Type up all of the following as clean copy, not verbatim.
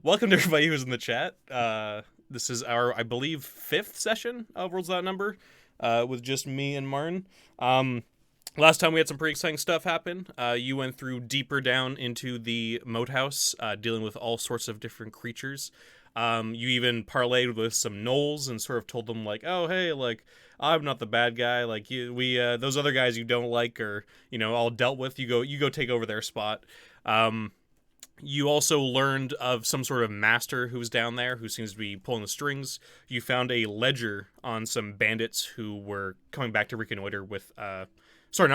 Welcome to everybody who's in the chat. This is our, I believe, 5th session of Worlds Without Number, with just me and Martin. Last time we had some pretty exciting stuff happen. You went through deeper down into the Moat House, dealing with all sorts of different creatures. You even parlayed with some gnolls and sort of told them like, "Oh, hey, like I'm not the bad guy. Like those other guys you don't like are, all dealt with. You go take over their spot." You also learned of some sort of master who was down there who seems to be pulling the strings. You found a ledger on some bandits who were coming back to reconnoiter with, not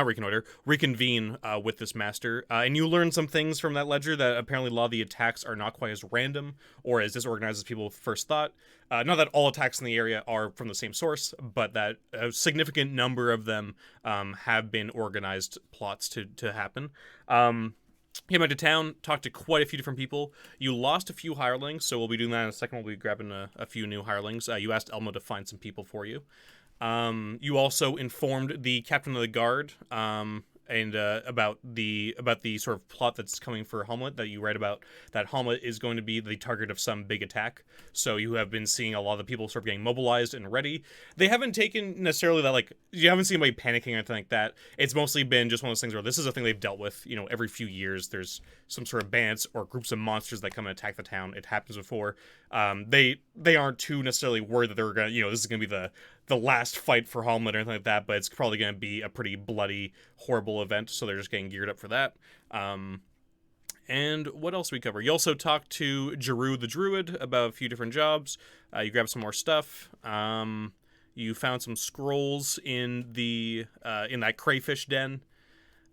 reconnoiter, reconvene with this master. And you learned some things from that ledger that apparently a lot of the attacks are not quite as random or as disorganized as people first thought. Not that all attacks in the area are from the same source, but that a significant number of them have been organized plots to happen. Came into town, talked to quite a few different people. You lost a few hirelings, so we'll be doing that in a second. We'll be grabbing a few new hirelings. You asked Elmo to find some people for you. You also informed the captain of the guard and about the sort of plot that's coming for Hamlet that you read about. That Hamlet is going to be the target of some big attack. So you have been seeing a lot of the people sort of getting mobilized and ready. They haven't taken necessarily that, like, you haven't seen anybody panicking or anything like that. It's mostly been just one of those things where this is a thing they've dealt with. Every few years there's some sort of bandits or groups of monsters that come and attack the town. It happens before. They aren't too necessarily worried that they're gonna, this is gonna be the last fight for Hamlet or anything like that, but it's probably going to be a pretty bloody, horrible event, so they're just getting geared up for that. And what else we cover? You also talked to Jeru the Druid about a few different jobs. You grabbed some more stuff. You found some scrolls in that crayfish den.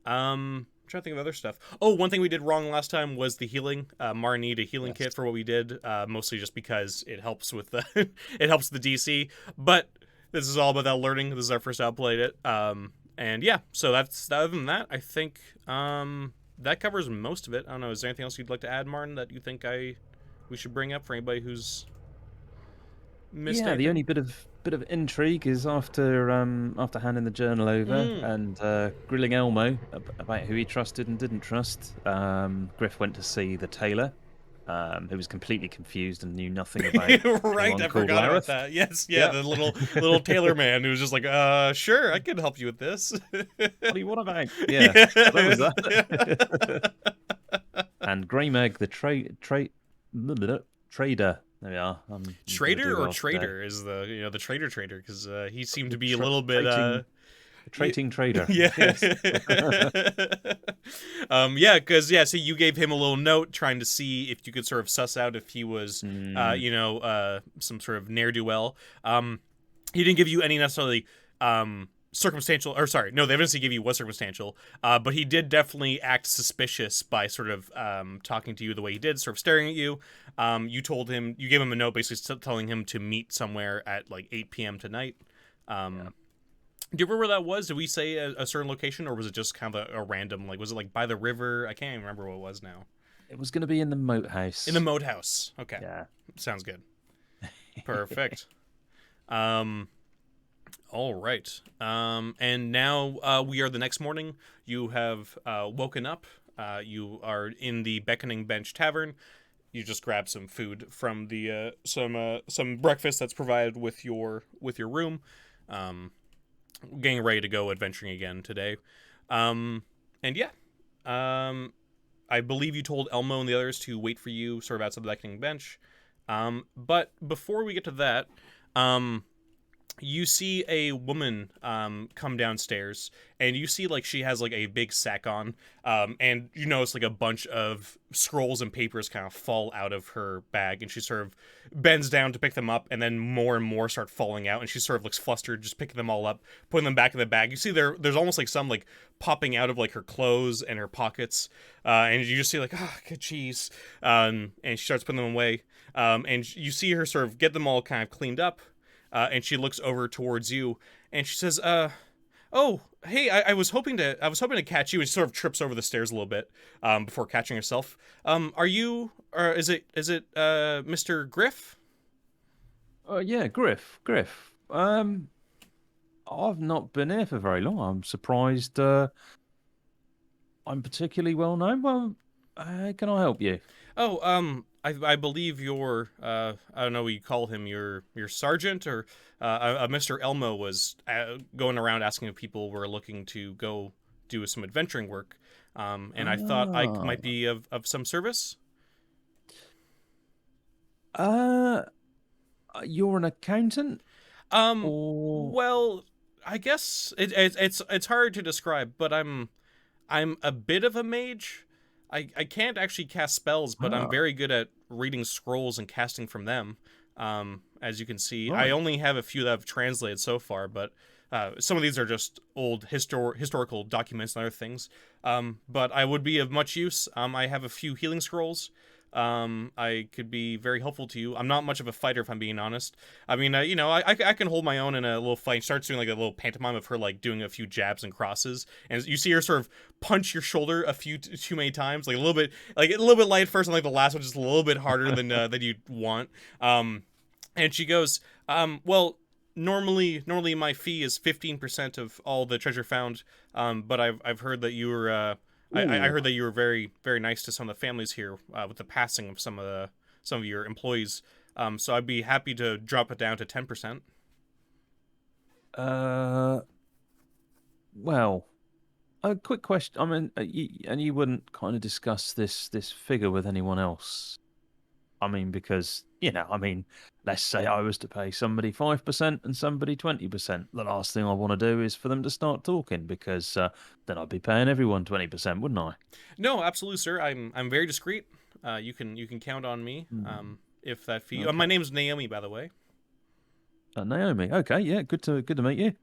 I'm trying to think of other stuff. Oh, one thing we did wrong last time was the healing. Mar needed a healing kit for what we did, mostly just because it helps with the it helps the DC. But this is all about that learning. This is our first out played it. And yeah, so that's other than that, I think that covers most of it. I don't know, is there anything else you'd like to add, Martin, that you think we should bring up for anybody who's missed anything? The only bit of intrigue is after handing the journal over and grilling Elmo about who he trusted and didn't trust. Griff went to see the tailor, who was completely confused and knew nothing about right, I forgot about that. Yes, yeah, the little tailor man who was just like, sure, I can help you with this. What do you want about? Yeah, that was that. And Greymeg, the trader. There we are. Trader or trader is the trader because he seemed to be a little bit trading trader. Yeah. Yes. So you gave him a little note trying to see if you could sort of suss out if he was some sort of ne'er-do-well. He didn't give you any necessarily circumstantial, or sorry, no, the evidence he gave you was circumstantial, but he did definitely act suspicious by sort of talking to you the way he did, sort of staring at you. You gave him a note basically telling him to meet somewhere at like 8 p.m. tonight. Do you remember where that was? Did we say a certain location, or was it just kind of a random, like, was it like by the river? I can't even remember what it was now. It was going to be in the Moat House. In the Moat House. Okay. Yeah. Sounds good. Perfect. All right. And now we are the next morning. You have woken up. You are in the Beckoning Bench Tavern. You just grab some food from the some breakfast that's provided with your room. Getting ready to go adventuring again today. And yeah. I believe you told Elmo and the others to wait for you sort of outside the Beckoning Bench. But before we get to that, you see a woman come downstairs, and you see like she has like a big sack on, and you notice like a bunch of scrolls and papers kind of fall out of her bag, and she sort of bends down to pick them up, and then more and more start falling out, and she sort of looks flustered, just picking them all up, putting them back in the bag. You see there's almost like some like popping out of like her clothes and her pockets, and you just see like, oh, good jeez, and she starts putting them away, and you see her sort of get them all kind of cleaned up. And she looks over towards you, and she says, "Oh, hey, I was hoping to catch you." And she sort of trips over the stairs a little bit before catching herself. Are you, or is it Mr. Griff? Yeah, Griff. I've not been here for very long. I'm surprised. I'm particularly well known. Well, can I help you? Oh, I believe your I don't know what you call him, your sergeant or Mr. Elmo was going around asking if people were looking to go do some adventuring work, and I thought I Ah. might be of some service. Uh, you're an accountant Um, or well, I guess it's hard to describe, but I'm a bit of a mage. I can't actually cast spells, but I'm ah, very good at reading scrolls and casting from them. As you can see, I right. only have a few that I've translated so far, but some of these are just old historical documents and other things. But I would be of much use. I have a few healing scrolls. I could be very helpful to you. I'm not much of a fighter, if I'm being honest. I mean, I can hold my own in a little fight. She starts doing like a little pantomime of her like doing a few jabs and crosses, and you see her sort of punch your shoulder a few too many times, like a little bit light at first, and like the last one just a little bit harder than you'd want. And she goes, well. Normally, my fee is 15% of all the treasure found. But I've heard that you were I Ooh. heard that you were very very nice to some of the families here with the passing of some of your employees. So I'd be happy to drop it down to 10%. Uh, well, a quick question. I mean, and you wouldn't kind of discuss this figure with anyone else. I mean, because I mean, let's say I was to pay somebody 5% and somebody 20%. The last thing I want to do is for them to start talking because then I'd be paying everyone 20%, wouldn't I? No, absolutely, sir. I'm very discreet. You can count on me. Hmm. If that fee. My Okay. name's Naomi, by the way. Naomi. Okay, yeah, good to meet you.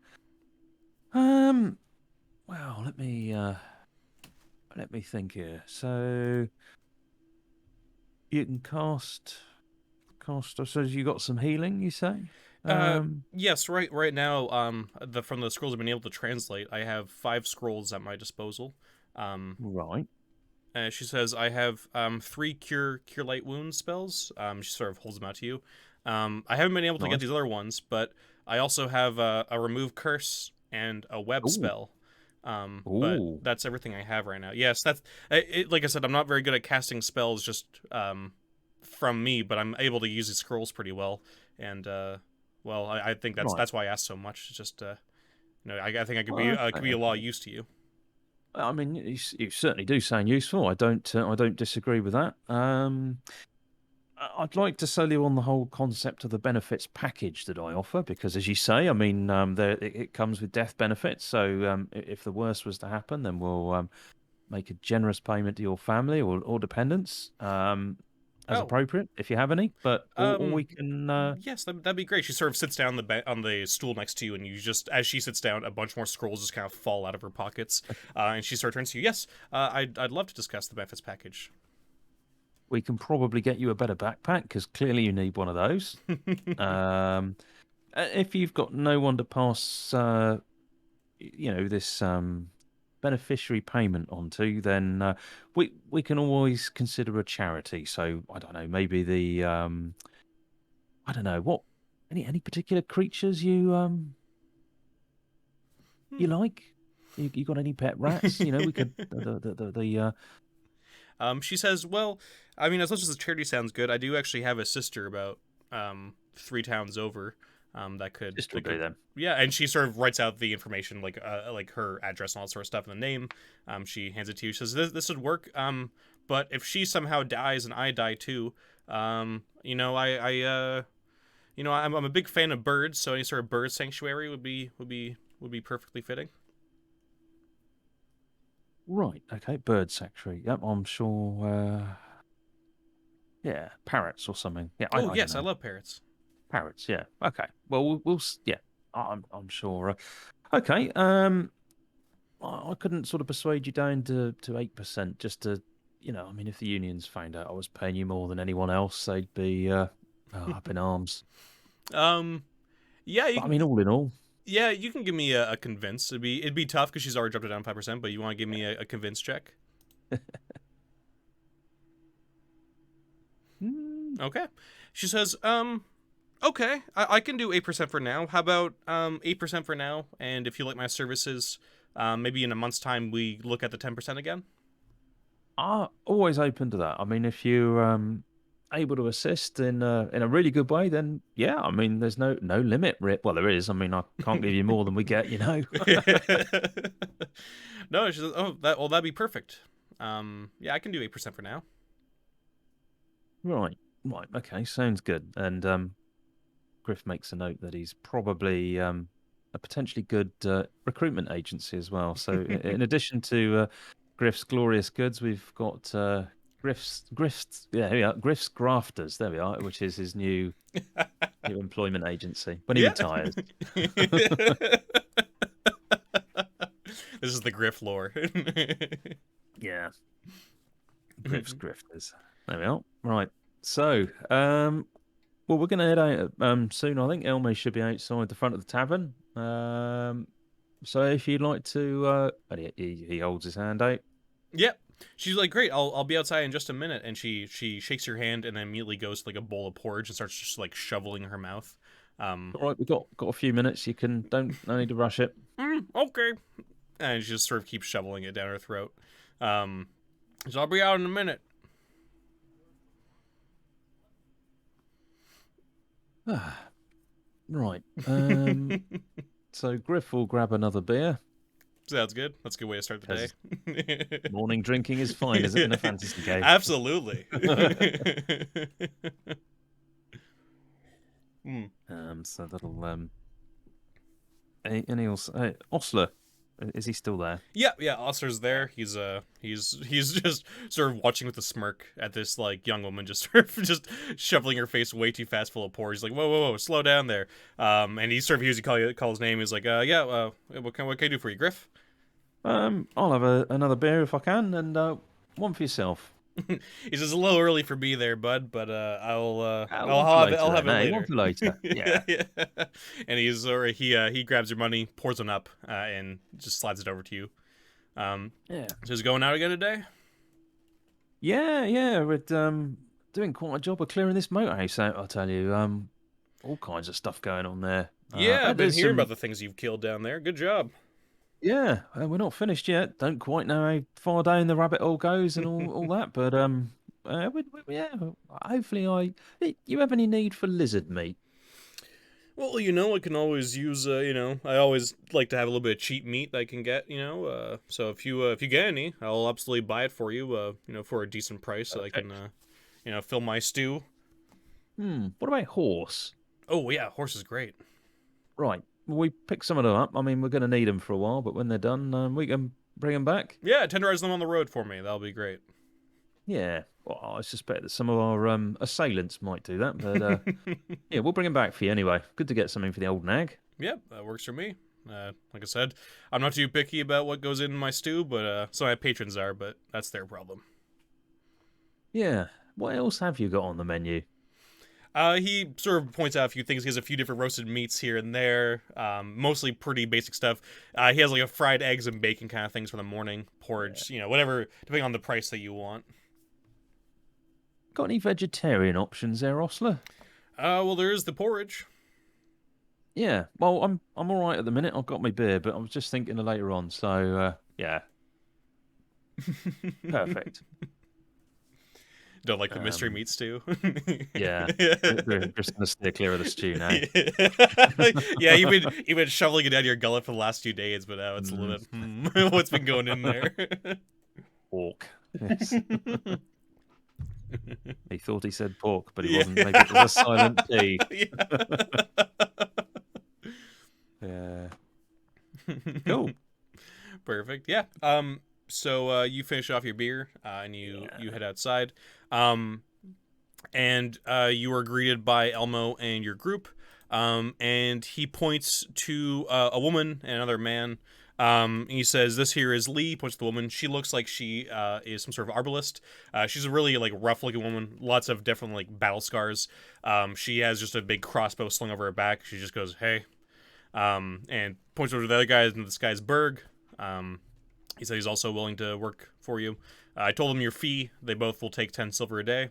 Um, well, let me think here. So you can cast. So you got some healing, you say? Uh, Um, yes. Right now, the from the scrolls I've been able to translate, I have 5 scrolls at my disposal. Um, right. she says I have three cure light wounds spells. She sort of holds them out to you. I haven't been able to get Nice. these other ones, but I also have a remove curse and a web Ooh. spell. But Ooh. that's everything I have right now. Yes, like I said, I'm not very good at casting spells just from me, but I'm able to use these scrolls pretty well. And well, I think that's Right. that's why I asked so much. It's just I think I Well, could okay, be a lot of okay. use to you. I mean, you certainly do sound useful. I don't disagree with that. I'd like to sell you on the whole concept of the benefits package that I offer, because, as you say, I mean, it comes with death benefits. So, if the worst was to happen, then we'll make a generous payment to your family or dependents, as Oh, appropriate, if you have any. But or um, we can. yes, that'd be great. She sort of sits down on the stool next to you, and you just, as she sits down, a bunch more scrolls just kind of fall out of her pockets, and she sort of turns to you. Yes, I'd love to discuss the benefits package. We can probably get you a better backpack because clearly you need one of those. Um, if you've got no one to pass, this beneficiary payment onto, then we can always consider a charity. So I don't know, maybe I don't know what any particular creatures you Hmm. like. You got any pet rats? We could She says, "Well, I mean, as much as the charity sounds good, I do actually have a sister about 3 towns over, just will that do could, them. yeah." And she sort of writes out the information, like her address and all that sort of stuff, and the name. She hands it to you. She says, "This would work. But if she somehow dies and I die too, I'm a big fan of birds, so any sort of bird sanctuary would be perfectly fitting." Right. Okay. Bird sanctuary. Yep. I'm sure. Yeah. Parrots or something. Yeah. I Oh I don't yes, I know. love parrots. Parrots. Yeah. Okay. Well, yeah. I'm sure. Okay. I couldn't sort of persuade you down to 8% just to, I mean, if the unions found out I was paying you more than anyone else, they'd be up in arms. um, yeah, you But I can. mean, all in all, Yeah, you can give me a convince. It'd be tough because she's already dropped it down 5%. But you want to give me a convince check? mm, Okay. She says, okay, I can do 8% for now. How about 8% for now? And if you like my services, maybe in a month's time we look at the 10% again. always open to that. I mean, if you able to assist in a really good way, then yeah, I mean, there's no limit. Well, there is. I mean, I can't give you more than we get, you know. No, she says, oh, that'd be perfect. Yeah, I can do 8% for now. Right, right, okay, sounds good. And Griff makes a note that he's probably a potentially good recruitment agency as well. So, in addition to Griff's Glorious Goods, we've got Griff's yeah, here we are, Griff's Grafters. There we are, which is his new employment agency when he Yeah. retires. This is the Griff lore. Yeah, Griff's Grifters. There we are. Right. So, well, we're going to head out soon. I think Elme should be outside the front of the tavern. So if you'd like to, and he holds his hand out. Yep. She's like, great, I'll be outside in just a minute. And she shakes your hand and then immediately goes to like a bowl of porridge and starts just like shoveling her mouth. All right, we've got a few minutes. You can no need to rush it. Okay. And she just sort of keeps shoveling it down her throat. So I'll be out in a minute. Right. So Griff will grab another beer. Sounds good. That's a good way to start the day. Morning drinking is fine, is it, in a fantasy game? Absolutely. So that'll any else? Osler, is he still there? Yeah, Osler's there. He's just sort of watching with a smirk at this like young woman just sort of just shoveling her face way too fast full of porridge. He's like, whoa, slow down there. And he sort of hears you call his name. He's like, what can I do for you, Griff? I'll have another beer if I can, and one for yourself. He says, a little early for me there, bud, but I'll have it later. One for later. Yeah. Yeah. And he grabs your money, pours one up, and just slides it over to you. Yeah. So he's going out again today? Yeah. We're doing quite a job of clearing this moat house out, I'll tell you. All kinds of stuff going on there. Yeah, I've been hearing about the things you've killed down there. Good job. Yeah, we're not finished yet. Don't quite know how far down the rabbit hole goes and all that, but yeah. Hopefully, you have any need for lizard meat? Well, I can always use. I always like to have a little bit of cheap meat that I can get. So if you get any, I'll absolutely buy it for you. For a decent price, so I can, fill my stew. What about horse? Oh yeah, horse is great. Right. We pick some of them up. I mean, we're going to need them for a while, but when they're done, we can bring them back. Yeah, tenderize them on the road for me. That'll be great. Yeah. Well, I suspect that some of our assailants might do that, but yeah, we'll bring them back for you anyway. Good to get something for the old nag. Yep, that works for me. Like I said, I'm not too picky about what goes in my stew, but some of my patrons are, but that's their problem. Yeah. What else have you got on the menu? He sort of points out a few things. He has a few different roasted meats here and there, mostly pretty basic stuff. He has like a fried eggs and bacon kind of things for the morning, porridge, whatever, depending on the price that you want. Got any vegetarian options there, Osler? Well, there is the porridge. Yeah, well, I'm all right at the minute. I've got my beer, but I was just thinking of later on. So yeah, perfect. Don't like the mystery meat stew. Yeah, we're just gonna steer clear of the stew now. Yeah, you've been shoveling it down your gullet for the last few days, but now it's a little bit. What's been going in there? Pork. Yes. He thought he said pork, but he wasn't. Maybe it was a silent P. Yeah. Cool. Perfect. Yeah. So you finish off your beer, and you head outside. And you are greeted by Elmo and your group. And he points to a woman and another man. He says, "This here is Lee." Points to the woman. She looks like she is some sort of arbalist. She's a really like rough-looking woman. Lots of different like battle scars. She has just a big crossbow slung over her back. She just goes, "Hey," and points over to the other guys. And this guy's Berg. He said he's also willing to work for you. I told him your fee. They both will take 10 silver a day.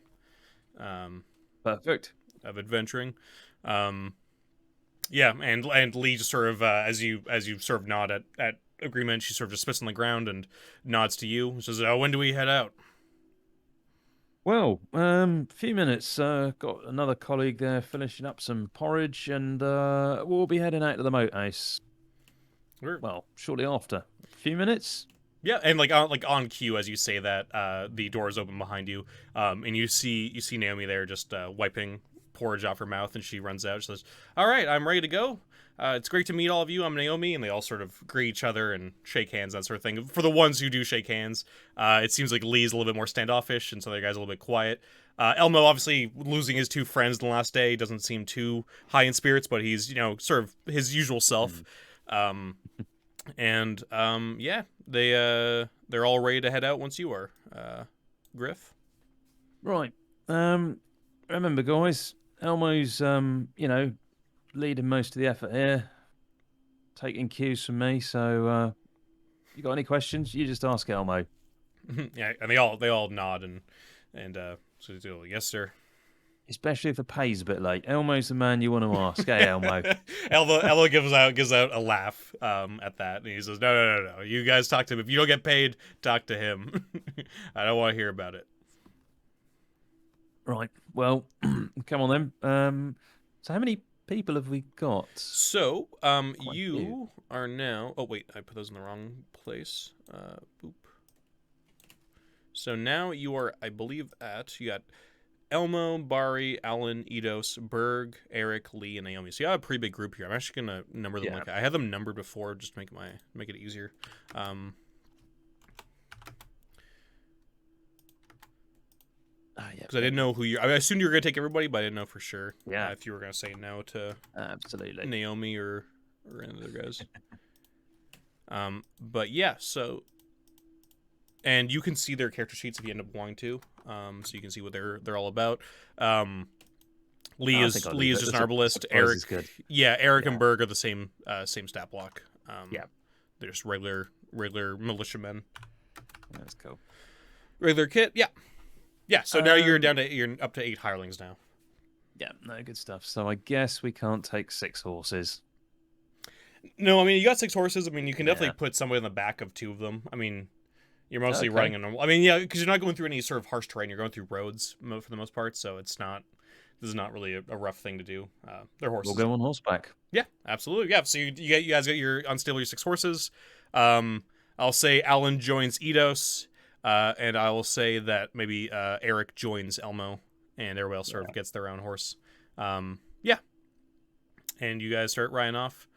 Perfect. Of adventuring. Yeah, and Lee just sort of as you sort of nod at agreement, she sort of just spits on the ground and nods to you. She says, "Oh, when do we head out?" Well, few minutes. Got another colleague there finishing up some porridge, and we'll be heading out to the Moat House. We're Well, shortly after. Few minutes. Yeah, and like on cue as you say that, the doors open behind you, and you see Naomi there just wiping porridge off her mouth, and she runs out. She says, "All right, I'm ready to go. It's great to meet all of you. I'm Naomi," and they all sort of greet each other and shake hands, that sort of thing. For the ones who do shake hands, it seems like Lee's a little bit more standoffish, and so the other guy's a little bit quiet. Elmo, obviously losing his two friends in the last day, doesn't seem too high in spirits, but he's sort of his usual self. Mm. Um, and yeah, they're all ready to head out once you are. Griff. Right. Remember, guys, Elmo's leading most of the effort here, taking cues from me. So, you got any questions? You just ask Elmo. Yeah, and they all nod and so they do, yes sir. Especially if the pay's a bit late. Elmo's the man you want to ask. Hey, Elmo. Elmo gives out a laugh at that, and he says, "No. You guys talk to him. If you don't get paid, talk to him. I don't want to hear about it." Right. Well, come on then. So how many people have we got? So, Quite a few. you are now. Oh wait, I put those in the wrong place. Boop. So now you are, I believe, you got Elmo, Bari, Alan, Eidos, Berg, Eric, Lee, and Naomi. So you have a pretty big group here. I'm actually gonna number them Yeah. I had them numbered before, just to make it easier. Yeah. Because I didn't know I assumed you were gonna take everybody, but I didn't know for sure. Yeah. If you were gonna say no to Absolutely. Naomi or any of the other guys. But yeah, so. And you can see their character sheets if you end up wanting to, so you can see what they're all about. Lee I is think I'll Lee leave is it. just The an arbalist. surprise Eric, is good. Eric Yeah. and Berg are the same stat block. Yeah. They're just regular militiamen. That's cool. Regular kit, yeah. So now you're up to 8 hirelings now. Yeah, no, good stuff. So I guess we can't take 6 horses. No, I mean you got 6 horses. I mean you can Yeah. definitely put somebody in the back of 2 of them. I mean. You're mostly Okay. running a normal. I mean, yeah, because you're not going through any sort of harsh terrain. You're going through roads for the most part, so it's not. This is not really a rough thing to do. They're horses. We'll go on horseback. Yeah, absolutely. Yeah. So you guys got your unstable your 6 horses. I'll say Alan joins Eidos, and I will say that maybe Eric joins Elmo, and everybody else sort of gets their own horse. Yeah. And you guys start riding off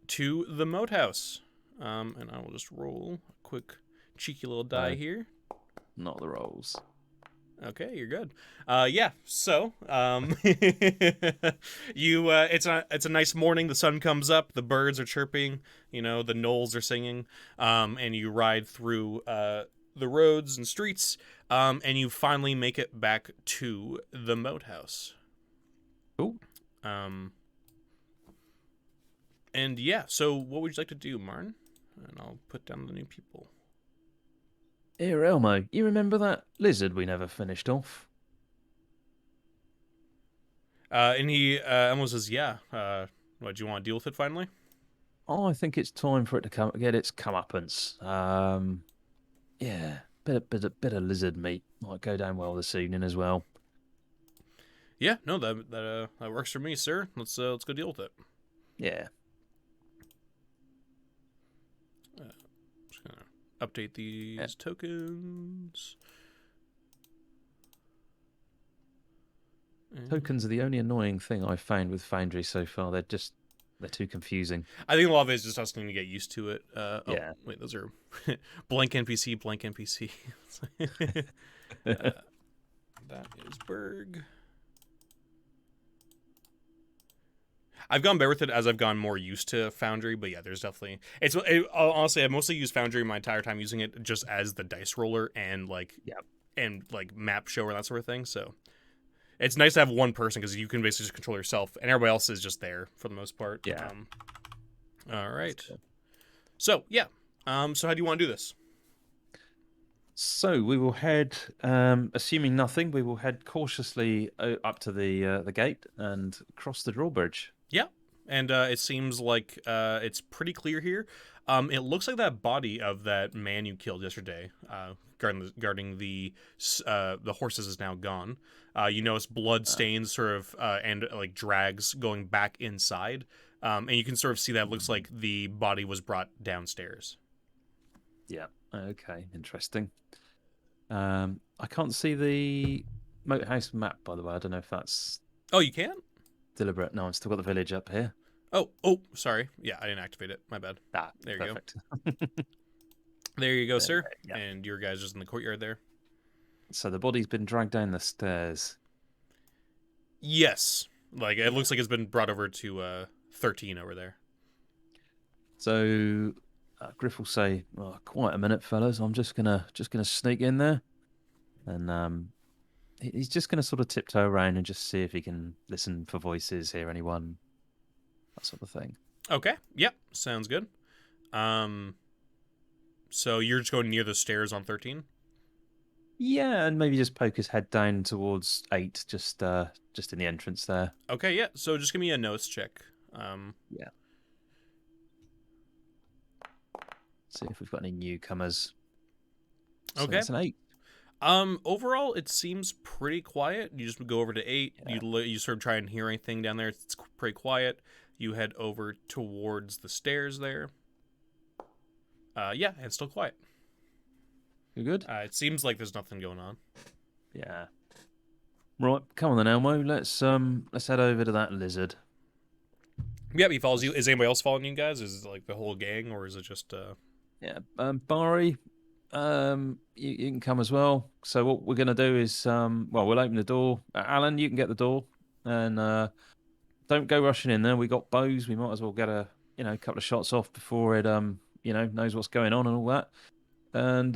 to the Moat House. And I will just roll a quick. Cheeky little die here. Not the rolls. Okay, you're good. Yeah. So, you it's a nice morning. The sun comes up. The birds are chirping. The knolls are singing. And you ride through the roads and streets. And you finally make it back to the Moat House. Cool. And yeah. So, what would you like to do, Martin? And I'll put down the new people. Here, Elmo, you remember that lizard we never finished off? And he almost says, "Yeah. What, do you want to deal with it finally?" Oh, I think it's time for it to get its comeuppance. Yeah, bit of lizard meat might go down well this evening as well. Yeah, no, that works for me, sir. Let's go deal with it. Yeah. Just gonna update these tokens. Tokens are the only annoying thing I've found with Foundry so far. They're too confusing. I think a lot of it is just us needing to get used to it. Yeah. Oh, wait, those are blank NPC, blank NPC. That is Berg. I've gone better with it as I've gone more used to Foundry, but yeah, there's definitely honestly, I mostly use Foundry my entire time using it just as the dice roller and map shower and that sort of thing. So it's nice to have one person because you can basically just control yourself, and everybody else is just there for the most part. Yeah. All right. Cool. So yeah. So how do you want to do this? So we will head, assuming nothing, we will head cautiously up to the gate and cross the drawbridge. Yeah, and it seems like it's pretty clear here. It looks like that body of that man you killed yesterday, guarding the horses is now gone. You notice blood stains sort of and like drags going back inside, and you can sort of see that it looks like the body was brought downstairs. Yeah. Okay. Interesting. I can't see the Moat House map, by the way. I don't know if that's Oh, you can? deliberate. No, I've still got the village up here. Oh, sorry. Yeah, I didn't activate it. My bad. Ah, There you perfect. There you go, There sir. we go, yeah. And your guys just in the courtyard there. So the body's been dragged down the stairs. Yes. Like it looks like it's been brought over to 13 over there. So Griff will say, "Oh, quite a minute, fellas. I'm just gonna sneak in there," and he's just gonna sort of tiptoe around and just see if he can listen for voices, hear anyone, that sort of thing. Okay. Yep. Sounds good. So you're just going near the stairs on 13? Yeah, and maybe just poke his head down towards 8, just in the entrance there. Okay, yeah. So just give me a nose check. Yeah. See if we've got any newcomers. So Okay. that's an 8. Overall, it seems pretty quiet. You just go over to 8. Yeah. You sort of try and hear anything down there. It's pretty quiet. You head over towards the stairs there. Yeah, and it's still quiet. You good? It seems like there's nothing going on. Yeah. Right, come on then, Elmo. Let's head over to that lizard. Yeah, he follows you. Is anybody else following you guys? Is it like the whole gang, or is it just Yeah, Barry, you can come as well. So what we're gonna do is, we'll open the door. Alan, you can get the door, and don't go rushing in there. We got bows. We might as well get a couple of shots off before it knows what's going on and all that. And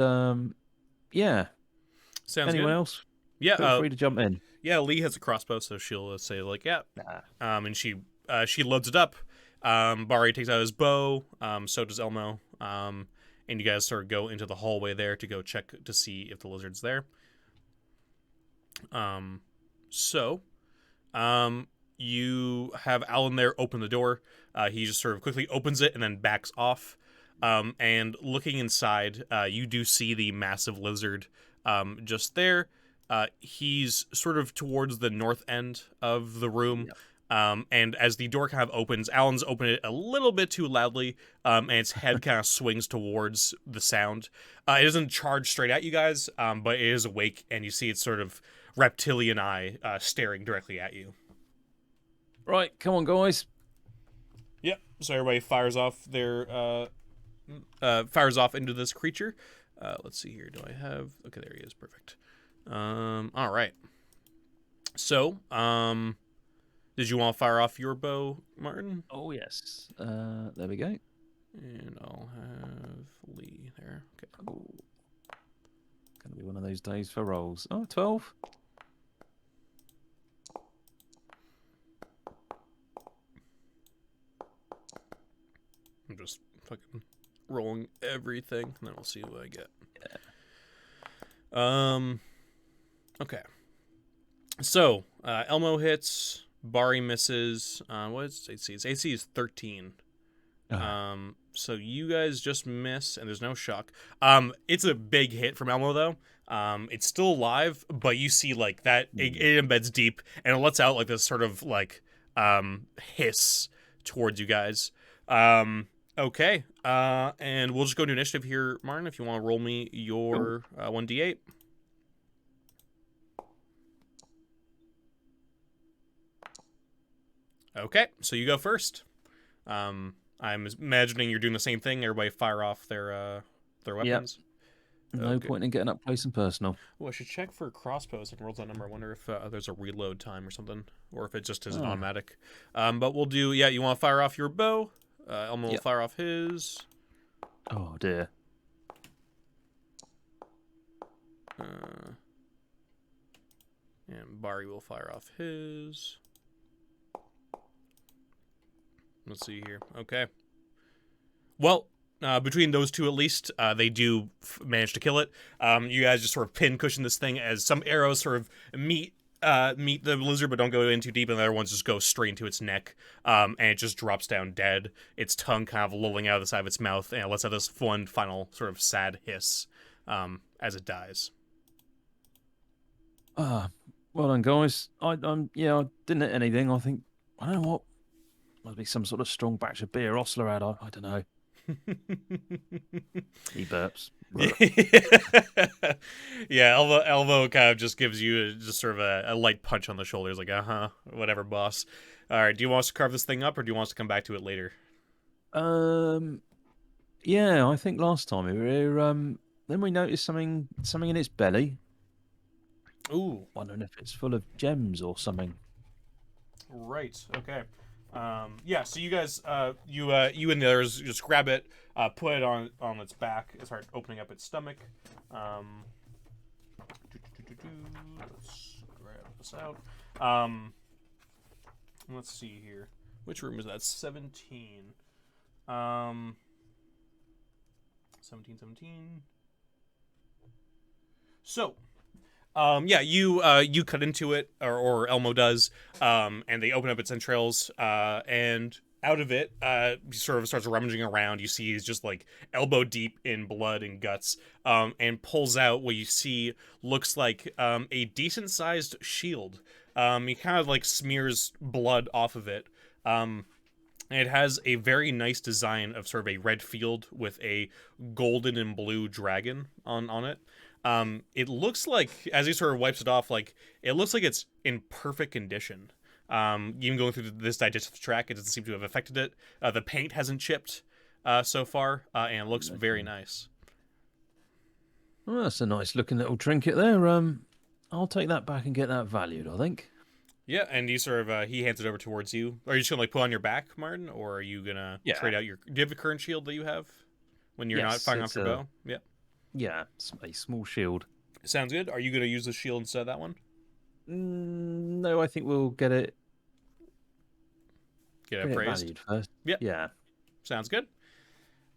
yeah. sounds Anyone good? else? Yeah, Feel free to jump in. Yeah, Lee has a crossbow, so she'll say like, yeah. Nah. And she loads it up. Barry takes out his bow. So does Elmo. And you guys sort of go into the hallway there to go check to see if the lizard's there. You have Alan there open the door. He just sort of quickly opens it and then backs off. And looking inside, you do see the massive lizard just there. He's sort of towards the north end of the room. Yep. And as the door kind of opens, Alan's opened it a little bit too loudly, and its head kind of swings towards the sound. It doesn't charge straight at you guys, but it is awake, and you see its sort of reptilian eye staring directly at you. Right, come on, guys. Yep. So everybody fires off into this creature. Let's see here. Do I have? Okay, there he is. Perfect. All right. So, did you want to fire off your bow, Martin? Oh yes. There we go. And I'll have Lee there. Okay. Oh. Gonna be one of those days for rolls. Oh, 12. I'm just fucking rolling everything, and then we'll see what I get. Yeah. Okay. So, Elmo hits, Bari misses. What is AC? Its AC is 13. So you guys just miss, and there's no shock. It's a big hit from Elmo, though. It's still alive, but you see, like, that it embeds deep, and it lets out, like, this sort of, like, hiss towards you guys. Okay. And we'll just go to initiative here, Martin, if you want to roll me your 1d8. Okay, so you go first. I'm imagining you're doing the same thing. Everybody fire off their weapons. Yep. No point in getting up close and personal. Oh, I should check for crossbows and rolls that number. I wonder if there's a reload time or something, or if it just is an automatic. But we'll do. Yeah, you want to fire off your bow? Elmo will fire off his. Oh dear. And Bari will fire off his. Let's see here. Okay. Well, between those two at least, they do manage to kill it. You guys just sort of pincushion this thing as some arrows sort of meet the lizard, but don't go in too deep, and the other ones just go straight into its neck, and it just drops down dead. Its tongue kind of lolling out of the side of its mouth, and it lets out this one final sort of sad hiss, as it dies. Ah, well done, guys. I I didn't hit anything. I don't know what. Must be some sort of strong batch of beer Osler had. I don't know. He burps. Yeah, Elvo kind of just gives you just sort of a light punch on the shoulder. He's like, whatever, boss. All right, do you want us to carve this thing up, or do you want us to come back to it later? Um, yeah, I think last time we were here, then we noticed something in its belly. Ooh, Wondering if it's full of gems or something. right. Okay. Yeah. So you guys, you and the others just grab it, put it on its back, and start opening up its stomach. Let's grab this out. Let's see here. Which room is that? 17. 17. So, yeah, you cut into it, or Elmo does, and they open up its entrails, and out of it, he sort of starts rummaging around. You see he's just like elbow deep in blood and guts, and pulls out what you see looks like a decent sized shield. He kind of like smears blood off of it. And it has a very nice design of sort of a red field with a golden and blue dragon on it. It looks like, as he sort of wipes it off, like it looks like it's in perfect condition. Even going through this digestive tract, it doesn't seem to have affected it. The paint hasn't chipped so far, and it looks very nice. Well, that's a nice looking little trinket there. I'll take that back and get that valued, I think. Yeah, and you sort of he hands it over towards you. Are you just gonna like put on your back, Martin, or are you gonna trade out your? Do you have a current shield that you have when you're not firing off your bow? Yeah. Yeah, it's a small shield. Sounds good. Are you gonna use the shield instead of that one? No, I think we'll get it. Get it appraised. Valued first. Yep. Yeah. Sounds good.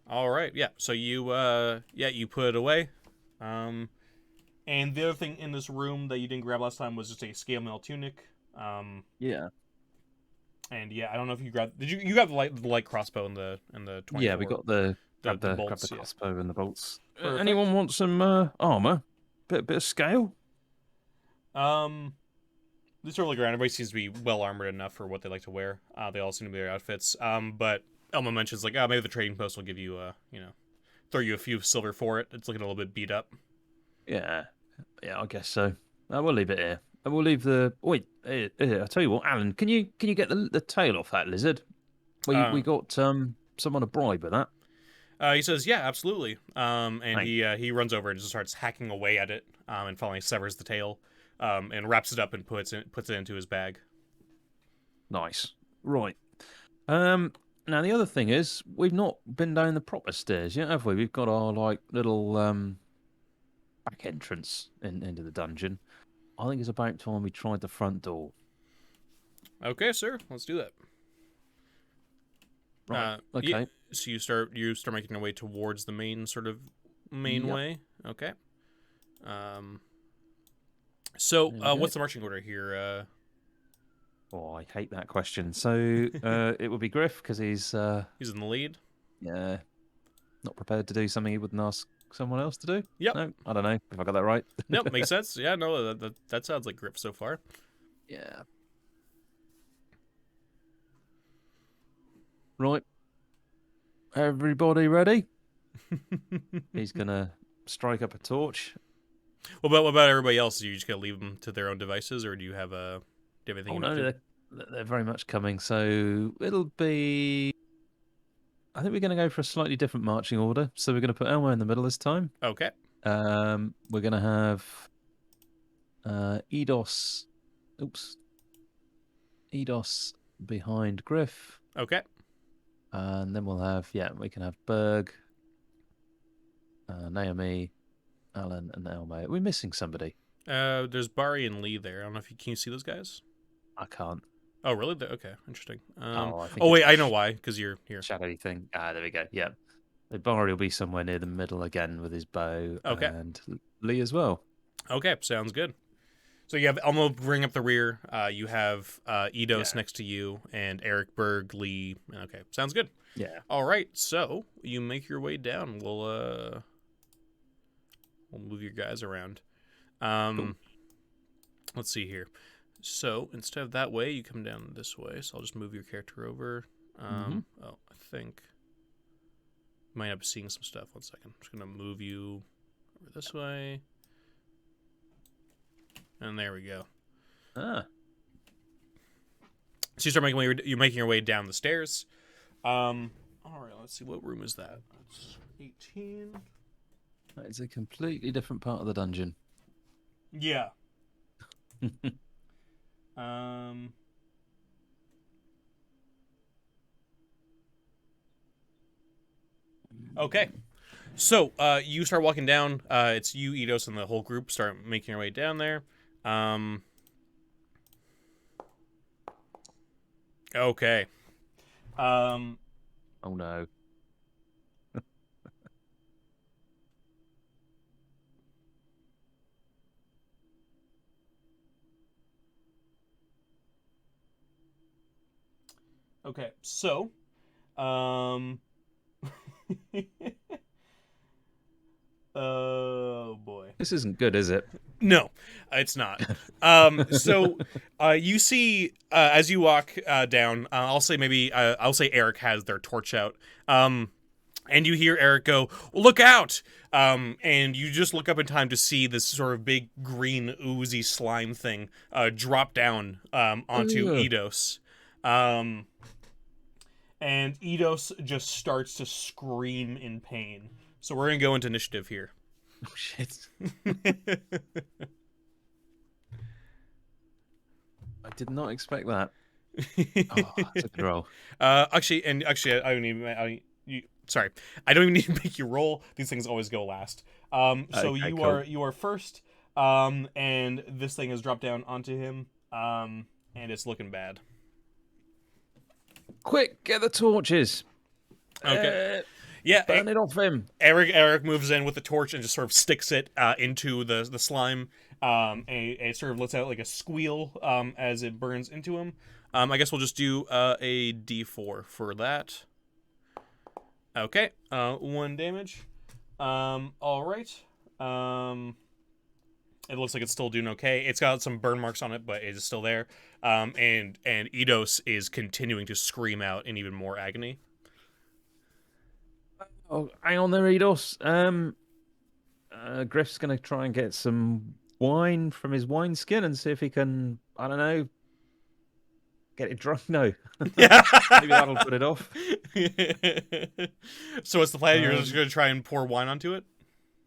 All right. Yeah. So you you put it away. And the other thing in this room that you didn't grab last time was just a scale mail tunic. Yeah. And yeah, I don't know if you grabbed. Did you got the light crossbow in the 24? Yeah, we got the bolts, grab the crossbow and the bolts. Perfect. Anyone want some armor? Bit of scale. They sort of look around. Everybody seems to be well armored enough for what they like to wear. They all seem to be their outfits. But Elmo mentions like, maybe the trading post will give you throw you a few silver for it. It's looking a little bit beat up. Yeah, I guess so. We'll leave it here. We'll leave the. Wait, here, I'll tell you what, Alan. Can you get the tail off that lizard? We got someone a bribe with that. He says, "Yeah, absolutely." And he runs over and just starts hacking away at it, and finally severs the tail, and wraps it up and puts it into his bag. Nice. Right. Now the other thing is we've not been down the proper stairs yet, have we? We've got our like little back entrance into the dungeon. I think it's about time we tried the front door. Okay, sir. Let's do that. Right. Okay. Yeah, so you start making your way towards the main way. Okay. So what's the marching order here? Oh, I hate that question. So it would be Griff because he's in the lead. Yeah. Not prepared to do something he wouldn't ask someone else to do. Yep. No, I don't know if I got that right. Nope, makes sense. Yeah, no, that sounds like Griff so far. Yeah. Right. Everybody ready? He's gonna strike up a torch. What about everybody else? Are you just gonna leave them to their own devices, or do you have anything? Oh no, they're very much coming. So it'll be. I think we're going to go for a slightly different marching order. So we're going to put Elmo in the middle this time. Okay. We're going to have Eidos. Oops. Eidos behind Griff. Okay. And then we'll have, we can have Berg, Naomi, Alan, and Elmo. Are we missing somebody? There's Barry and Lee there. I don't know if can you see those guys? I can't. Oh, really? Okay, interesting. Wait, I know why. Because you're here. Shadowy thing. There we go. Yeah. Barry will be somewhere near the middle again with his bow. Okay. And Lee as well. Okay, sounds good. So you have Elmo bring up the rear. You have Eidos next to you, and Eric, Berg, Lee. Okay, sounds good. Yeah. All right, so you make your way down. We'll We'll move your guys around. Cool. Let's see here. So instead of that way, you come down this way. So I'll just move your character over. Oh, I think might end up seeing some stuff. 1 second. I'm just gonna move you over this way, and there we go. Ah. So you start you're making your way down the stairs. All right. Let's see. What room is that? That's 18. That is a completely different part of the dungeon. Yeah. Okay. So, you start walking down. It's you, Eidos, and the whole group start making your way down there. Okay. Oh no. Okay. So, oh boy. This isn't good, is it? No, it's not. So you see as you walk down, I'll say Eric has their torch out. And you hear Eric go, "Look out!" And you just look up in time to see this sort of big green oozy slime thing drop down onto Eidos. And Eidos just starts to scream in pain. So we're gonna go into initiative here. Oh shit. I did not expect that. Oh, that's a good roll. Actually, I don't even. Sorry, I don't even need to make you roll. These things always go last. So Okay, cool. you are first. And this thing has dropped down onto him. And it's looking bad. Quick, get the torches. Okay. Yeah, burn it off him. Eric moves in with the torch and just sort of sticks it into the slime. And it sort of lets out like a squeal as it burns into him. I guess we'll just do a D4 for that. Okay, 1 damage. All right. It looks like it's still doing okay. It's got some burn marks on it, but it is still there. And Eidos is continuing to scream out in even more agony. Oh, hang on there, Eidos. Griff's gonna try and get some wine from his wineskin and see if he can, I don't know, get it drunk. No, maybe that'll put it off. So what's the plan? You're just gonna try and pour wine onto it?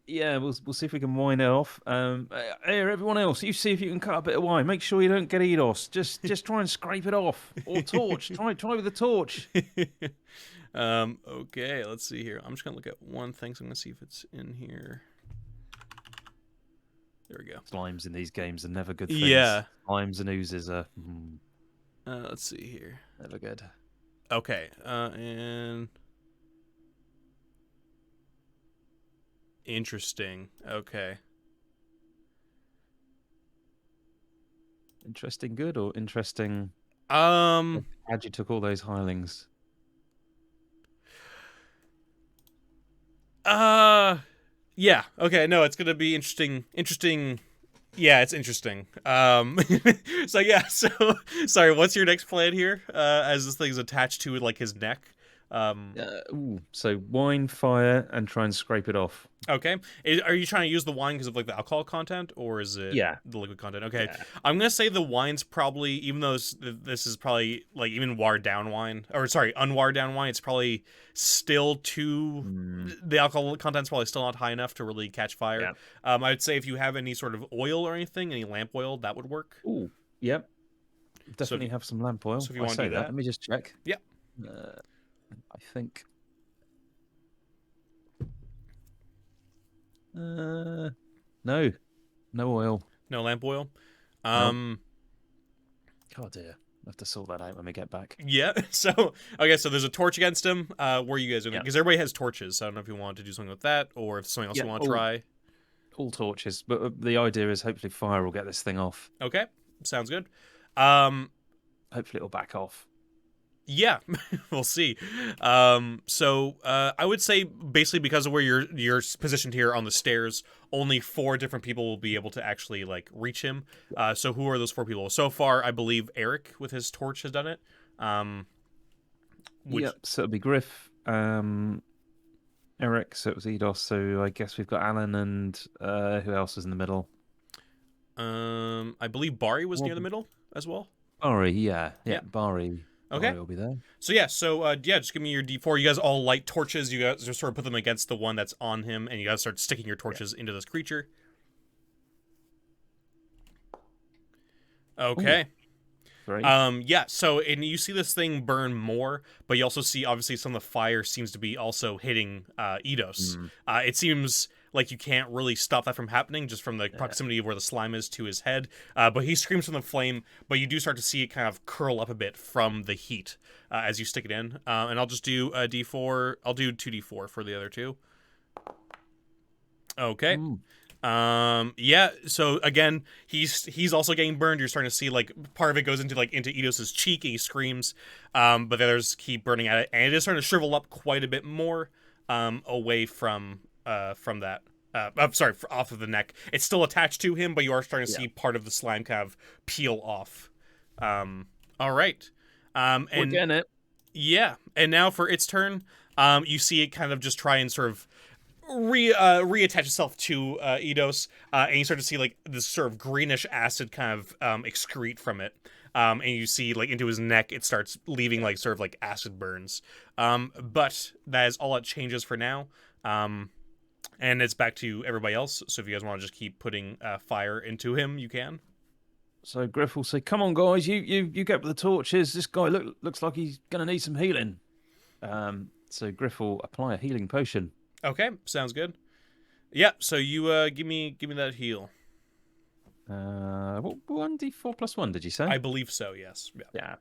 Yeah, we'll see if we can wine it off. Here, everyone else, you see if you can cut a bit of wine. Make sure you don't get Eidos. Just try and scrape it off. Or torch. Try with the torch. Okay, let's see here. I'm just gonna look at one thing, so I'm gonna see if it's in here. There we go. Slimes in these games are never good things. Yeah. Slimes and oozes are let's see here. never good. Okay, and interesting. Okay. Interesting good or interesting Glad you took all those hirelings. Yeah. Okay. No, it's gonna be interesting. Yeah, it's interesting. So yeah. So sorry. What's your next plan here? As this thing's attached to like his neck. So wine, fire, and try and scrape it off. Okay. Are you trying to use the wine because of like the alcohol content, or is it the liquid content? Okay. Yeah. I'm gonna say the wine's probably, even though this is probably like even watered down wine, or sorry, unwatered down wine. It's probably still the alcohol content's probably still not high enough to really catch fire. Yeah. I'd say if you have any sort of oil or anything, any lamp oil, that would work. Ooh, yep. Definitely have some lamp oil. So if you want to do that, let me just check. Yeah. I think. No oil. No lamp oil. Oh dear, I have to sort that out when we get back. Yeah. So okay, so there's a torch against him. Where are you guys doing? Yep. Because everybody has torches. So I don't know if you want to do something with that, or if something else you want to try. All torches, but the idea is hopefully fire will get this thing off. Okay, sounds good. Hopefully it'll back off. Yeah, we'll see. So I would say basically because of where you're positioned here on the stairs, only 4 different people will be able to actually like reach him. So who are those 4 people? So far, I believe Eric with his torch has done it. Um, which Yep. So it'll be Griff, Eric. So it was Eidos. So I guess we've got Alan and who else is in the middle? I believe Bari was Well, near the middle as well. Bari. Yeah. Yeah. Yeah. Bari. Okay. Bari will be there. So yeah, just give me your D4. You guys all light torches. You guys just sort of put them against the one that's on him, and you guys start sticking your torches into this creature. Okay. Ooh, 3. Yeah, so and you see this thing burn more, but you also see obviously some of the fire seems to be also hitting Eidos. Mm, It seems like you can't really stop that from happening just from the yeah. proximity of where the slime is to his head. But he screams from the flame, but you do start to see it kind of curl up a bit from the heat as you stick it in. And I'll just do a D4. I'll do 2D4 for the other two. Okay. Mm, Yeah, so again, he's also getting burned. You're starting to see like part of it goes into Eidos's cheek and he screams. But the others keep burning at it, and it is starting to shrivel up quite a bit more away from that. I'm sorry, off of the neck. It's still attached to him, but you are starting to yeah. see part of the slime kind of peel off. All right. We're And getting it. yeah, and now for its turn, you see it kind of just try and sort of reattach itself to Eidos, and you start to see like this sort of greenish acid kind of excrete from it. And you see like into his neck, it starts leaving like sort of like acid burns. But that is all it changes for now. And it's back to everybody else. So if you guys want to just keep putting fire into him, you can. So Griff will say, "Come on, guys, you get with the torches. This guy looks like he's gonna need some healing." So Griff will apply a healing potion. Okay, sounds good. Yeah, so you give me that heal. What 1d4 plus 1? Did you say? I believe so. Yes. Yeah. Yeah.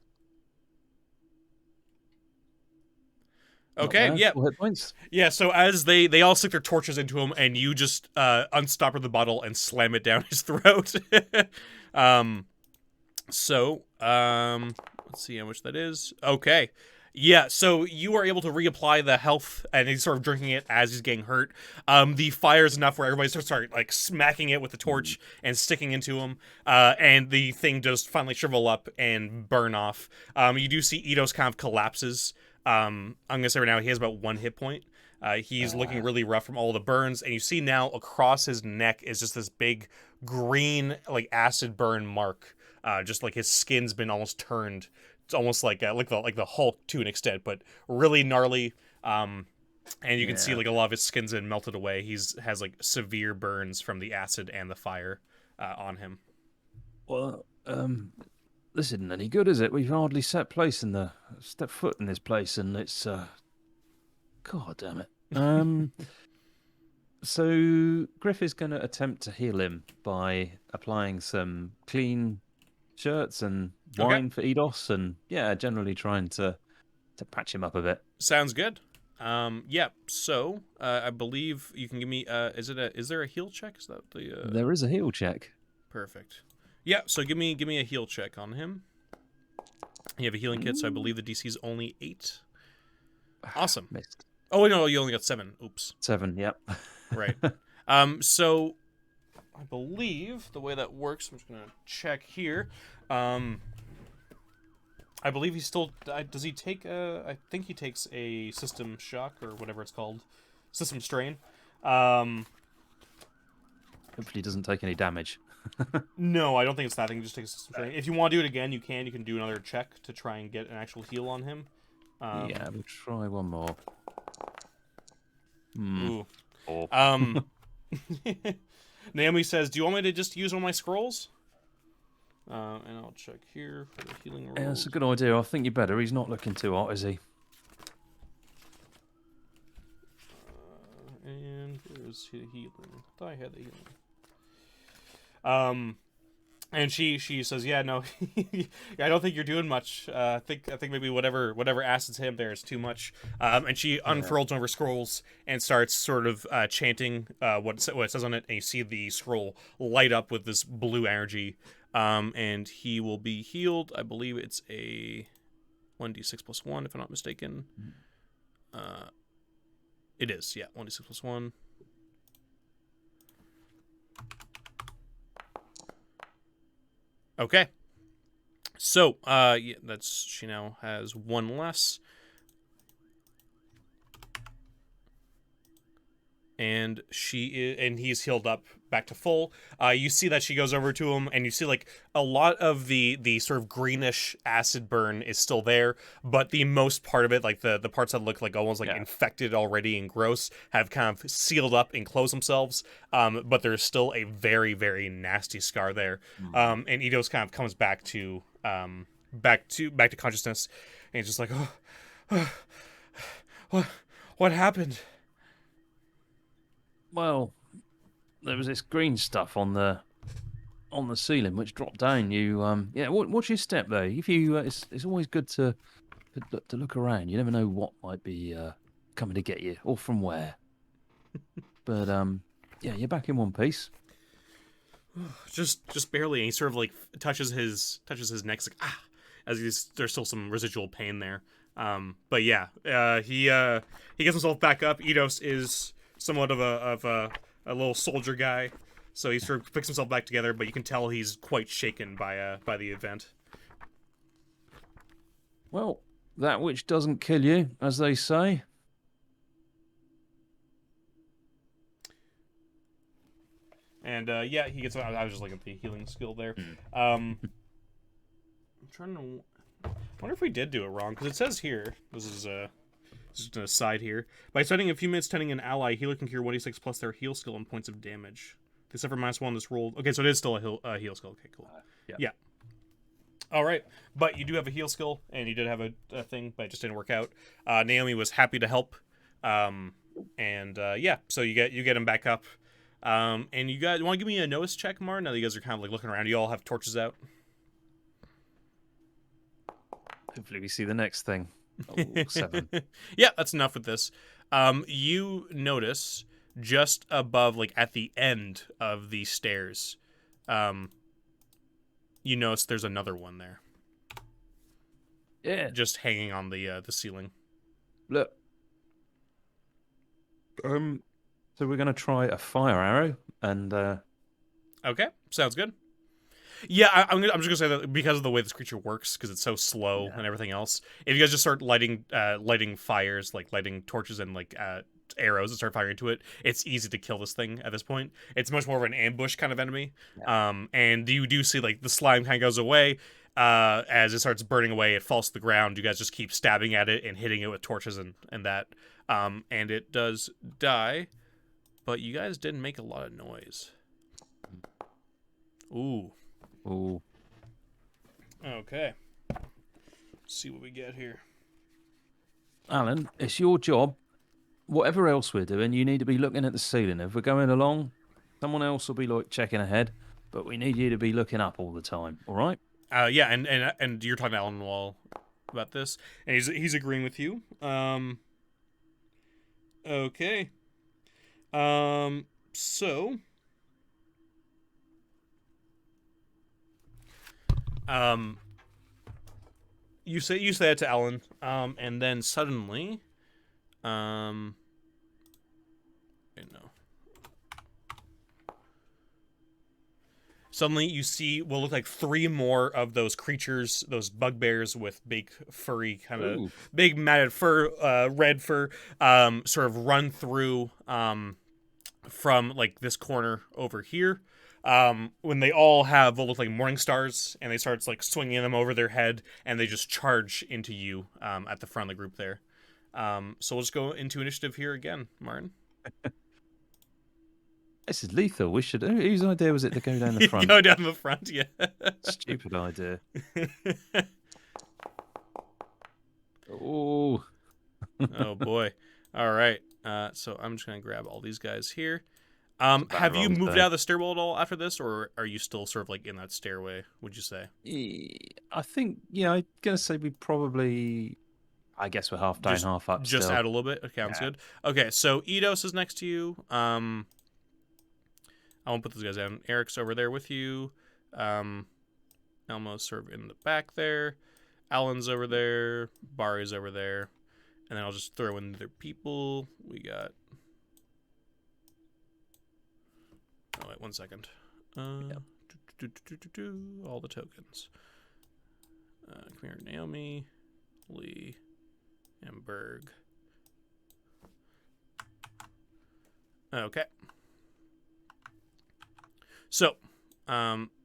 Not Okay. bad. Yeah. 4 hit points. Yeah. So as they all stick their torches into him, and you just unstopper the bottle and slam it down his throat. um. Let's see how much that is. Okay. Yeah, so you are able to reapply the health, and he's sort of drinking it as he's getting hurt. The fire is enough where everybody starts like smacking it with the torch and sticking into him, and the thing does finally shrivel up and burn off. You do see Eidos kind of collapses. I'm gonna say right now he has about 1 hit point. He's looking really rough from all the burns, and you see now across his neck is just this big green like acid burn mark. Just like his skin's been almost turned. It's almost like the Hulk to an extent, but really gnarly. And you can see like a lot of his skin's been melted away. Has like severe burns from the acid and the fire on him. Well, this isn't any good, is it? We've hardly stepped foot in this place, and it's God damn it. So Griff is going to attempt to heal him by applying some clean shirts and wine for Eidos, and generally trying to patch him up a bit. Sounds good. Yeah. So I believe you can give me. Is there a heal check? Is that the? There is a heal check. Perfect. Yeah. So give me a heal check on him. You have a healing kit, so I believe the DC is only 8. Awesome. Missed. Oh no, you only got 7. Oops. 7. Yep. Right. So I believe the way that works, I'm just gonna check here. I believe he still does. He take I think he takes a system shock or whatever it's called, system strain. Hopefully, he doesn't take any damage. No, I don't think it's that thing. He just takes a system strain. If you want to do it again, you can. You can do another check to try and get an actual heal on him. Yeah, we'll try one more. Ooh. Oh. Naomi says, "Do you want me to just use one of my scrolls?" And I'll check here for the healing rolls. Yeah, that's a good idea. I think you better. He's not looking too hot, is he? And where's the healing? I thought I had the healing. And she says, "Yeah, no, I don't think you're doing much. I think maybe whatever acid's him there is too much." And she unfurls one of her scrolls and starts sort of chanting what it says on it, and you see the scroll light up with this blue energy. And he will be healed. I believe it's a 1d6 plus 1, if I'm not mistaken. It is, yeah, 1d6 plus 1. Okay. So, yeah, she now has 1 less. And he's healed up back to full. You see that she goes over to him, and you see like a lot of the sort of greenish acid burn is still there, but the most part of it, like the parts that look like almost like infected already and gross, have kind of sealed up and closed themselves. But there's still a very, very nasty scar there. And Eidos kind of comes back to consciousness, and he's just like, what happened? Well, there was this green stuff on the ceiling which dropped down. You watch your step though. If you, it's always good to look around. You never know what might be coming to get you or from where. But yeah, you're back in one piece. Just barely. And he sort of like touches his neck, like as there's still some residual pain there. But yeah, he gets himself back up. Eidos is somewhat of a little soldier guy, so he sort of picks himself back together, but you can tell he's quite shaken by the event. Well, that which doesn't kill you, as they say. And yeah, he gets. I was just looking at the healing skill there. I'm trying to. I wonder if we did do it wrong, because it says here. This is just an aside here. By spending a few minutes tending an ally, healer can cure 1d6 plus their heal skill and points of damage. They suffer -1 this roll. Okay, so it is still a heal skill. Okay, cool. Yeah. All right, but you do have a heal skill, and you did have a thing, but it just didn't work out. Naomi was happy to help, and yeah, so you get him back up. And you guys want to give me a notice check, Mar? Now that you guys are kind of like looking around, you all have torches out. Hopefully, we see the next thing. 7. Yeah, that's enough with this. You notice just above, like at the end of the stairs, you notice there's another one there. Yeah, just hanging on the ceiling. Look. So we're gonna try a fire arrow, and okay, sounds good. Yeah, I'm just gonna say that because of the way this creature works, because it's so slow and everything else. If you guys just start lighting fires, like lighting torches and like arrows, and start firing into it, it's easy to kill this thing at this point. It's much more of an ambush kind of enemy. And you do see like the slime kind of goes away as it starts burning away. It falls to the ground. You guys just keep stabbing at it and hitting it with torches and that, and it does die. But you guys didn't make a lot of noise. Ooh. Okay. Let's see what we get here. Alan, it's your job. Whatever else we're doing, you need to be looking at the ceiling. If we're going along, someone else will be like checking ahead, but we need you to be looking up all the time. All right? Yeah, and you're talking to Alan Wall about this, and he's agreeing with you. Okay. So. You say that to Alan, and then suddenly, suddenly you see what look like 3 more of those creatures, those bugbears with big furry kind of big matted fur, red fur, sort of run through, from like this corner over here. When they all have what look like morning stars, and they start like swinging them over their head, and they just charge into you at the front of the group there. So we'll just go into initiative here again, Martin. This is lethal. We should. Whose idea was it to go down the front? Go down the front, yeah. Stupid idea. Oh boy. All right. So I'm just gonna grab all these guys here. Have you moved out of the stairwell at all after this, or are you still sort of like in that stairway, would you say? I think, I'm going to say we probably, I guess we're half down, half up just still. Out a little bit? Okay, sounds good. Okay, so Eidos is next to you. I won't put those guys down. Eric's over there with you. Elmo's sort of in the back there. Alan's over there. Bari's over there. And then I'll just throw in their people. We got... Oh, wait, 1 second. Yep. All the tokens. Come here, Naomi, Lee, and Berg. Okay. So,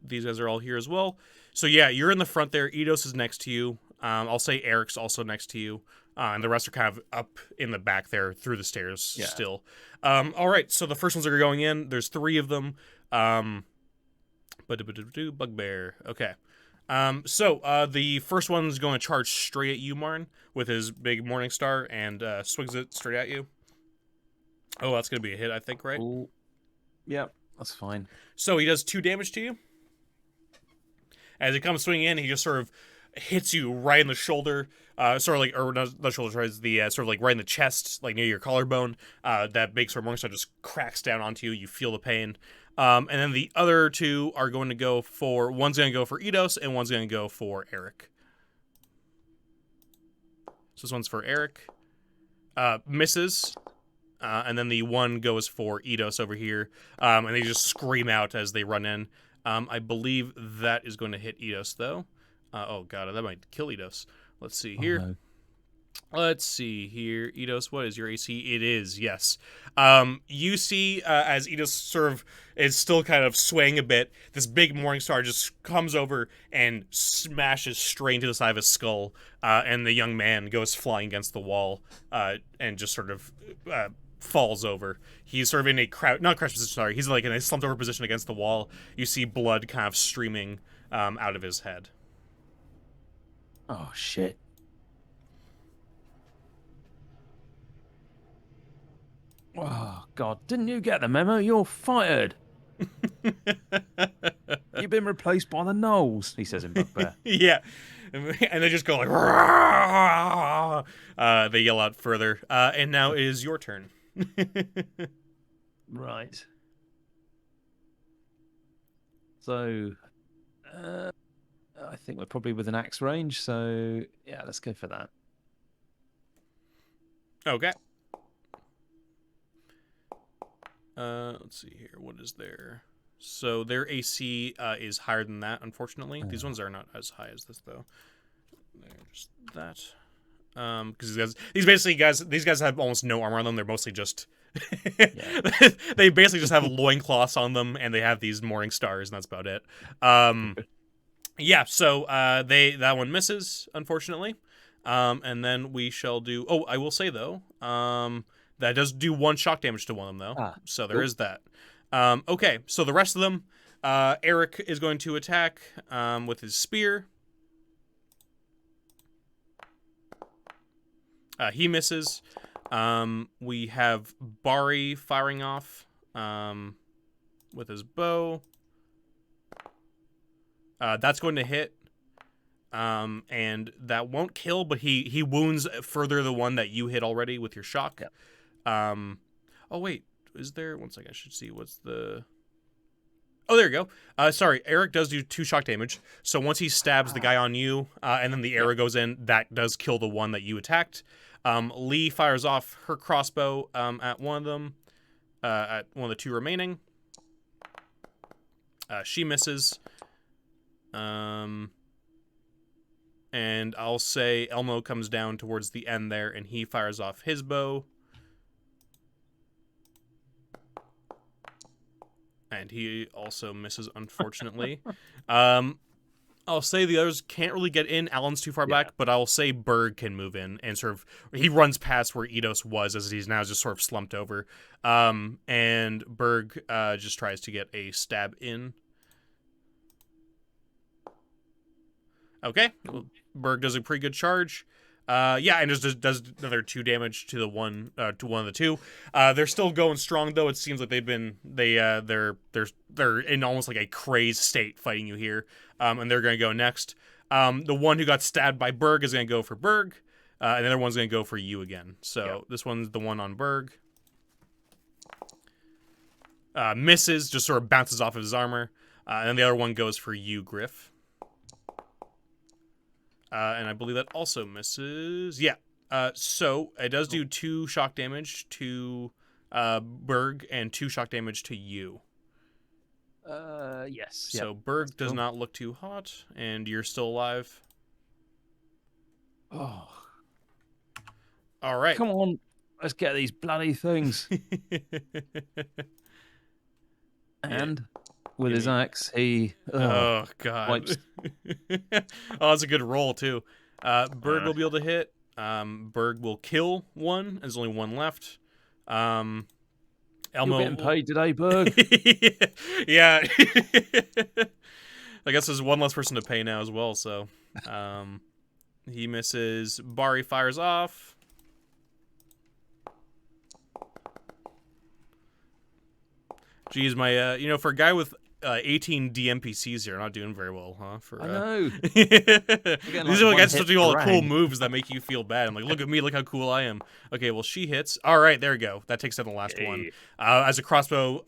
these guys are all here as well. So yeah, you're in the front there. Eidos is next to you. I'll say Eric's also next to you. And the rest are kind of up in the back there through the stairs still. All right, so the first ones are going in. There's 3 of them. Bugbear. Okay. So the first one's going to charge straight at you, Marn, with his big Morning Star and swings it straight at you. Oh, that's going to be a hit, I think, right? Ooh. Yep, that's fine. So he does 2 damage to you. As he comes swinging in, he just sort of hits you right in the shoulder, sort of like, or not the shoulder, the sort of like right in the chest, like near your collarbone. That big sort of Morning Star just cracks down onto you. You feel the pain. And then the other 2 are going to go for, one's going to go for Eidos, and one's going to go for Eric. So this one's for Eric. Misses. And then the one goes for Eidos over here. And they just scream out as they run in. I believe that is going to hit Eidos, though. Oh, God, that might kill Eidos. Let's see here. No. Let's see here. Eidos, what is your AC? It is, yes. You see, as Eidos sort of is still kind of swaying a bit, this big Morning Star just comes over and smashes straight into the side of his skull, and the young man goes flying against the wall, and just sort of falls over. He's sort of in a not crouch position, sorry. He's like in a slumped over position against the wall. You see blood kind of streaming out of his head. Oh, shit. Oh, God. Didn't you get the memo? You're fired. You've been replaced by the Knolls, he says in Bugbear. Yeah. And they just go like, "Rah!" They yell out further. And now it is your turn. Right. So, I think we're probably within axe range, so yeah, let's go for that. Okay. Let's see here. What is their... So their AC is higher than that, unfortunately. These ones are not as high as this, though. They're just that. Because these guys have almost no armor on them. They're mostly just... They basically just have loincloths on them, and they have these Morning Stars, and that's about it. Yeah, so that one misses, unfortunately. And then we shall do... Oh, I will say, though, that does do 1 shock damage to one of them, though. So there is that. Okay, so the rest of them, Eric is going to attack with his spear. He misses. We have Bari firing off with his bow. That's going to hit. And that won't kill, but he wounds further the one that you hit already with your shock. Yep. Oh, wait. Is there... One second, I should see what's the... Oh, there you go. Sorry, Eric does do 2 shock damage. So once he stabs the guy on you, and then the arrow goes in, that does kill the one that you attacked. Lee fires off her crossbow at one of them, at one of the 2 remaining. She misses. And I'll say Elmo comes down towards the end there, and he fires off his bow. And he also misses, unfortunately. I'll say the others can't really get in. Alan's too far back, but I'll say Berg can move in and sort of... He runs past where Eidos was, as he's now just sort of slumped over. And Berg just tries to get a stab in. Okay. Well, Berg does a pretty good charge. Yeah, and just does another 2 damage to the one of the 2. They're still going strong, though. It seems like they're in almost like a crazed state fighting you here, and they're going to go next. The one who got stabbed by Berg is going to go for Berg, and the other one's going to go for you again. So This one's the one on Berg. Misses, just sort of bounces off of his armor, and then the other one goes for you, Griff. And I believe that also misses. Yeah. So it does do 2 shock damage to Berg and 2 shock damage to you. Yes. So Yep. Berg That's does cool. not look too hot, and you're still alive. Oh, All right. come on. Let's get these bloody things. Yeah. And with Give his me. axe, he Oh God. wipes. Oh, that's a good roll too. Berg will be able to hit. Berg will kill one. There's only one left. You're Elmo. getting paid today, Berg. Yeah. I guess there's one less person to pay now as well. So, he misses. Bari fires off. Geez, my for a guy with 18 DMPCs here, not doing very well, huh? For I know. these Getting are like the one guys hit that do all the per cool round. moves that make you feel bad. I'm like, look at me, look how cool I am. Okay, well she hits. All right, there we go. That takes down the last one. Hey. As a crossbow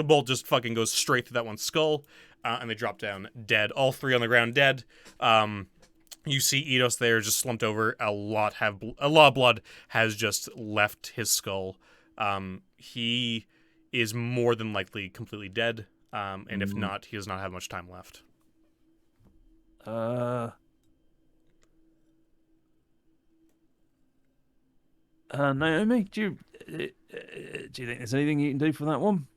bolt just fucking goes straight through that one's skull, and they drop down dead. All 3 on the ground dead. You see Eidos there just slumped over. A lot of blood has just left his skull. He is more than likely completely dead. And if not, he does not have much time left. Naomi, do you think there's anything you can do for that one?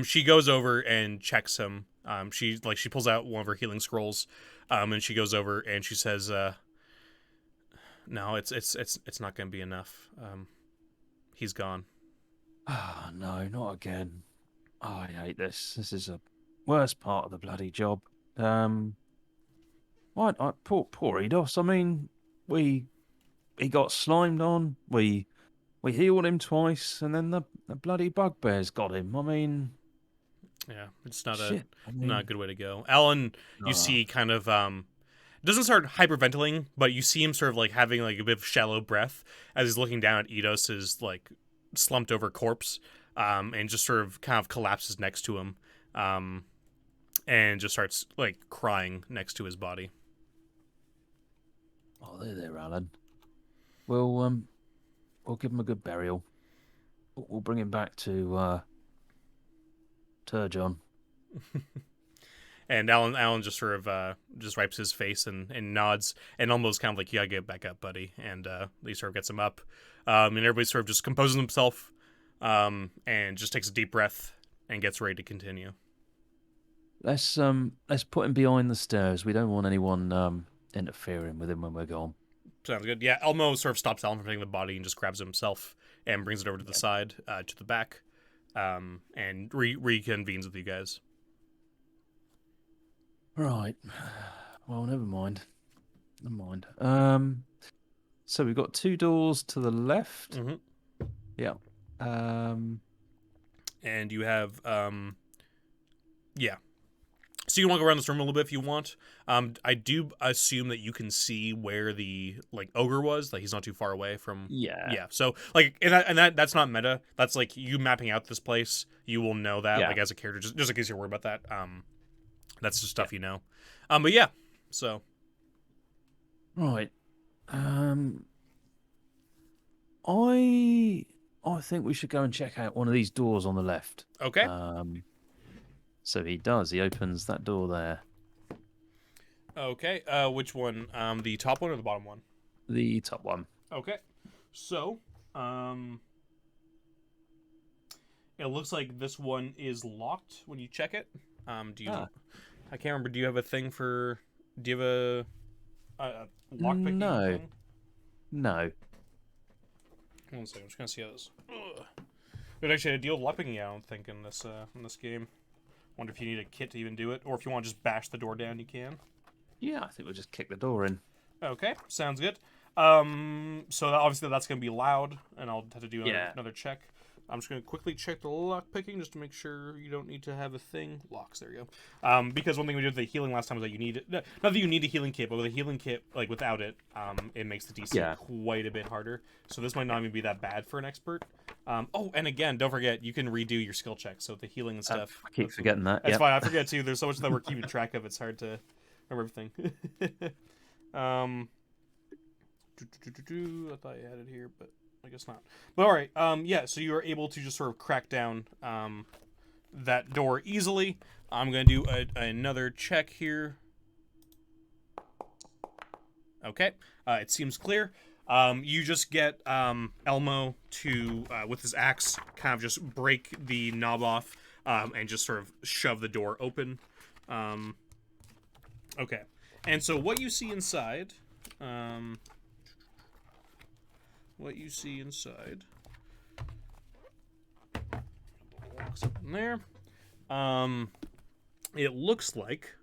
She goes over and checks him. She pulls out one of her healing scrolls, and she goes over and she says, "No, it's not going to be enough. He's gone." Oh, no, not again. Oh, I hate this. This is the worst part of the bloody job. Poor Eidos. I mean, he got slimed on. We healed him twice, and then the bloody bugbears got him. I mean, Yeah, it's not shit. I not a mean, good way to go. Alan, you see, kind of doesn't start hyperventilating, but you see him sort of like having like a bit of shallow breath as he's looking down at Eidos's like slumped over corpse, and just sort of kind of collapses next to him, and just starts like crying next to his body. oh, there, Alan. We'll give him a good burial. We'll bring him back to Turjon. And Alan just sort of just wipes his face and nods and almost kind of like, you gotta get back up, buddy. And he sort of gets him up, and everybody sort of just composes himself, and just takes a deep breath and gets ready to continue. Let's put him behind the stairs. We don't want anyone interfering with him when we're gone. Sounds good. Yeah, Elmo sort of stops Alan from taking the body and just grabs it himself and brings it over to the side, to the back, and reconvenes with you guys. Right. Well, never mind. Never mind. So we've got 2 doors to the left. Mm-hmm. Yeah. And you have yeah. So you can walk around this room a little bit if you want. I do assume that you can see where the like ogre was. Like he's not too far away from. Yeah. Yeah. So like, that's not meta. That's like you mapping out this place. You will know that like as a character, just in case you're worried about that. That's just stuff you know. But yeah. So. Right. I think we should go and check out one of these doors on the left. Okay. So he does. He opens that door there. Okay. Which one? The top one or the bottom one? The top one. Okay. So, it looks like this one is locked when you check it. Do you? I can't remember. Do you have a thing for? Do you have a lockpicking thing? No. One second. I'm just gonna see how this. There's actually a deal with lockpicking. I don't think in this game. Wonder if you need a kit to even do it, or if you want to just bash the door down, you can. Yeah, I think we'll just kick the door in. Okay, sounds good. So obviously that's gonna be loud, and I'll have to do another check. I'm just gonna quickly check the lock picking just to make sure you don't need to have a thing. Locks, there you go. Because one thing we did with the healing last time was that you need not that you need a healing kit, but with a healing kit, like without it, it makes the DC quite a bit harder. So this might not even be that bad for an expert. Oh, and again, don't forget you can redo your skill checks. So the healing and stuff. I keep forgetting that. That's fine. I forget too. There's so much that we're keeping track of. It's hard to remember everything. Um, I thought I had it here, but I guess not. But all right. Yeah. So you are able to just sort of crack down that door easily. I'm gonna do another check here. Okay. It seems clear. You just get Elmo to, with his axe, kind of just break the knob off and just sort of shove the door open. Okay. And so what you see inside, locks up in there. It looks like,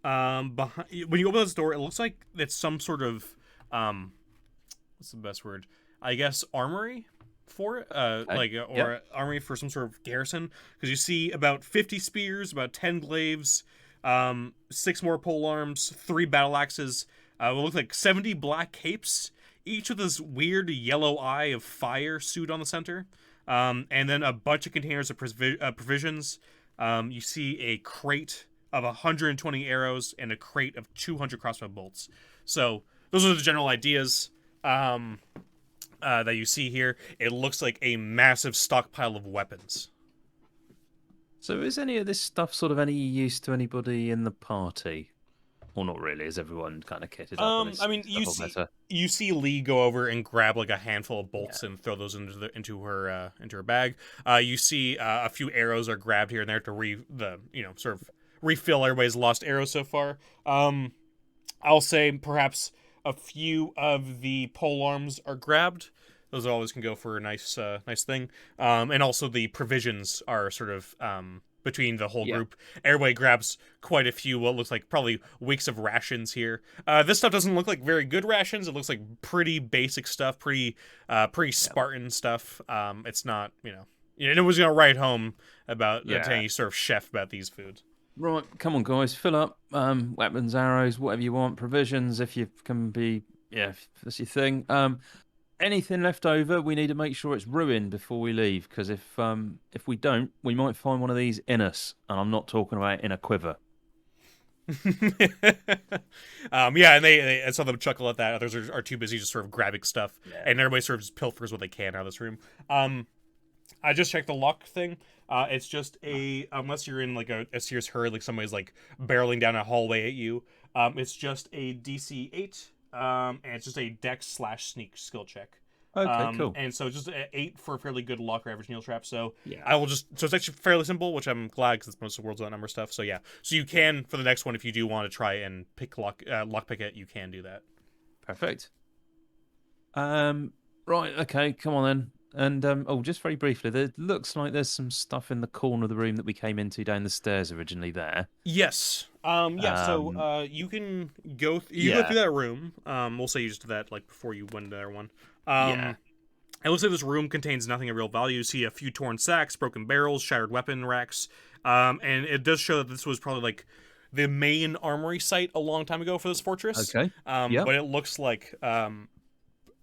behind, when you open this door, it looks like it's some sort of, what's the best word? I guess armory for it, armory for some sort of garrison. Because you see about 50 spears, about 10 glaives, 6 more pole arms, 3 battle axes. What look like 70 black capes, each with this weird yellow eye of fire suit on the center. And then a bunch of containers of provisions. You see a crate of 120 arrows and a crate of 200 crossbow bolts. So those are the general ideas that you see here. It looks like a massive stockpile of weapons. So is any of this stuff sort of any use to anybody in the party? Or not really? Is everyone kind of kitted up? I mean, you see Lee go over and grab like a handful of bolts and throw those into her bag. You see a few arrows are grabbed here and there to sort of refill everybody's lost arrows so far. I'll say perhaps a few of the pole arms are grabbed. Those always can go for a nice thing. And also the provisions are sort of between the whole group. Everybody grabs quite a few, what looks like probably weeks of rations here. This stuff doesn't look like very good rations. It looks like pretty basic stuff, pretty Spartan stuff. It's not, it was going to write home about telling you sort of chef about these foods. Right, come on, guys, fill up. Weapons, arrows, whatever you want. Provisions, if you can be, if that's your thing. Anything left over, we need to make sure it's ruined before we leave. Because if we don't, we might find one of these in us, and I'm not talking about in a quiver. And I saw them chuckle at that. Others are too busy just sort of grabbing stuff, and everybody sort of just pilfers what they can out of this room. I just checked the lock thing. It's just unless you're in like a serious hurry, like somebody's like barreling down a hallway at you. It's just a DC 8, and it's just a Dex/Sneak skill check. Okay, cool. And so just 8 for a fairly good lock or average needle trap. So I will so it's actually fairly simple, which I'm glad because it's most of the world's that number stuff. So so you can for the next one if you do want to try and pick lock pick it, you can do that. Perfect. Right, okay, come on then. And just very briefly, there looks like there's some stuff in the corner of the room that we came into down the stairs originally there. Yes. So you can go go through that room. We'll say you just did that like before you went to the other one. It looks like this room contains nothing of real value. You see a few torn sacks, broken barrels, shattered weapon racks. And it does show that this was probably like the main armory site a long time ago for this fortress. Okay. But it looks like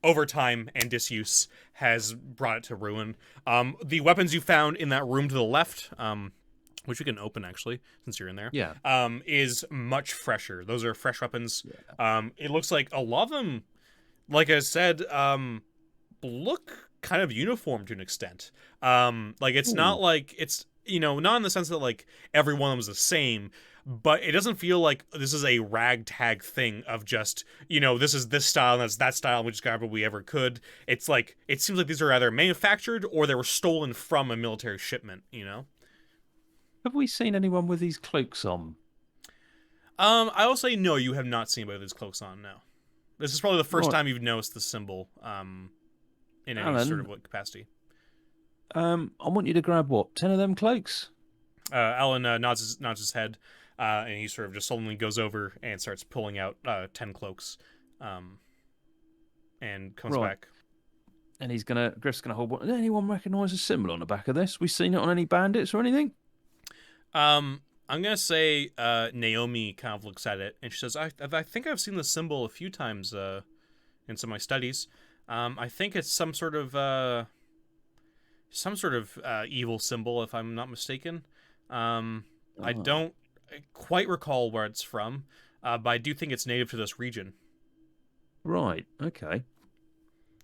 over time and disuse has brought it to ruin. The weapons you found in that room to the left, which we can open actually, since you're in there, is much fresher. Those are fresh weapons. It looks like a lot of them, like I said, look kind of uniform to an extent. Like it's not like it's, not in the sense that like every one of them is the same, but it doesn't feel like this is a ragtag thing of just, this is this style and that's that style and we just got what we ever could. It's like, it seems like these are either manufactured or they were stolen from a military shipment, Have we seen anyone with these cloaks on? I will say no, you have not seen anybody with these cloaks on, no. This is probably the first time you've noticed the symbol in any sort of capacity. I want you to grab 10 of them cloaks? Alan nods his head, and he sort of just suddenly goes over and starts pulling out 10 cloaks, and comes back. And Griff's gonna hold one. Does anyone recognise a symbol on the back of this? We seen it on any bandits or anything? I'm gonna say Naomi kind of looks at it and she says, I think I've seen the symbol a few times in some of my studies. I think it's some sort of evil symbol, if I'm not mistaken. I don't quite recall where it's from, but I do think it's native to this region. Right. Okay. Or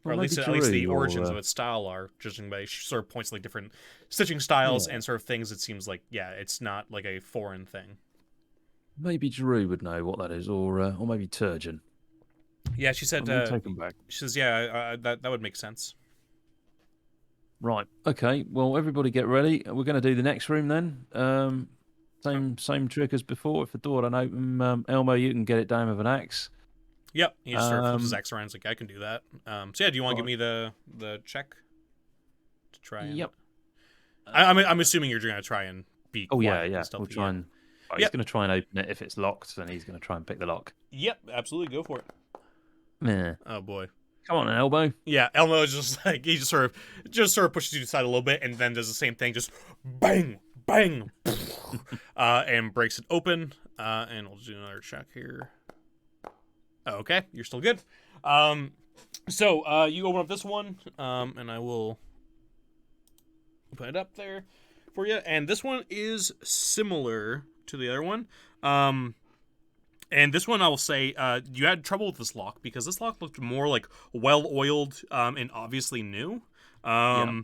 Well, at maybe least the Giroux origins or of its style are, judging by sort of points like different stitching styles yeah, and sort of things. It seems like it's not like a foreign thing. maybe Giroux would know what that is, or maybe Turjon. Yeah, she said. We'll take them back. She says, that would make sense. Right. Okay. Well, everybody get ready. We're going to do the next room then. Oh, Same trick as before. If the door don't open, Elmo, you can get it down with an axe. yep. He just sort of flips his Um, axe around. He's like, I can do that. So yeah, do you want to give right. me the check to try and? Yep. I'm assuming you're going to try and be Oh yeah, quiet yeah. and We'll stealthy. try Yeah. and. Oh, he's Yep. going to try and open it. If it's locked, then he's going to try and pick the lock. Yep. Absolutely. Go for it. Yeah. Oh boy. Come on, Elmo. Yeah, Elmo is just like he just sort of pushes you to the side a little bit and then does the same thing, just bang, bang, and breaks it open. And we'll do another check here. Okay, you're still good. So you open up this one, and I will put it up there for you. And this one is similar to the other one. And this one, I will say, you had trouble with this lock because this lock looked more like well-oiled and obviously new. Yeah.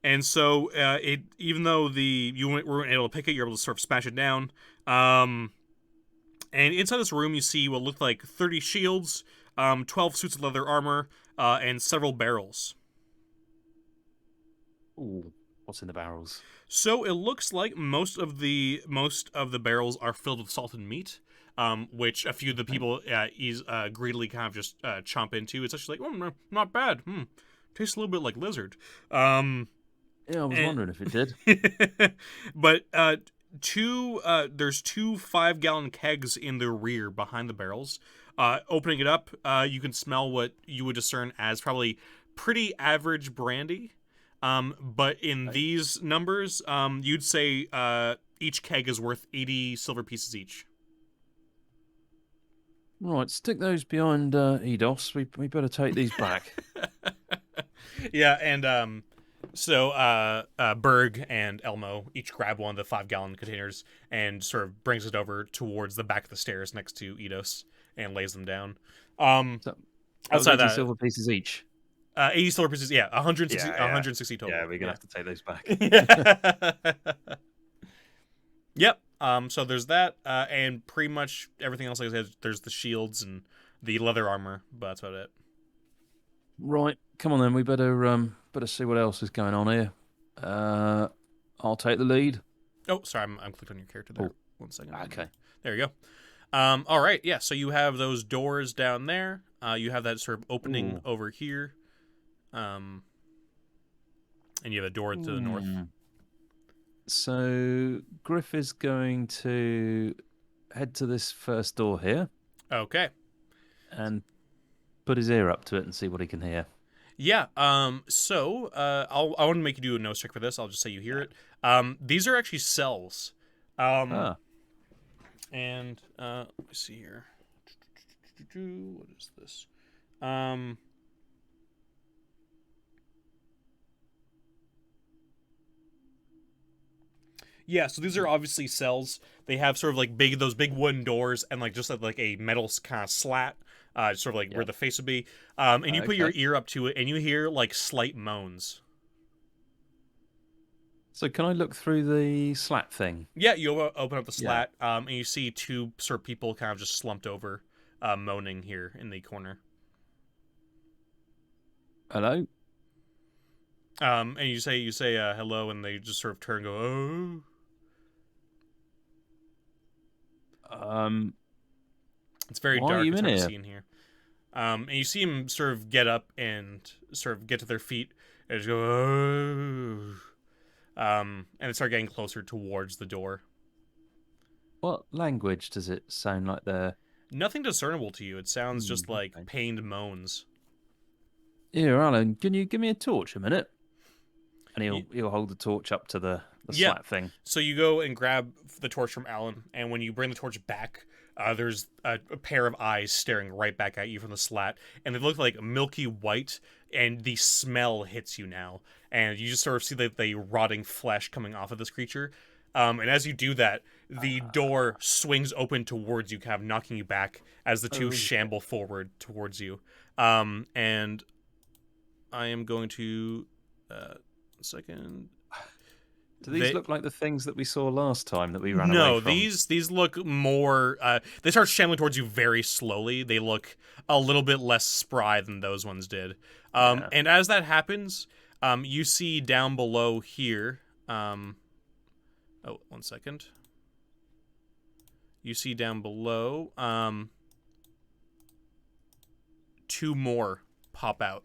And so it, even though you weren't able to pick it, you're able to sort of smash it down. And inside this room, you see what looked like 30 shields, 12 suits of leather armor, and several barrels. Ooh, what's in the barrels? So it looks like most of the barrels are filled with salted meat. Which a few of the people greedily kind of just chomp into. It's actually like, oh, not bad. Tastes a little bit like lizard. Yeah, I was wondering if it did. But there's two 5-gallon kegs in the rear behind the barrels. Opening it up, you can smell what you would discern as probably pretty average brandy. But in these numbers, you'd say each keg is worth 80 silver pieces each. Right, stick those behind Eidos. We better take these back. Yeah, and so Berg and Elmo each grab one of the 5-gallon containers and sort of brings it over towards the back of the stairs next to Eidos and lays them down. So, Outside 80 that, silver pieces each. 80 silver pieces, 160, Yeah. 160 total. Yeah, we're gonna have to take those back. Yeah. Yep. So there's that, and pretty much everything else. Like I said, there's the shields and the leather armor, but that's about it. Right, come on then. We better see what else is going on here. I'll take the lead. Oh, sorry, I'm clicked on your character there. Oh. 1 second. Okay. There you go. All right, yeah. So you have those doors down there. You have that sort of opening over here. And you have a door to the north. So Griff is going to head to this first door here Okay. and put his ear up to it and see what he can hear. Yeah. So I want to make you do a nose check for this. I'll just say you hear it. These are actually cells. And let me see here. What is this? Yeah, so these are obviously cells. They have sort of like those big wooden doors and like just like a metal kind of slat, sort of like where the face would be. And you put your ear up to it and you hear like slight moans. So can I look through the slat thing? Yeah, you open up the slat, and you see two sort of people kind of just slumped over, moaning here in the corner. Hello? And you say hello, and they just sort of turn and go, oh. It's very why dark. are you It's in hard to here? see in here. And you see them sort of get up and sort of get to their feet and just go, oh. And they start getting closer towards the door. What language does it sound like they're... Nothing discernible to you. It sounds just like pained moans. Here, Alan, can you give me a torch a minute? And he'll hold the torch up to the slat thing. So you go and grab the torch from Alan, and when you bring the torch back, there's a pair of eyes staring right back at you from the slat, and they look like milky white, and the smell hits you now, and you just sort of see the rotting flesh coming off of this creature. And as you do that, the door swings open towards you, kind of knocking you back as the two shamble forward towards you. And I am going to second. Do these look like the things that we saw last time that we ran away No, from? these look more. They start shambling towards you very slowly. They look a little bit less spry than those ones did. And as that happens, you see down below here. Oh, 1 second. You see down below. 2 more pop out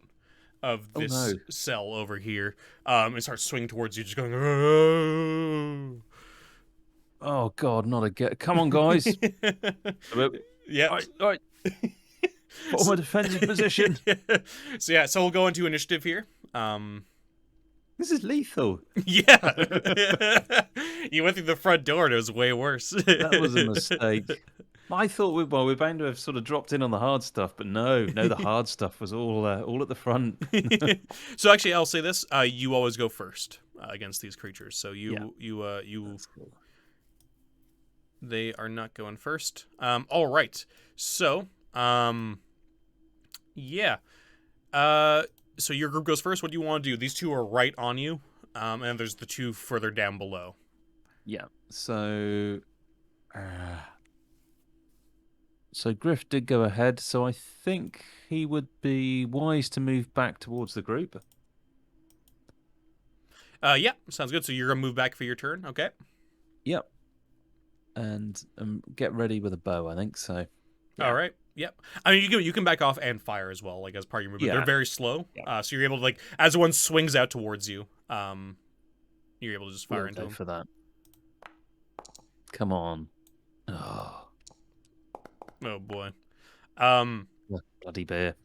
of this cell over here, and start swinging towards you, just going. Oh, oh God, not again! Come on, guys. Yeah. All right. Form a defensive position. So we'll go into initiative here. This is lethal. Yeah. You went through the front door and it was way worse. That was a mistake. I thought we're bound to have sort of dropped in on the hard stuff, but no, the hard stuff was all at the front. So actually, I'll say this: you always go first against these creatures. So you. Cool. They are not going first. All right. So, yeah. So your group goes first. What do you want to do? These 2 are right on you, and there's the 2 further down below. Yeah. So Griff did go ahead, so I think he would be wise to move back towards the group. Yeah, sounds good. So you're gonna move back for your turn, okay? Yep. And get ready with a bow, I think so. Yeah. All right. Yep. I mean, you can back off and fire as well, like as part of your movement. Yeah. They're very slow, so you're able to, like, as one swings out towards you, you're able to just fire into them. For that. Come on. Oh boy. Bloody beer.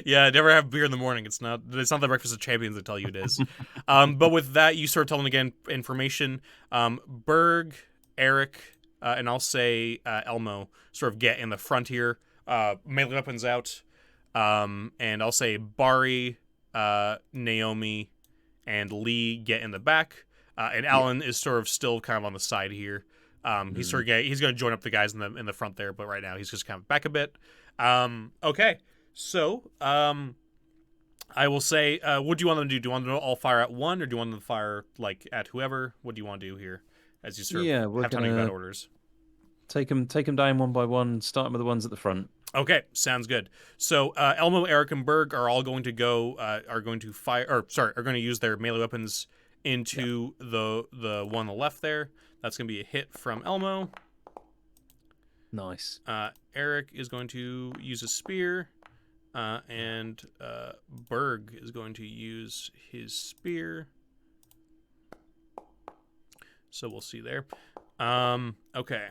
Yeah, never have beer in the morning. It's not the breakfast of champions that tell you it is. But with that, you start telling again information. Berg, Eric, and I'll say Elmo sort of get in the front here. Melee weapons out. And I'll say Bari, Naomi, and Lee get in the back. And Alan is sort of still kind of on the side here. He's going to join up the guys in the front there, but right now he's just kind of back a bit. Okay, so I will say, what do you want them to do? Do you want them to all fire at one, or do you want them to fire like at whoever? What do you want to do here? As you sort of have time to give out orders. Take them down one by one. Starting with the ones at the front. Okay, sounds good. So Elmo, Eric, and Berg are all going to go. Are going to use their melee weapons into the one on the left there. That's going to be a hit from Elmo. Nice. Eric is going to use a spear, and Berg is going to use his spear. So we'll see there. Okay.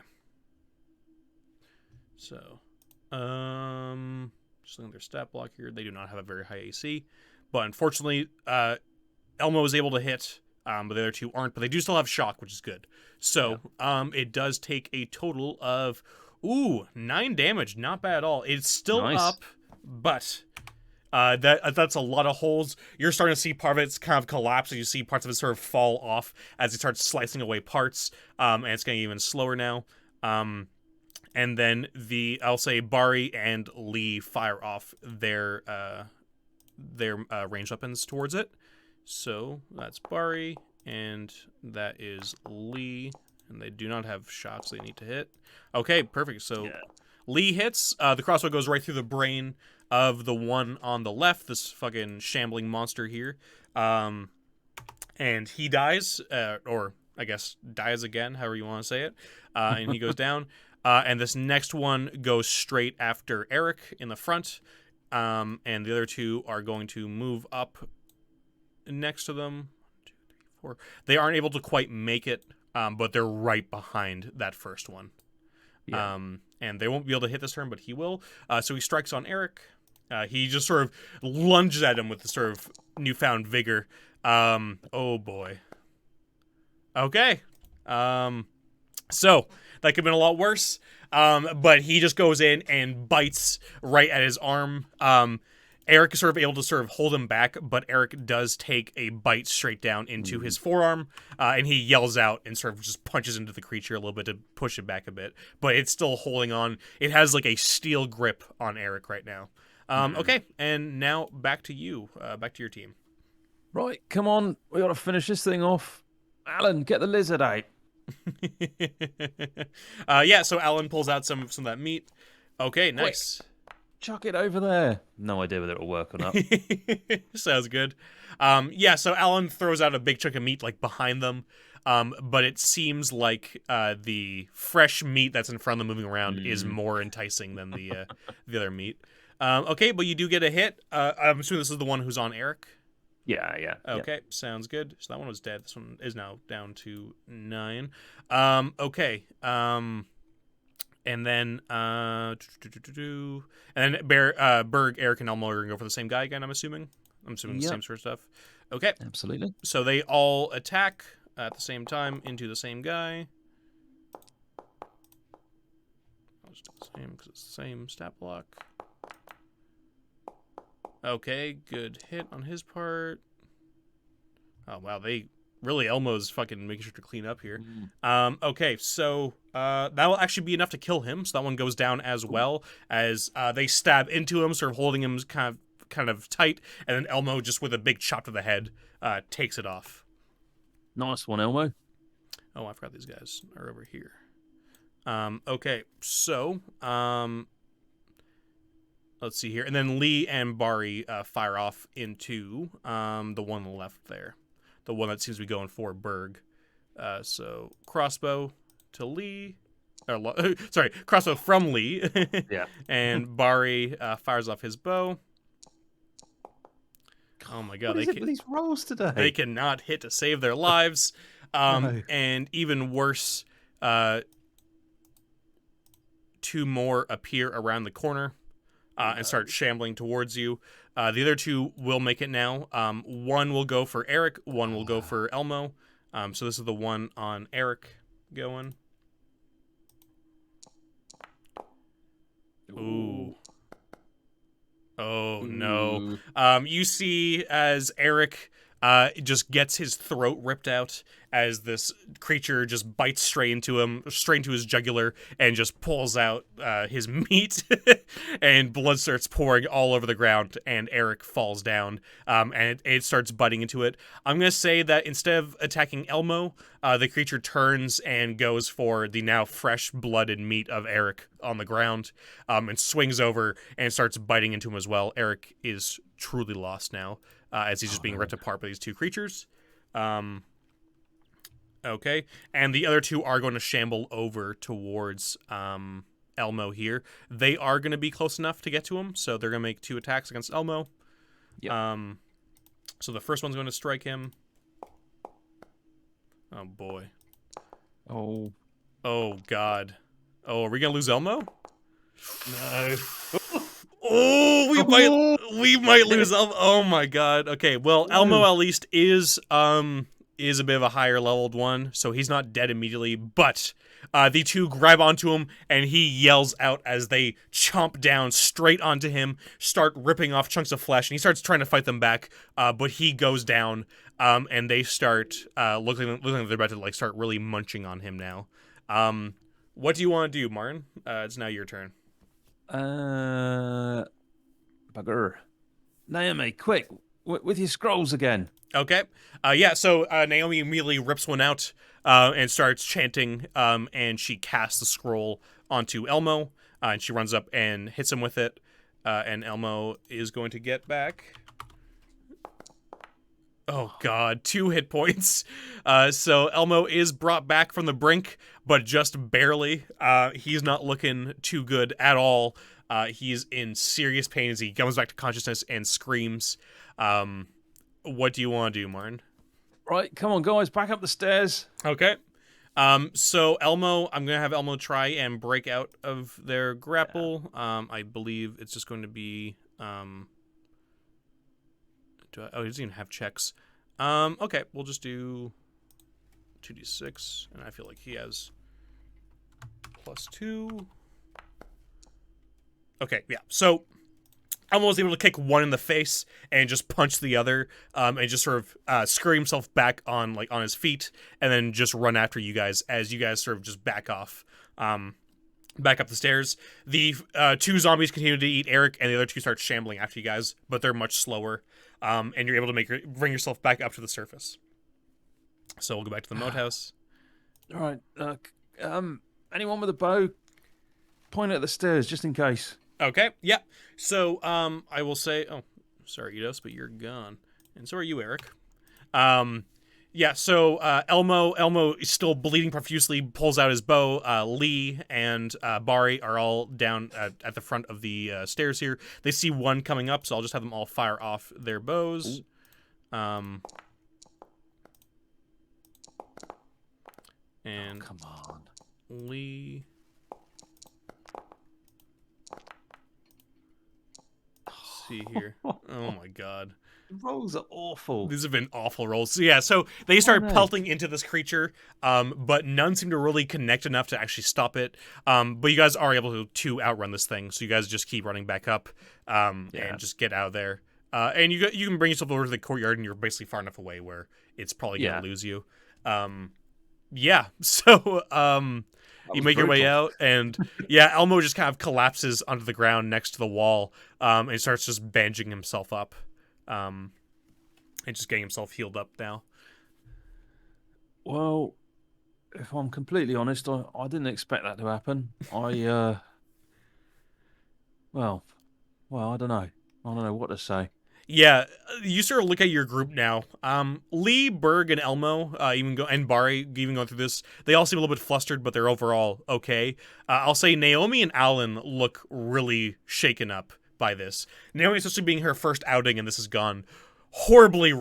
So, just looking at their stat block here, they do not have a very high AC, but unfortunately, Elmo is able to hit. But the other 2 aren't, but they do still have shock, which is good. So, it does take a total of 9 damage. Not bad at all. It's still up, but that's a lot of holes. You're starting to see part of it's kind of collapse, and you see parts of it sort of fall off as it starts slicing away parts. And it's getting even slower now. And then I'll say Bari and Lee fire off their ranged weapons towards it. So that's Bari, and that is Lee, and they do not have shots they need to hit. Okay, perfect. So Lee hits. The crossbow goes right through the brain of the one on the left, this fucking shambling monster here. And he dies, or I guess dies again, however you want to say it. And he goes down. And this next one goes straight after Eric in the front. And the other 2 are going to move up next to them. 1, 2, 3, 4. They aren't able to quite make it, but they're right behind that first one. Yeah. And they won't be able to hit this turn, but he will. So he strikes on Eric. He just sort of lunges at him with the sort of newfound vigor. Oh boy. Okay. So that could have been a lot worse. But he just goes in and bites right at his arm. Eric is sort of able to sort of hold him back, but Eric does take a bite straight down into his forearm, and he yells out and sort of just punches into the creature a little bit to push it back a bit. But it's still holding on. It has like a steel grip on Eric right now. Okay, and now back to you, back to your team. Right, come on. We got to finish this thing off. Alan, get the lizard out. Yeah, so Alan pulls out some of that meat. Okay, nice. Quick, chuck it over there. No idea whether it'll work or not. Sounds good. Yeah, so Alan throws out a big chunk of meat like behind them. But it seems like the fresh meat that's in front of them moving around is more enticing than the other meat. Okay, but you do get a hit. I'm assuming this is the one who's on Eric. Yeah. Okay, sounds good. So that one was dead. This one is now down to 9. Okay. And then Berg, Eric, and Elmo are gonna go for the same guy again. I'm assuming the same sort of stuff. Okay, absolutely. So they all attack at the same time into the same guy. I'll just do the same because it's the same stat block. Okay, good hit on his part. Oh, wow, Elmo's fucking making sure to clean up here. Okay, so that will actually be enough to kill him, so that one goes down as well, as they stab into him, sort of holding him kind of tight, and then Elmo, just with a big chop to the head, takes it off. Nice one, Elmo. Oh, I forgot these guys are over here. Okay, so let's see here. And then Lee and Bari fire off into the one on the left there. The one that seems to be going for Berg. So crossbow to Lee. Sorry, crossbow from Lee. Yeah. And Bari fires off his bow. Oh my god. What is it with these rolls today? They cannot hit to save their lives. No. And even worse, 2 more appear around the corner. And start shambling towards you. The other 2 will make it now. One will go for Eric. One will go for Elmo. So this is the one on Eric going. Ooh. Oh, no. You see as Eric just gets his throat ripped out as this creature just bites straight into his jugular, and just pulls out his meat, and blood starts pouring all over the ground, and Eric falls down, and it starts biting into it. I'm going to say that instead of attacking Elmo, the creature turns and goes for the now fresh-blooded meat of Eric on the ground, and swings over and starts biting into him as well. Eric is truly lost now, as he's just being ripped apart by these 2 creatures. Okay, and the other 2 are going to shamble over towards Elmo here. They are going to be close enough to get to him, so they're going to make 2 attacks against Elmo. Yep. So the first one's going to strike him. Oh, boy. Oh, God. Oh, are we going to lose Elmo? No. Oh, we might lose Elmo. Oh my god. Okay, well, Elmo at least is a bit of a higher leveled one, so he's not dead immediately, but the 2 grab onto him, and he yells out as they chomp down straight onto him, start ripping off chunks of flesh, and he starts trying to fight them back, but he goes down, and they start looking like they're about to start really munching on him now. What do you want to do, Martin? It's now your turn. Bugger. Naomi, quick, with your scrolls again. Okay. Yeah, so Naomi immediately rips one out and starts chanting, and she casts the scroll onto Elmo, and she runs up and hits him with it, and Elmo is going to get back... Oh, God, 2 hit points. So Elmo is brought back from the brink, but just barely. He's not looking too good at all. He's in serious pain as he comes back to consciousness and screams. What do you want to do, Martin? Right, come on, guys, back up the stairs. Okay. So Elmo, I'm going to have Elmo try and break out of their grapple. I believe it's just going to be... Oh, he doesn't even have checks. Okay, we'll just do 2d6, and I feel like he has +2. Okay, yeah. So Elmo was able to kick one in the face and just punch the other, and just sort of scurry himself back on his feet, and then just run after you guys as you guys sort of just back off, back up the stairs. The two zombies continue to eat Eric, and the other two start shambling after you guys, but they're much slower, and you're able to bring yourself back up to the surface. So we'll go back to the Moat house. All right. Anyone with a bow, point at the stairs just in case. Okay, yeah. So, I will say, oh, sorry, Eidos, but you're gone. And so are you, Eric. Yeah, so, Elmo is still bleeding profusely, pulls out his bow. Lee and, Bari are all down at the front of the, stairs here. They see one coming up, so I'll just have them all fire off their bows. And come on. Lee... see here. Oh my god. The rolls are awful. These have been awful rolls. So yeah, so they start pelting into this creature, but none seem to really connect enough to actually stop it. But you guys are able to outrun this thing, so you guys just keep running back up, and just get out of there. And you can bring yourself over to the courtyard, and you're basically far enough away where it's probably gonna lose you. Yeah. So you make your way out, and Elmo just kind of collapses onto the ground next to the wall, and he starts just bandaging himself up, and just getting himself healed up now. Well, if I'm completely honest, I didn't expect that to happen. Well, I don't know. I don't know what to say. Yeah, you sort of look at your group now. Lee, Berg, and Elmo, and Bari, even going through this, they all seem a little bit flustered, but they're overall okay. I'll say Naomi and Alan look really shaken up by this. Naomi, especially being her first outing, and this has gone horribly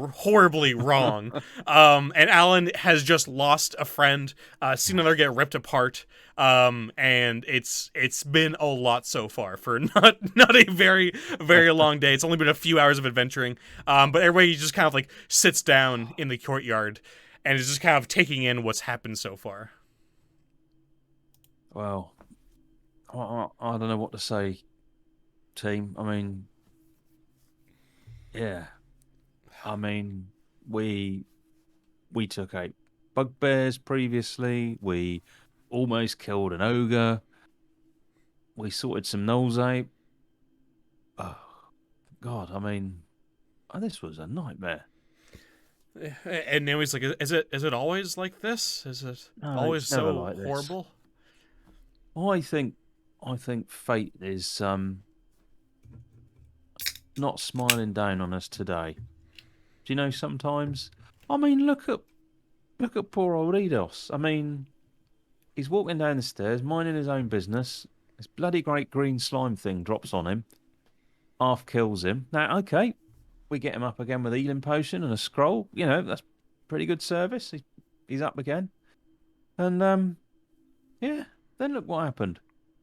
wrong. And Alan has just lost a friend, seen another get ripped apart. And it's been a lot so far for not a very long day. It's only been a few hours of adventuring. But everybody just kind of like sits down in the courtyard and is just kind of taking in what's happened so far. Well, I don't know what to say, team. I mean, yeah. I mean, we took out bugbears previously. We almost killed an ogre. We sorted some gnolls out. Oh, God, I mean, this was a nightmare. And Naomi's like, is it always like this? Is it always so like horrible? I think fate is not smiling down on us today. Do you know, sometimes? I mean, look at poor old Eidos. I mean, he's walking down the stairs, minding his own business. This bloody great green slime thing drops on him, half kills him. Now, okay, we get him up again with a healing potion and a scroll. You know, that's pretty good service. He's up again. And, then look what happened.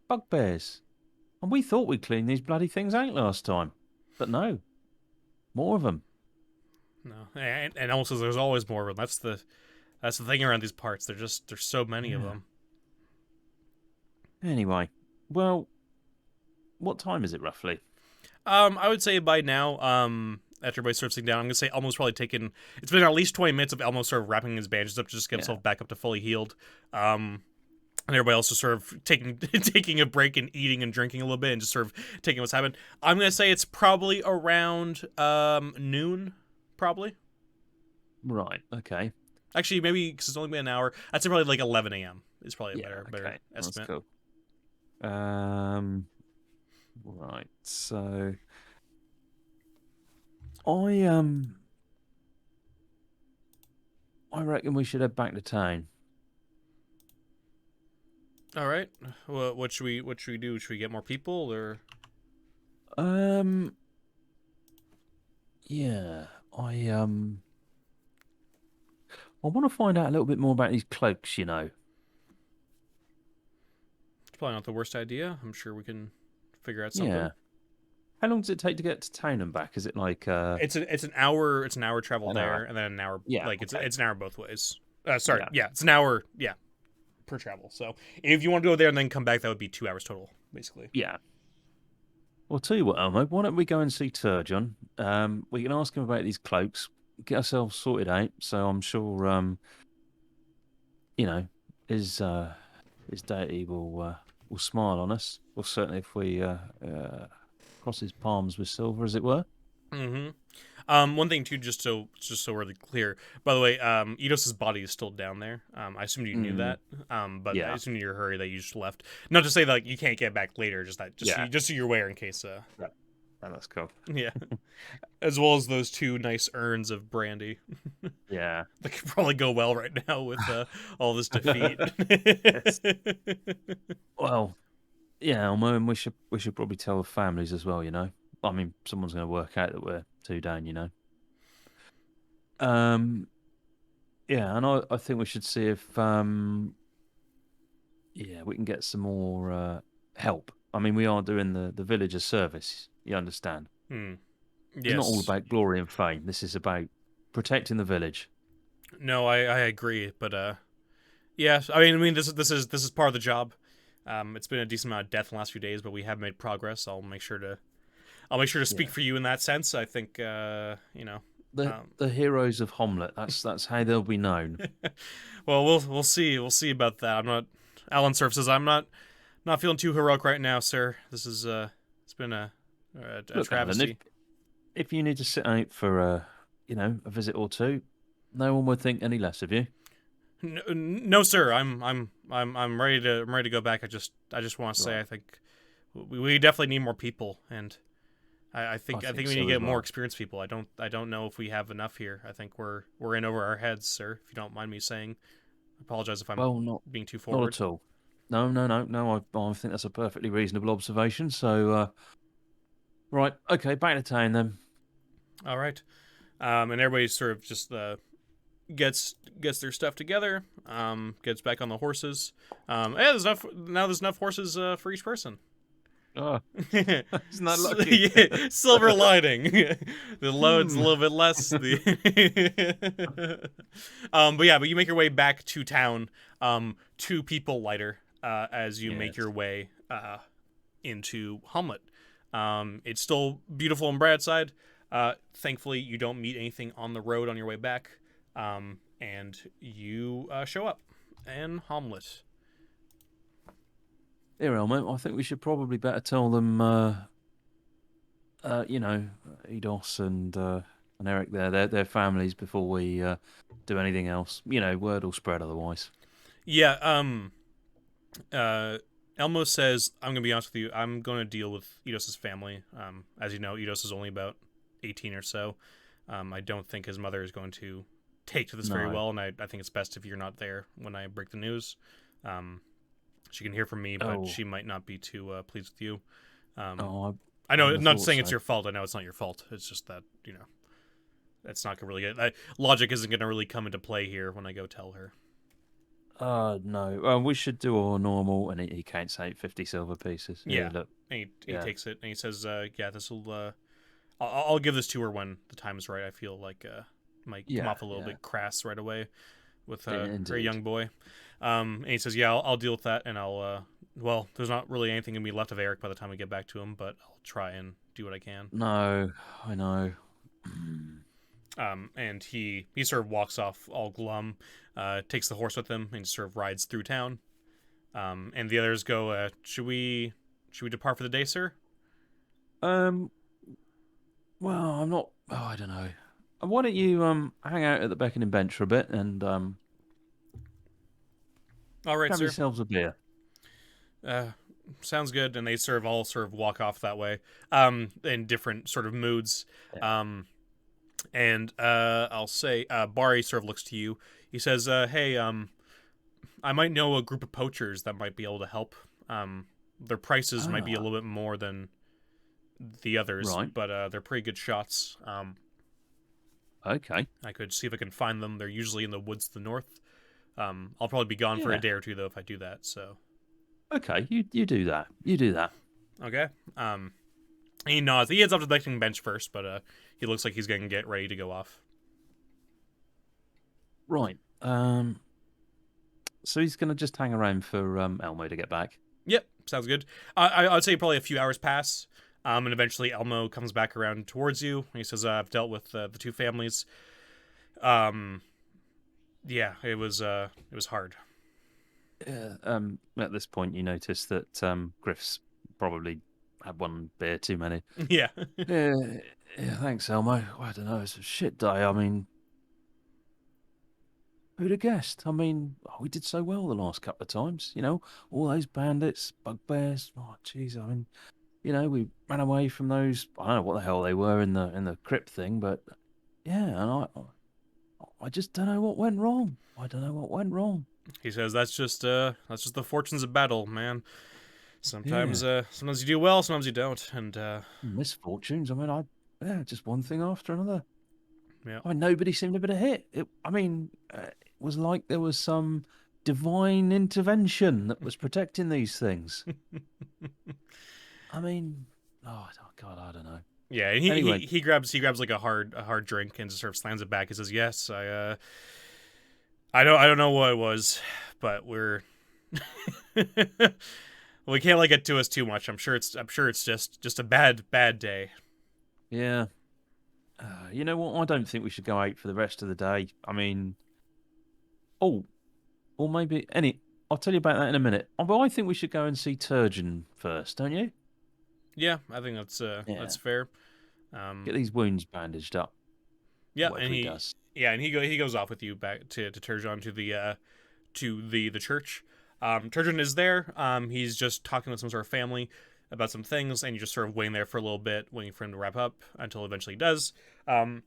Bugbears. And we thought we'd clean these bloody things out last time. But no. More of them. No, and also there's always more of them. That's the thing around these parts. There's so many of them. Anyway, well, what time is it roughly? I would say by now, after everybody starts sitting down, I'm gonna say Elmo's probably taken. It's been at least 20 minutes of Elmo sort of wrapping his bandages up to just get himself back up to fully healed. And everybody else just sort of taking a break and eating and drinking a little bit and just sort of taking what's happened. I'm gonna say it's probably around noon. Probably. Right, okay. Actually, maybe because it's only been an hour. I'd say probably like 11 a.m. is probably a better estimate. That's cool. Right, so I reckon we should head back to town. All right. Well, what should we do? Should we get more people or? Yeah. I want to find out a little bit more about these cloaks, you know. It's probably not the worst idea. I'm sure we can figure out something. Yeah. How long does it take to get to town and back? Is it like It's an hour travel there, and then an hour it's an hour both ways. It's an hour per travel. So if you want to go there and then come back, that would be 2 hours total, basically. Yeah. Well, tell you what, Elmo, why don't we go and see Turjon? We can ask him about these cloaks, get ourselves sorted out. So I'm sure, you know, his his deity will smile on us. Well, certainly if we cross his palms with silver, as it were. Mm-hmm. One thing too, just so we're clear. By the way, Edos's body is still down there. I assumed you knew Mm, that. But I yeah, assumed in your hurry that you just left. Not to say that you can't get back later. Just that, yeah, just so you're aware in case. yeah. Oh, that's cool. Yeah. As well as those two nice urns of brandy. Yeah. That could probably go well right now with all this defeat. Yes. Well, yeah, Elmo, and we should probably tell the families as well. I mean, someone's going to work out that we're two down. Um, yeah, and I think we should see if yeah, we can get some more help. I mean, we are doing the village a service. You understand? Hmm. It's not all Yes. about glory and fame. This is about protecting the village. No, I agree, but yeah. I mean, this is part of the job. It's been a decent amount of death in the last few days, but we have made progress. I'll make sure to speak Yeah. for you in that sense. I think The Um, the heroes of Homlet. That's how they'll be known. well, we'll see about that. I'm not. Alan Surf says I'm not feeling too heroic right now, sir. This is it's been a Look, Alan, if travesty. if you need to sit out for a visit or two, no one would think any less of you. No, no, sir. I'm ready to go back. I just want to say Right. I think we definitely need more people, and I I think think we need to so as get more well. experienced people. I don't know if we have enough here. I think we're in over our heads, sir. If you don't mind me saying, I apologize if I'm Well, not being too not forward. at all. No, no, no, no. I think that's a perfectly reasonable observation. So, right, okay, back to town then. All right. And everybody sort of just gets their stuff together. Gets back on the horses. Yeah, there's enough horses for each person. Oh, isn't that lucky? Yeah, silver lining. The load's a Hmm. little bit less. But you make your way back to town. 2 people lighter as you make your Yes. way into Hamlet. It's still beautiful on Brad's side. Thankfully, you don't meet anything on the road on your way back, and you show up in Hamlet. Here, Elmo, I think we should probably better tell them, you know, Eidos and Eric there, their families before we do anything else. Word will spread otherwise. Yeah. Uh, Elmo says, "I'm gonna be honest with you. I'm going to deal with Edos's family. As you know, Edos is only about 18 or so. I don't think his mother is going to take to this very No. well, and I think it's best if you're not there when I break the news. Um, she can hear from me, but Oh, she might not be too pleased with you. Um, oh, I I know, wouldn't have not thought saying it's so. your fault. I know it's not your fault. It's just that that's not gonna really get. Logic isn't gonna really come into play here when I go tell her. No. We should do our normal, and he counts out 50 silver pieces. Here, Yeah, look. and he Yeah. takes it and he says, "Yeah, this will. I'll give this to her when the time is right. I feel like might come Yeah, off a little yeah. bit crass right away with her Indeed. young boy." And he says, "Yeah, I'll deal with that, and I'll. Well, there's not really anything gonna be left of Eric by the time we get back to him, but I'll try and do what I can." No, I know. Mm. And he sort of walks off all glum, takes the horse with him, and sort of rides through town. And the others go, should we depart for the day, sir? Um, well, I'm not. Oh, I don't know. Why don't you hang out at the beckoning bench for a bit and All right, grab sir. yourselves a beer? Uh, Sounds good. And they all walk off that way, in different sort of moods. Yeah. Um, and I'll say, Bari sort of looks to you. He says, "Hey, I might know a group of poachers that might be able to help. Their prices might be a Ah, little bit more than the others, right. but they're pretty good shots. Okay. I could see if I can find them. They're usually in the woods to the north. I'll probably be gone for a Yeah. day or two though if I do that. So Okay. You do that. You do that. okay. He nods. He heads up to the lecting bench first, but he looks like he's going to get ready to go off. Right. So he's gonna just hang around for Elmo to get back. Yep, sounds good. I'd say probably a few hours pass. And eventually Elmo comes back around towards you. He says, "I've dealt with the two families. Um, yeah, it was hard." Yeah. At this point, you notice that Griff's probably had one beer too many. Yeah. Yeah, yeah. Thanks, Elmo. I don't know. It's a shit day. I mean, who'd have guessed? I mean, we did so well the last couple of times. All those bandits, bugbears. Oh, jeez. I mean, we ran away from those. I don't know what the hell they were in the crypt thing, but yeah, and I just don't know what went wrong. I don't know what went wrong. He says, that's just the fortunes of battle, man. Yeah, Sometimes you do well, sometimes you don't, and misfortunes. I mean, yeah, just one thing after another. yeah. I mean, nobody seemed to be a hit. It was like there was some divine intervention that was protecting these things. I mean, oh God, I don't know. Yeah, and Anyway, he grabs like a hard drink and just sort of slams it back. He says, "Yes, I don't know what it was, but we're we can't let it to us too much. I'm sure it's just a bad day." yeah. You know what? I don't think we should go out for the rest of the day. I mean, oh, or maybe any. I'll tell you about that in a minute. But I think we should go and see Turjon first, don't you? Yeah, I think Yeah. that's fair. Get these wounds bandaged up. Yeah, Whatever he does. and he goes off with you back to Turjon to the church. Turjon is there. He's just talking with some sort of family about some things, and you're just sort of waiting there for a little bit, waiting for him to wrap up until eventually he does. And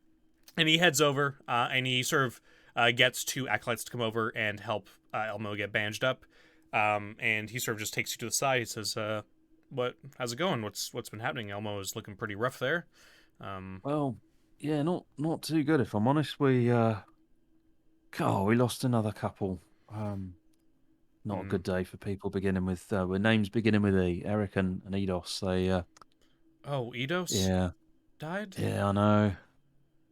he heads over, and he sort of gets two acolytes to come over and help Elmo get bandaged up. And he sort of just takes you to the side. He says, how's it going? What's been happening? Elmo is looking pretty rough there." Um, Well, yeah, not too good if I'm honest. We lost another couple. Not a hmm. good day for people beginning with names beginning with E. Eric and Eidos. Oh, Eidos Yeah, died. yeah, I know.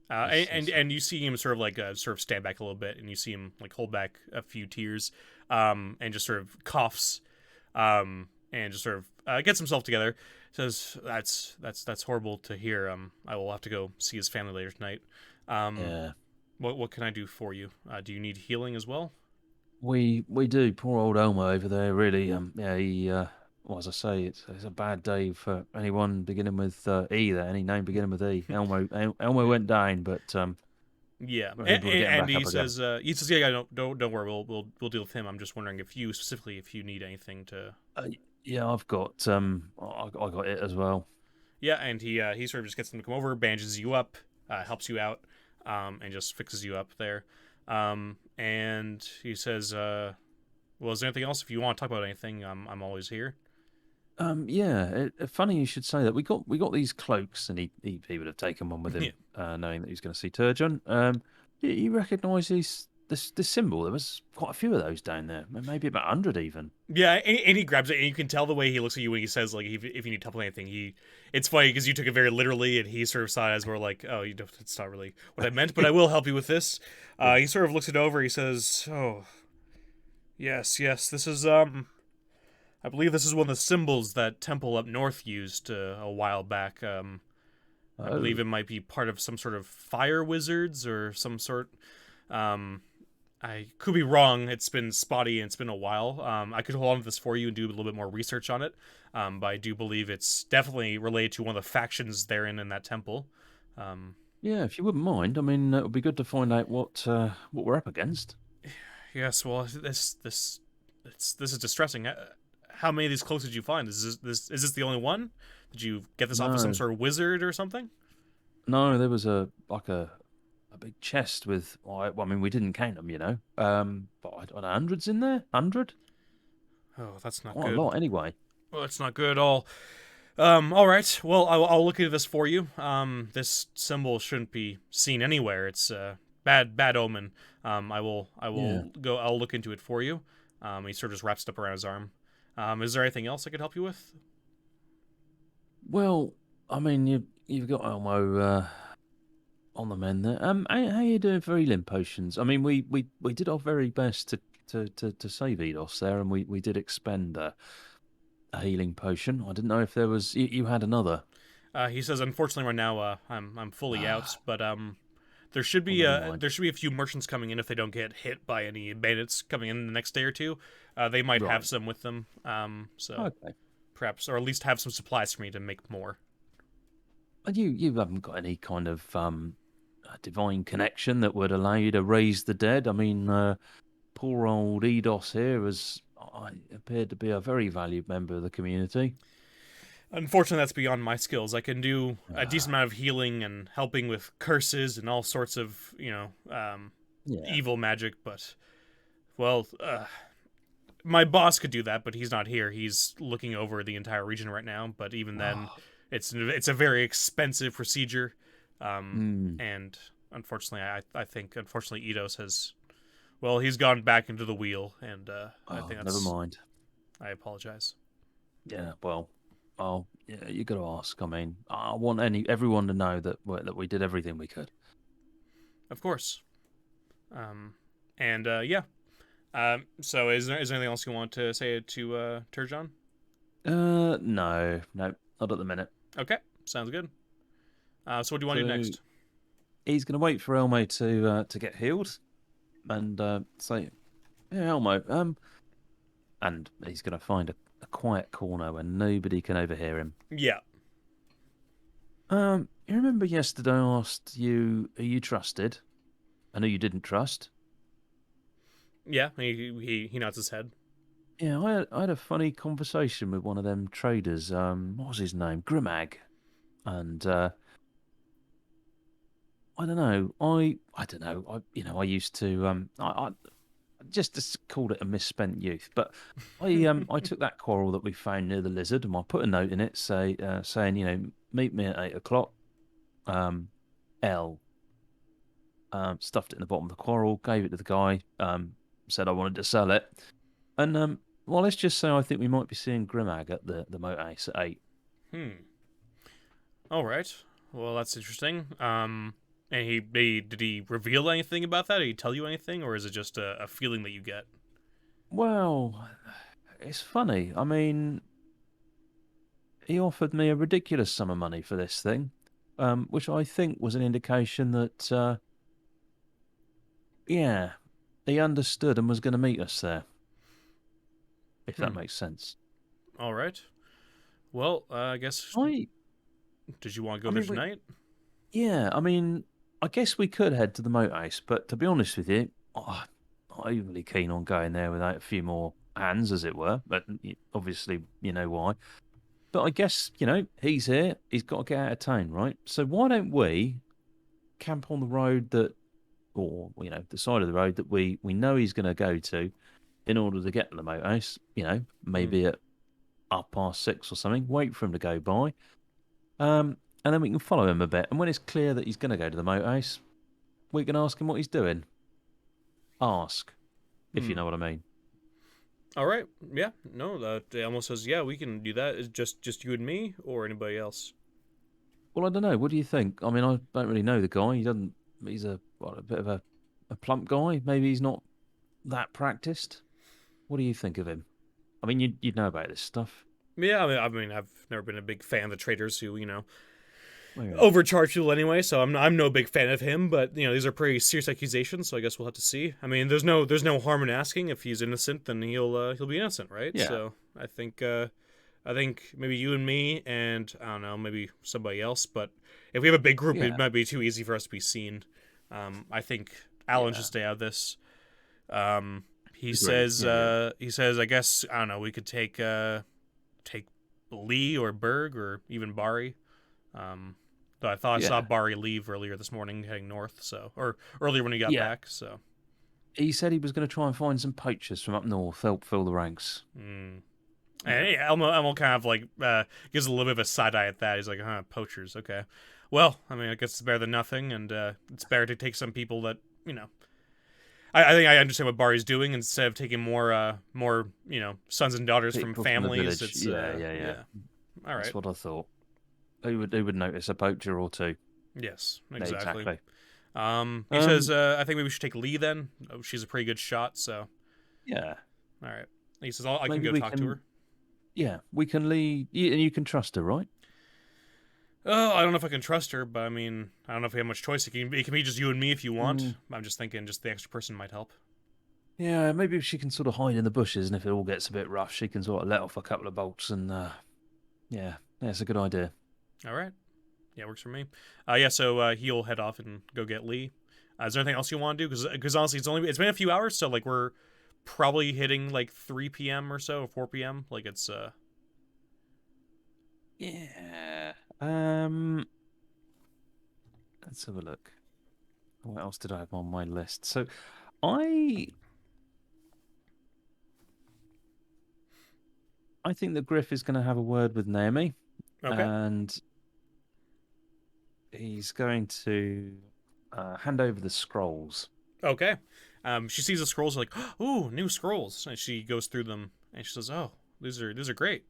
It's And you see him sort of like sort of stand back a little bit, and you see him like hold back a few tears, and just sort of coughs, and just sort of gets himself together. Says, that's horrible to hear. I will have to go see his family later tonight. Um, yeah. what can I do for you? Do you need healing as well?" We do. Poor old Elmo over there. Really. Yeah. Well, as I say, it's a bad day for anyone beginning with E. There, any name beginning with E. Elmo Yeah. went down, but Yeah, we're able to get him and back up again. he says, "Yeah, don't worry, we'll deal with him. I'm just wondering if you specifically if you need anything to." Uh, yeah, I've got I got it as well. Yeah, and he sort of just gets them to come over, bandages you up, helps you out, and just fixes you up there. And he says, "Well, is there anything else? If you want to talk about anything, I'm always here." Yeah. Funny you should say that. We got these cloaks, and he would have taken one with Yeah, him, knowing that he was going to see Turjon. You recognise this symbol? There was quite a few of those down there. Maybe about 100 even. yeah, and he grabs it, and you can tell the way he looks at you when he says like if you need help with anything. It's funny because you took it very literally, and he sort of saw it as more like, "Oh, you don't, it's not really what I meant, but I will help you with this." Yeah. He sort of looks it over. He says, "Oh, yes, this is I believe this is one of the symbols that temple up north used a while back. I believe Oh. it might be part of some sort of fire wizards or some sort. Um, I could be wrong. It's been spotty and it's been a while. I could hold on to this for you and do a little bit more research on it. But I do believe it's definitely related to one of the factions therein in that temple. Um, Yeah, if you wouldn't mind. I mean, it would be good to find out what we're up against. yes, well, this is distressing. How many of these cloaks did you find? Is this the only one? Did you get this off of some No, sort of wizard or something? no, there was a big chest with. Well, I mean, we didn't count them, but I don't know, hundreds in there. 100, Oh, that's not quite a good. lot anyway. Well, that's not good at all. All right. Well, I'll look into this for you. This symbol shouldn't be seen anywhere. It's bad omen. I Yeah. will go. I'll look into it for you. He sort of just wraps it up around his arm. Is there anything else I could help you with? Well, I mean, you've got Elmo on the mend there. How you doing for healing potions? I mean, we did our very best to save Eidos there, and we did expend a healing potion. I didn't know if there was you had another. He says, unfortunately, right now I'm fully out, but Well, never mind. there should be a few merchants coming in if they don't get hit by any bandits coming in the next day or two. They might have Right. some with them, so Okay. perhaps, or at least have some supplies for me to make more. And you haven't got any kind of divine connection that would allow you to raise the dead? I mean, poor old Eidos here has appeared to be a very valued member of the community. Unfortunately, that's beyond my skills. I can do a decent Ah, amount of healing and helping with curses and all sorts of, yeah. evil magic, but, well, my boss could do that, but he's not here. He's looking over the entire region right now, but even then, Oh, it's a very expensive procedure. mm, And unfortunately, I think, unfortunately, Eidos has, well, he's gone back into the wheel, and I think never that's, mind. I apologize. Yeah, well, yeah, you got to ask. I mean, I want everyone to know that we did everything we could. Of course. Um, and yeah. So is there anything else you want to say to Turjon? No, not at the minute. Okay, sounds good. So what do you want to do So next? he's going to wait for Elmo to get healed and say, "Yeah, Elmo, and he's going to find a quiet corner where nobody can overhear him. Yeah, You remember yesterday I asked you who you trusted and who you didn't trust? yeah. He nods his head. Yeah, I had a funny conversation with one of them traders. What was his name? Grimag. And I don't know. I don't know. I used to I just called it a misspent youth. But I took that quarrel that we found near the lizard and I put a note in it saying, meet me at 8 o'clock. Um, L. Stuffed it in the bottom of the quarrel, gave it to the guy, said I wanted to sell it. And well, let's just say I think we might be seeing Grimag at the Moat Ace at 8. Hmm. All right. Well, that's interesting. And did he reveal anything about that? Did he tell you anything, or is it just a feeling that you get? Well, it's funny. I mean, he offered me a ridiculous sum of money for this thing, which I think was an indication that, yeah, he understood and was going to meet us there, if that Hmm. makes sense. All right. Well, I guess, I, did you want to I go there mean, tonight? yeah, I mean, I guess we could head to the Moat Ace, but to be honest with you, I'm not overly keen on going there without a few more hands, as it were. But obviously, you know why. But I guess, he's here. He's got to get out of town, right? So why don't we camp on the road or, the side of the road that we know he's going to go to in order to get to the Moat Ace, Hmm. maybe at 6:30 or something, wait for him to go by. And then we can follow him a bit. And when it's clear that he's going to go to the Moat Ace, we can ask him what he's doing. Ask, if you Hmm. know what I mean. All right. Yeah. No, that almost says yeah. We can do that. Is just you and me, or anybody else? Well, I don't know. What do you think? I mean, I don't really know the guy. He doesn't. He's a bit of a plump guy. Maybe he's not that practiced. What do you think of him? I mean, you'd know about this stuff. Yeah. I mean, I've never been a big fan of the traders who Oh, yeah. overcharge people anyway. So I'm no big fan of him. But these are pretty serious accusations. So I guess we'll have to see. I mean, there's no harm in asking. If he's innocent, then he'll be innocent, right? Yeah. So I think maybe you and me, and I don't know, maybe somebody else. But if we have a big group, it Yeah. might be too easy for us to be seen. I think Alan should Yeah. stay out of this. Agreed. Yeah. Yeah. He says, I guess I don't know. We could take Lee or Berg or even Bari. Though I thought I saw Yeah. Bari leave earlier this morning, heading north. So or earlier when he got Yeah. back. So. He said he was going to try and find some poachers from up north, help fill the ranks. Mm. And Yeah. yeah, Elmo kind of like gives a little bit of a side eye at that. He's like, "Huh, poachers, okay. Well, I mean, I guess it's better than nothing, and it's better to take some people that you know." I think I understand what Bari's doing. Instead of taking more sons and daughters from People from the families, village. it's Yeah. Yeah. Yeah. yeah. All That's right. what I thought. Who would notice a poacher or two? Yes, exactly. Exactly. He says, Um. I think maybe we should take Lee then. Oh, she's a pretty good shot, so Yeah. all right. He says, I can Maybe go we talk to can. her. Yeah, we can lead, and you can trust her, right? Oh, I don't know if I can trust her, but I mean, I don't know if we have much choice. It can be just you and me if you want. Mm, I'm just thinking, just the extra person might help. yeah, maybe if she can sort of hide in the bushes, and if it all gets a bit rough, she can sort of let off a couple of bolts, and yeah, it's a good idea. All right. Yeah, works for me. Yeah, so he'll head off and go get Lee. Is there anything else you want to do? Because honestly, it's been a few hours, so like we're probably hitting like 3 p.m. or so, or 4 p.m. Like it's Yeah. Let's have a look. What else did I have on my list? So I I think that Griff is going to have a word with Naomi, okay. and he's going to hand over the scrolls. Okay. She sees the scrolls like, ooh, new scrolls, and she goes through them and she says, "Oh, these are great."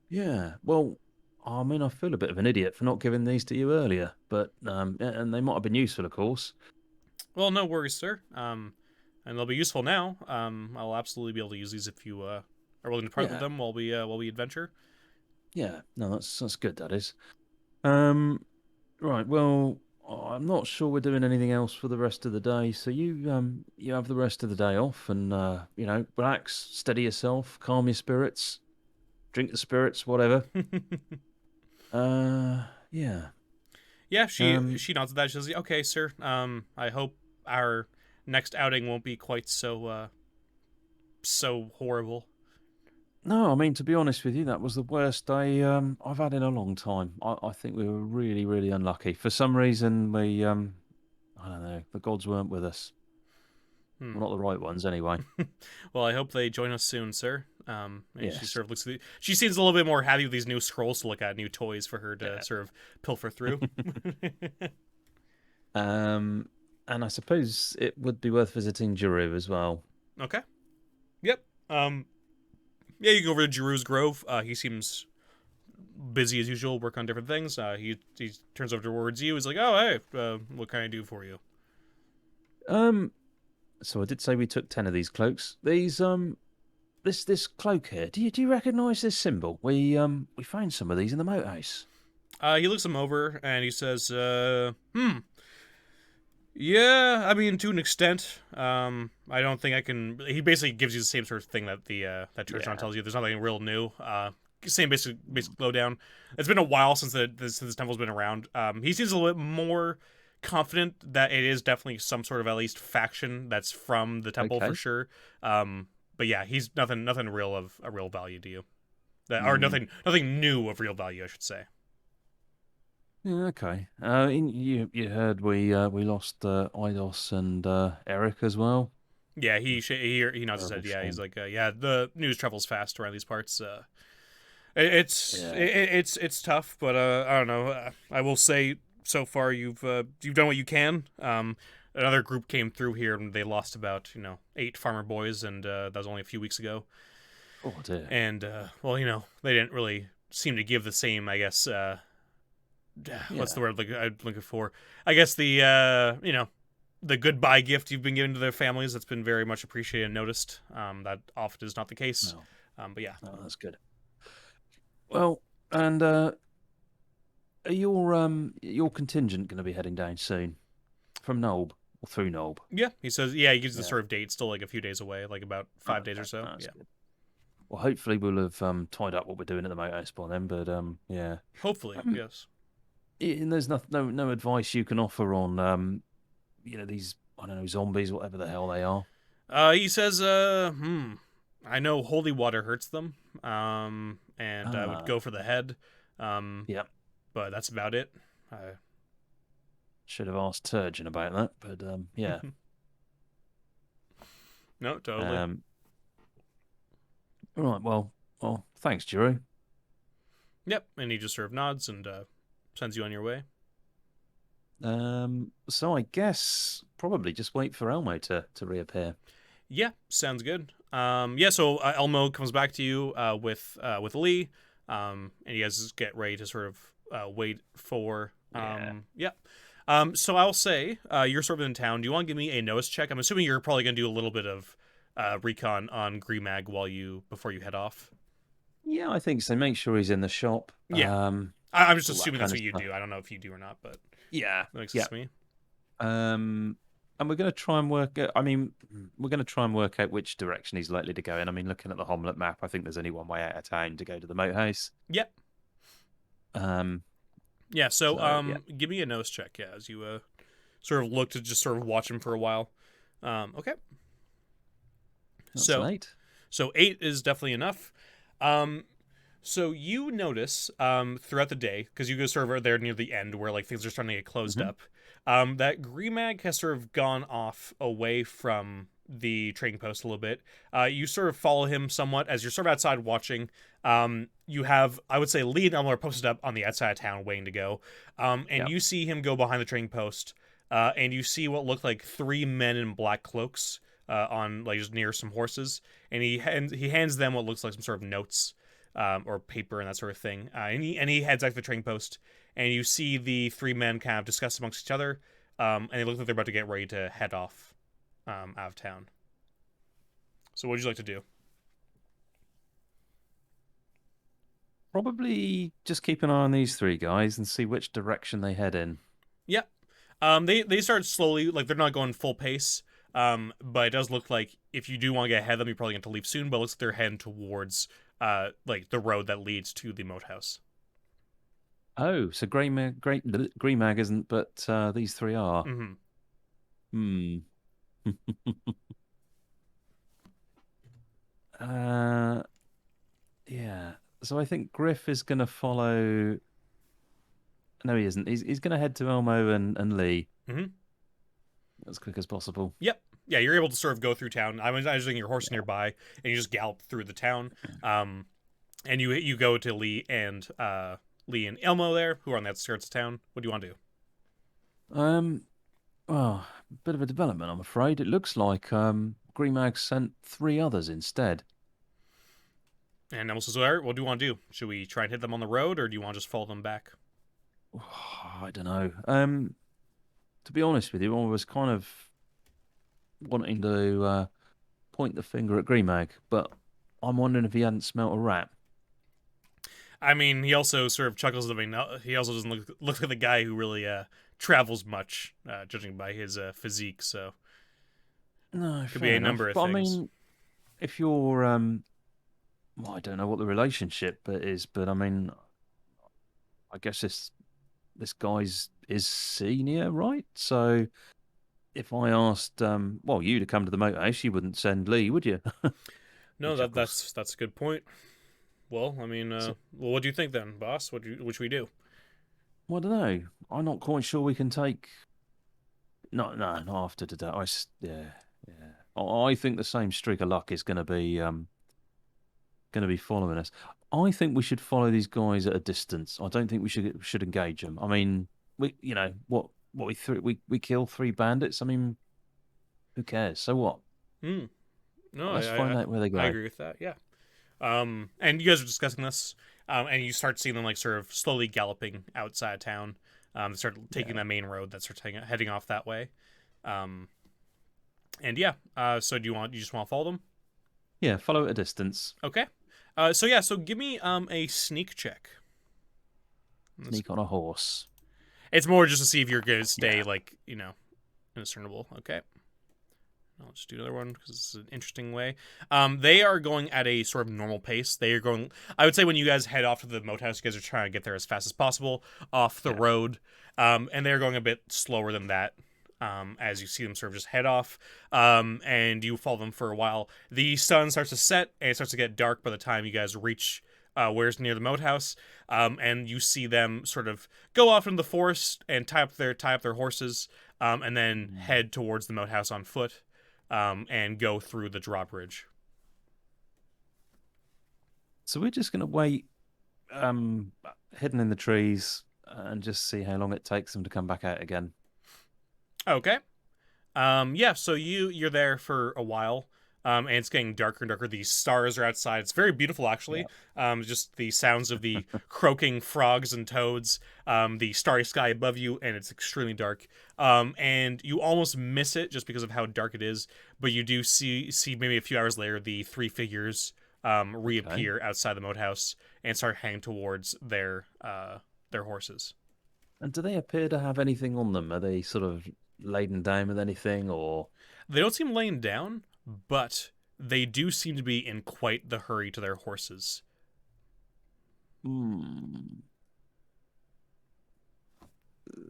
Yeah. Well, I mean, I feel a bit of an idiot for not giving these to you earlier, but and they might have been useful, of course. Well, no worries, sir. And they'll be useful now. I'll absolutely be able to use these if you are willing to part with Yeah. them while we adventure. Yeah. No, that's good. That is. Um. Right. Well, I'm not sure we're doing anything else for the rest of the day. So you have the rest of the day off, and relax, steady yourself, calm your spirits, drink the spirits, whatever. Yeah. Yeah, she Um. she nods at that. She says, "Okay, sir. I hope our next outing won't be quite so horrible." No, I mean to be honest with you, that was the worst day I've had in a long time. I think we were really, really unlucky. For some reason, we I don't know, the gods weren't with us. Hmm. Well, not the right ones, anyway. Well, I hope they join us soon, sir. And she Yes. sort of looks. She seems a little bit more happy with these new scrolls to look at, new toys for her to Yeah. sort of pilfer through. Um, and I suppose it would be worth visiting Jeru as well. Okay. Yep. Yeah, you can go over to Giroux's Grove. He seems busy as usual, work on different things. He turns over towards you. He's like, "Oh, hey, what can I do for you?" Um, so I did say we took 10 of these cloaks. These this cloak here. Do you recognise this symbol? We found some of these in the moat house. He looks him over and he says, yeah, I mean, to an extent. I don't think I can." He basically gives you the same sort of thing that that Turjon Yeah. tells you. There's nothing real new. Same basic lowdown. It's been a while since this temple's been around. He seems a little bit more confident that it is definitely some sort of at least faction that's from the temple for Okay. sure. But yeah, he's nothing real of a real value to you. Or Mm. nothing new of real value, I should say. Yeah, okay. You heard we lost Eidos and Eric as well. Yeah, he nods his Terrible head. Yeah, he's shame. like, yeah, the news travels fast around these parts. Yeah. It's tough, but I don't know. I will say so far you've done what you can. Another group came through here and they lost about 8 farmer boys, and that was only a few weeks ago. Oh dear. And well, they didn't really seem to give the same, I guess. What's the Yeah. word I'm looking for? I guess the goodbye gift you've been giving to their families, that's been very much appreciated and noticed. That often is not the case. No. But yeah. No, that's good. Well, and are your contingent going to be heading down soon from Nolb or through Nolb? Yeah, he says. Yeah, he gives the Yeah. sort of date. Still like a few days away, like about Oh, 5 days or okay. so. No, that's Yeah, good. Well, hopefully we'll have tied up what we're doing at the Moat by then. But yeah. hopefully, Um, yes. and there's no advice you can offer on these, I don't know, zombies, whatever the hell they are. He says, I know holy water hurts them. And I would Ah, go for the head. Um, yeah. but that's about it. Should have asked Turjon about that, but yeah. No, totally. Um, all right. Well, thanks, Drew. Yep. And he just sort of nods and sends you on your way. So I guess probably just wait for Elmo to reappear. Yeah, sounds good. Yeah. So Elmo comes back to you with Lee, and you guys get ready to sort of wait for Yeah. yeah. So I'll say you're sort of in town. Do you want to give me a notice check? I'm assuming you're probably gonna do a little bit of recon on Grimag before you head off. Yeah, I think so. Make sure he's in the shop. Yeah. I'm just all that assuming that's kind of what you stuff. do. I don't know if you do or not, but Yeah, that makes sense yeah. to me. And we're going to try and work. I mean, we're going to try and work out which direction he's likely to go in. I mean, looking at the Homlet map, I think there's only one way out of town to go to the Moat House. Yep. Um, Yeah. So yeah, give me a nose check. Yeah, as you sort of look to just sort of watch him for a while. Okay. that's an So 8. 8 is definitely enough. Um, so you notice throughout the day, because you go sort of there near the end where like things are starting to get closed Mm-hmm. up, that Grimag has sort of gone off away from the trading post a little bit. You sort of follow him somewhat as you're sort of outside watching. You have, I would say, Lee and Elmore posted up on the outside of town waiting to go. And Yeah. you see him go behind the trading post, and you see what look like 3 men in black cloaks on like just near some horses, and he hands them what looks like some sort of notes or paper and that sort of thing. And he heads out to the trading post, and you see the 3 men kind of discuss amongst each other, and they look like they're about to get ready to head off out of town. So, what would you like to do? Probably just keep an eye on these 3 guys and see which direction they head in. Yeah, they start slowly, like they're not going full pace. But it does look like if you do want to get ahead of them, you're probably going to leave soon. But it looks like they're heading towards like the road that leads to the Moat House. Oh, so Grey Mag isn't, but these 3 are. Mm-hmm. Hmm. uh, yeah. So I think Griff is going to follow. No, he isn't. He's going to head to Elmo and Lee Mm-hmm. as quick as possible. Yep. Yeah, you're able to sort of go through town. I'm imagining your horse Yeah. nearby, and you just gallop through the town. And you go to Lee and Elmo there, who are on the outskirts of town. What do you want to do? Um. Well, a bit of a development, I'm afraid. It looks like Green Mag sent 3 others instead. And Elmo says, "All right, what do you want to do? Should we try and hit them on the road, or do you want to just follow them back?" I don't know. To be honest with you, I was kind of wanting to point the finger at Green Mag, but I'm wondering if he hadn't smelt a rat. I mean, he also sort of chuckles at me. He also doesn't look like the guy who really travels much, judging by his physique. So No, could be fair a number enough. of But I things. mean, if you're well, I don't know what the relationship is, but I mean, I guess this guy's is senior, right? So if I asked, well, you to come to the motor house, you wouldn't send Lee, would you? He No, chuckles. that's a good point. Well, I mean, So, well, what do you think then, boss? What should we do? well, I don't know. I'm not quite sure we can take. No, no, not after today. Yeah, yeah. I think the same streak of luck is going to be following us. I think we should follow these guys at a distance. I don't think we should engage them. I mean, what we kill 3 bandits. I mean, who cares? So what? Hmm. No, Let's find out where they I go. agree with that. Yeah. And you guys are discussing this, and you start seeing them like sort of slowly galloping outside of town. They start taking Yeah, that main road that starts heading off that way. Um, and yeah. So you just want to follow them? yeah. Follow at a distance. Okay. So give me a sneak check. Sneak on a horse. It's more just to see if you're gonna stay Yeah, like indiscernible. Okay. I'll just do another one because this is an interesting way. They are going at a sort of normal pace. They are going. I would say when you guys head off to the Moat House, you guys are trying to get there as fast as possible off the yeah. road, and they're going a bit slower than that. As you see them sort of just head off, and you follow them for a while. The sun starts to set, and it starts to get dark by the time you guys reach where's near the Moat House, and you see them sort of go off into the forest and tie up their horses, and then Mm. head towards the Moat House on foot, and go through the drawbridge. So we're just gonna wait, um, hidden in the trees, and just see how long it takes them to come back out again. Okay. Yeah, so you're there for a while. And it's getting darker and darker. These stars are outside. It's very beautiful, actually. Yeah. Just the sounds of the croaking frogs and toads, the starry sky above you, and it's extremely dark. And you almost miss it just because of how dark it is. But you do see maybe a few hours later the 3 figures Okay. reappear outside the Moat House and start heading towards their their horses. And do they appear to have anything on them? Are they sort of laden down with anything, or? They don't seem laying down, but they do seem to be in quite the hurry to their horses. Hmm.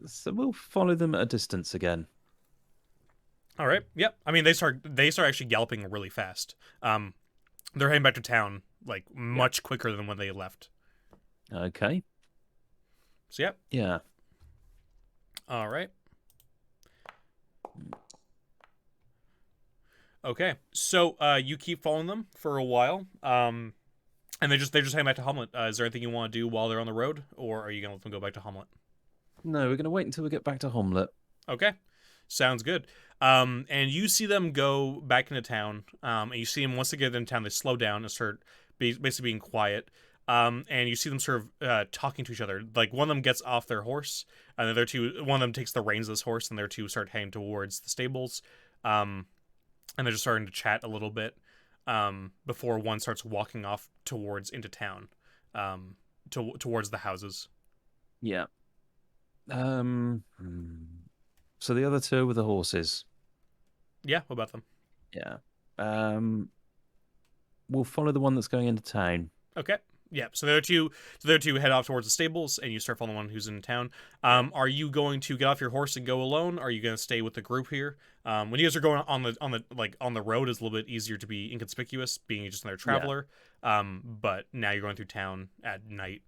So we'll follow them at a distance again. All right. Yep. I mean, they start actually galloping really fast. They're heading back to town like Yeah. much quicker than when they left. Okay. So yep. Yeah. All right. Okay. So you keep following them for a while. And they're just heading back to Hamlet. Is there anything you want to do while they're on the road, or are you gonna let them go back to Hamlet? No, we're going to wait until we get back to Homlet. Okay. Sounds good. And you see them go back into town. And you see them once they get into town, they slow down and start basically being quiet. And you see them sort of talking to each other. Like one of them gets off their horse, and the other two, one of them takes the reins of this horse, and the other two start heading towards the stables. And they're just starting to chat a little bit before one starts walking off towards into town, towards the houses. Yeah. So the other two were the horses. Yeah, what about them? Yeah. We'll follow the one that's going into town. Okay. Yeah. So the other two head off towards the stables, and you start following the one who's in town. Are you going to get off your horse and go alone? Or are you going to stay with the group here? When you guys are going on the road, it's a little bit easier to be inconspicuous, being just another traveler. But now you're going through town at night.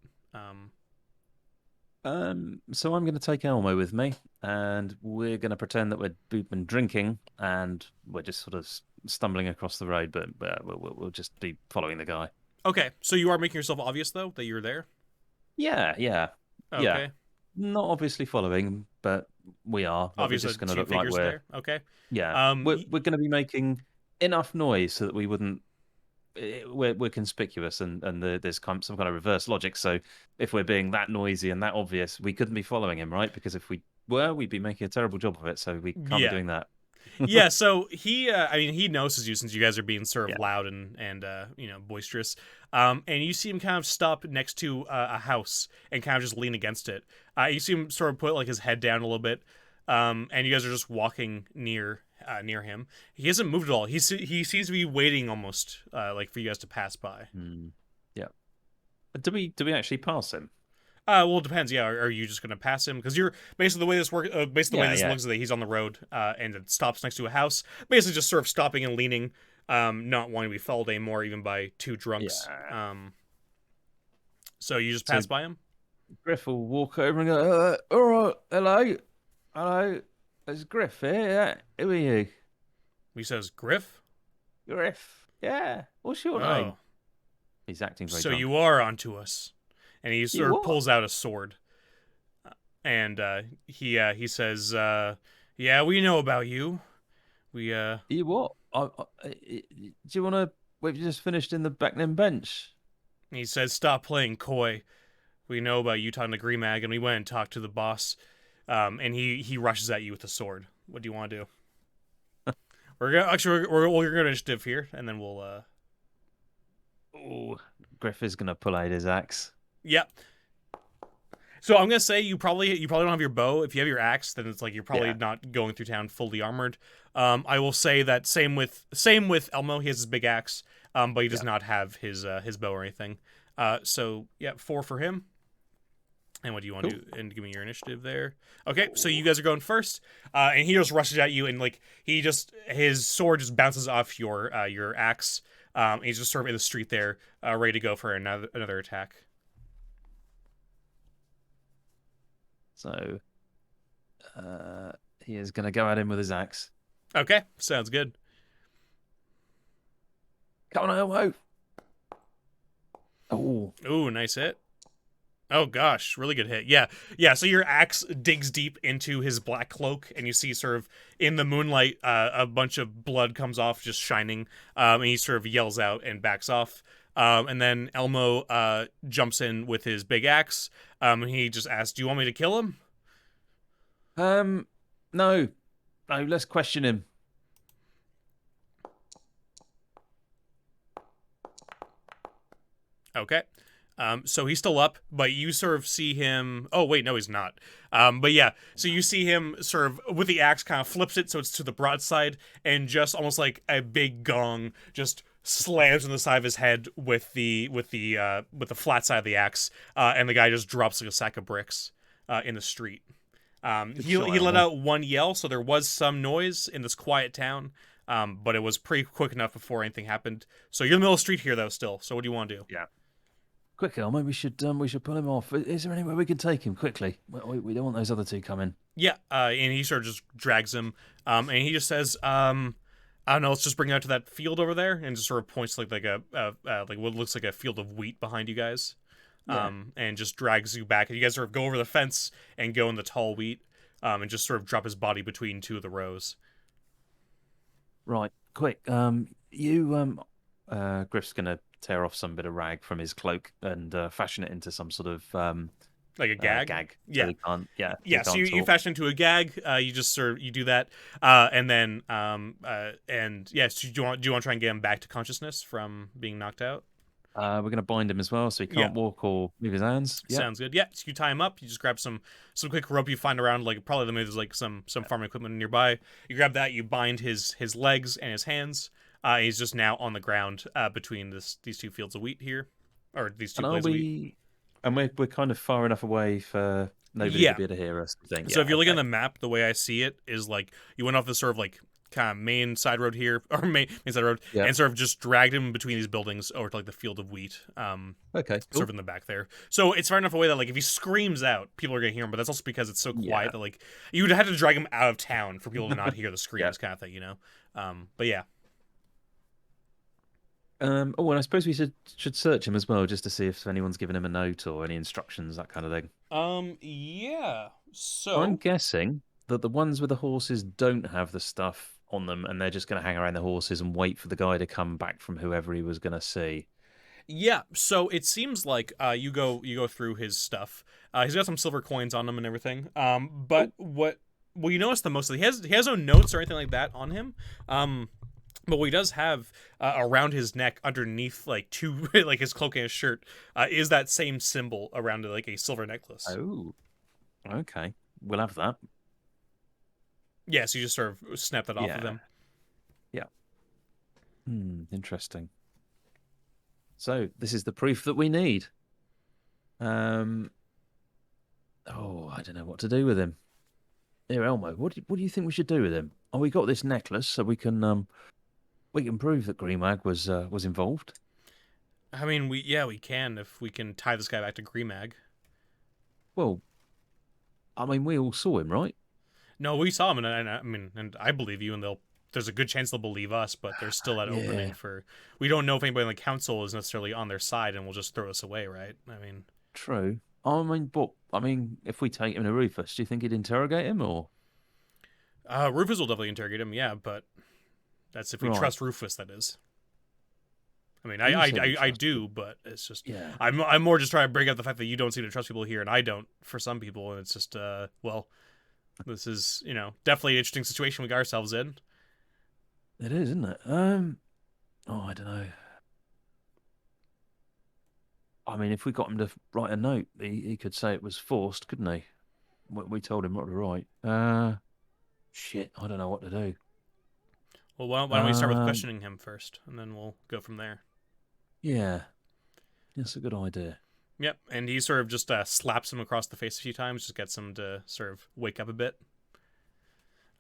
So I'm going to take Elmo with me, and we're going to pretend that we've been drinking, and we're just sort of stumbling across the road, but we'll just be following the guy. Okay. So you are making yourself obvious though that you're there. Yeah, yeah, yeah. Okay. Not obviously following, but we are. But we're Obviously, just going to two look like figures we're there. Okay. yeah. Um. We're going to be making enough noise so that we wouldn't. We're conspicuous, and there's some kind of reverse logic. So if we're being that noisy and that obvious, we couldn't be following him, right? Because if we were, we'd be making a terrible job of it. So we can't be Yeah. doing that. Yeah, so I mean, he notices you since you guys are being sort of Yeah. loud and boisterous. And you see him kind of stop next to a house and kind of just lean against it. You see him sort of put like his head down a little bit. And you guys are just walking near him. He hasn't moved at all. He seems to be waiting almost like for you guys to pass by. Yeah. Do we actually pass him? Well, it depends. Yeah, are you just gonna pass him? Because you're basically the way this works. Basically, the way this looks is that he's on the road, and it stops next to a house. Basically, just sort of stopping and leaning, not wanting to be followed anymore, even by two drunks. Yeah. So you just pass by him. Griff will walk over and go, all right, hello, it's Griff here. Yeah. Who are you? He says, "Griff." Griff. Yeah. What's your name? Oh, He's acting very so drunk. you are onto us. And he sort of what? pulls out a sword, and he says, "Yeah, we know about you. We You what? Do you want to? We've just finished in the backman bench. He says, "Stop playing coy. We know about you talking to Gremag, and we went and talked to the boss." And he rushes at you with a sword. What do you want to do? We're gonna initiative here, and then we'll. Oh, Griff is gonna pull out his axe. Yep. So I'm gonna say you probably don't have your bow. If you have your axe, then it's like you're probably not going through town fully armored. I will say that same with Elmo. He has his big axe, but he does not have his bow or anything. So yeah, 4 for him. And what do you want to do? And give me your initiative there. Okay, so you guys are going first, and he just rushes at you, and like his sword just bounces off your axe. He's just sort of in the street there, ready to go for another attack. So, he is going to go at him with his axe. Okay, sounds good. Come on, Elmo. Oh, Ooh, nice hit. Oh gosh, really good hit. Yeah. So your axe digs deep into his black cloak, and you see sort of in the moonlight, a bunch of blood comes off, just shining. And he sort of yells out and backs off. And then Elmo jumps in with his big axe. And he just asks, "Do you want me to kill him?" no, let's question him. Okay. So he's still up, but you sort of see him. Oh wait, no, he's not. But yeah, so you see him sort of with the axe, kind of flips it so it's to the broadside, and just almost like a big gong, just slams on the side of his head with the flat side of the axe, and the guy just drops like a sack of bricks in the street. Good He shot, he let Elmo. out one yell, so there was some noise in this quiet town. But it was pretty quick enough before anything happened. So you're in the middle of the street here, though. Still. So what do you want to do? Yeah. Quick, Elmo, we should pull him off. Is there anywhere we can take him quickly? We don't want those other two coming. Yeah, and he sort of just drags him, and he just says, I don't know, let's just bring it out to that field over there, and just sort of points like a like what looks like a field of wheat behind you guys, Yeah. and just drags you back, and you guys sort of go over the fence and go in the tall wheat, and just sort of drop his body between two of the rows. Right, quick. Griff's gonna tear off some bit of rag from his cloak and fashion it into some sort of Like a gag. gag. Yeah. So he can't. Yeah. Yeah, so you talk. fashion into a gag. You just sort of you do that, and then and yes, do you want to try and get him back to consciousness from being knocked out? We're gonna bind him as well, so he Yeah. can't walk or move his hands. Yeah. Sounds good. Yeah, so you tie him up. You just grab some quick rope you find around, like probably there's like some farm equipment nearby. You grab that. You bind his legs and his hands. He's just now on the ground between these two fields of wheat here, or these two And are blades of wheat. we? And we're kind of far enough away for nobody Yeah. to be able to hear us. I think. So Yeah, if you look at okay. the map, the way I see it is like you went off this sort of like kind of main side road here, or main side road, Yeah. and sort of just dragged him between these buildings over to like the field of wheat, Okay. Cool. sort of in the back there. So it's far enough away that like if he screams out, people are gonna hear him. But that's also because it's so quiet Yeah. that like you would have to drag him out of town for people to not hear the screams, Yeah. kind of thing, you know. But yeah. Oh, and I suppose we should search him as well, just to see if anyone's given him a note or any instructions, that kind of thing. Yeah. I'm So guessing that the ones with the horses don't have the stuff on them, and they're just going to hang around the horses and wait for the guy to come back from whoever he was going to see. yeah, so it seems like you go through his stuff. He's got some silver coins on him and everything. But what you notice the most, he has no notes or anything like that on him. But what he does have around his neck, underneath like two like his cloak and his shirt, is that same symbol around like a silver necklace. Oh, okay. We'll have that. Yeah, so you just sort of snap that off of Yeah. him. Yeah. Interesting. So this is the proof that we need. Oh, I don't know what to do with him. Here, Elmo, what do you think we should do with him? Oh, we got this necklace, so we can prove that Greenwag was involved. I mean, we can if we can tie this guy back to Gremag. Well, I mean, we all saw him, right? No, we saw him, and I mean, and I believe you, and there's a good chance they'll believe us, but there's still that opening Yeah. for we don't know if anybody on the council is necessarily on their side and will just throw us away, right? I mean, True. I mean, if we take him to Rufus, do you think he'd interrogate him or? Rufus will definitely interrogate him, yeah, but that's if we Right. trust Rufus, that is. I mean, You said you I trust do, but it's just Yeah. I'm more just trying to bring up the fact that you don't seem to trust people here, and I don't for some people, and it's just well, this is definitely an interesting situation we got ourselves in. It is, isn't it? I don't know. I mean, if we got him to write a note, he could say it was forced, couldn't he? We told him what to write. Shit, I don't know what to do. Well, why don't we start with Um, questioning him first, and then we'll go from there. Yeah, that's a good idea. Yep, and he sort of just slaps him across the face a few times, just gets him to sort of wake up a bit.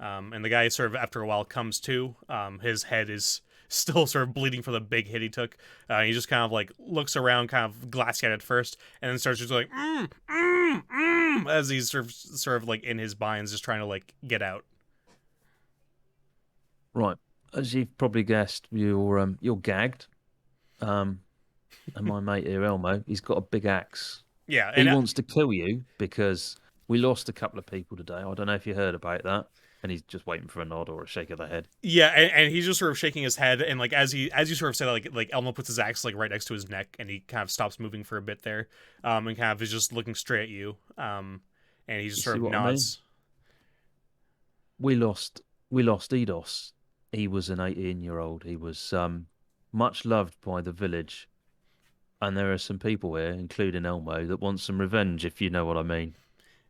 And the guy sort of, after a while, comes to. His head is still sort of bleeding from the big hit he took. He just kind of like looks around, kind of glassy-eyed at first, and then starts just like as he's sort of like in his binds, just trying to like get out. Right, as you've probably guessed, you're gagged. And my mate here, Elmo, he's got a big axe. Yeah, He and wants to kill you because we lost a couple of people today. I don't know if you heard about that. And he's just waiting for a nod or a shake of the head. yeah, and he's just sort of shaking his head, and like as you sort of say that, like Elmo puts his axe like right next to his neck, and he kind of stops moving for a bit there, and kind of is just looking straight at you, and he just You sort see of what I mean? nods. We lost Eidos. He was an 18-year-old. He was much loved by the village. And there are some people here, including Elmo, that want some revenge, if you know what I mean.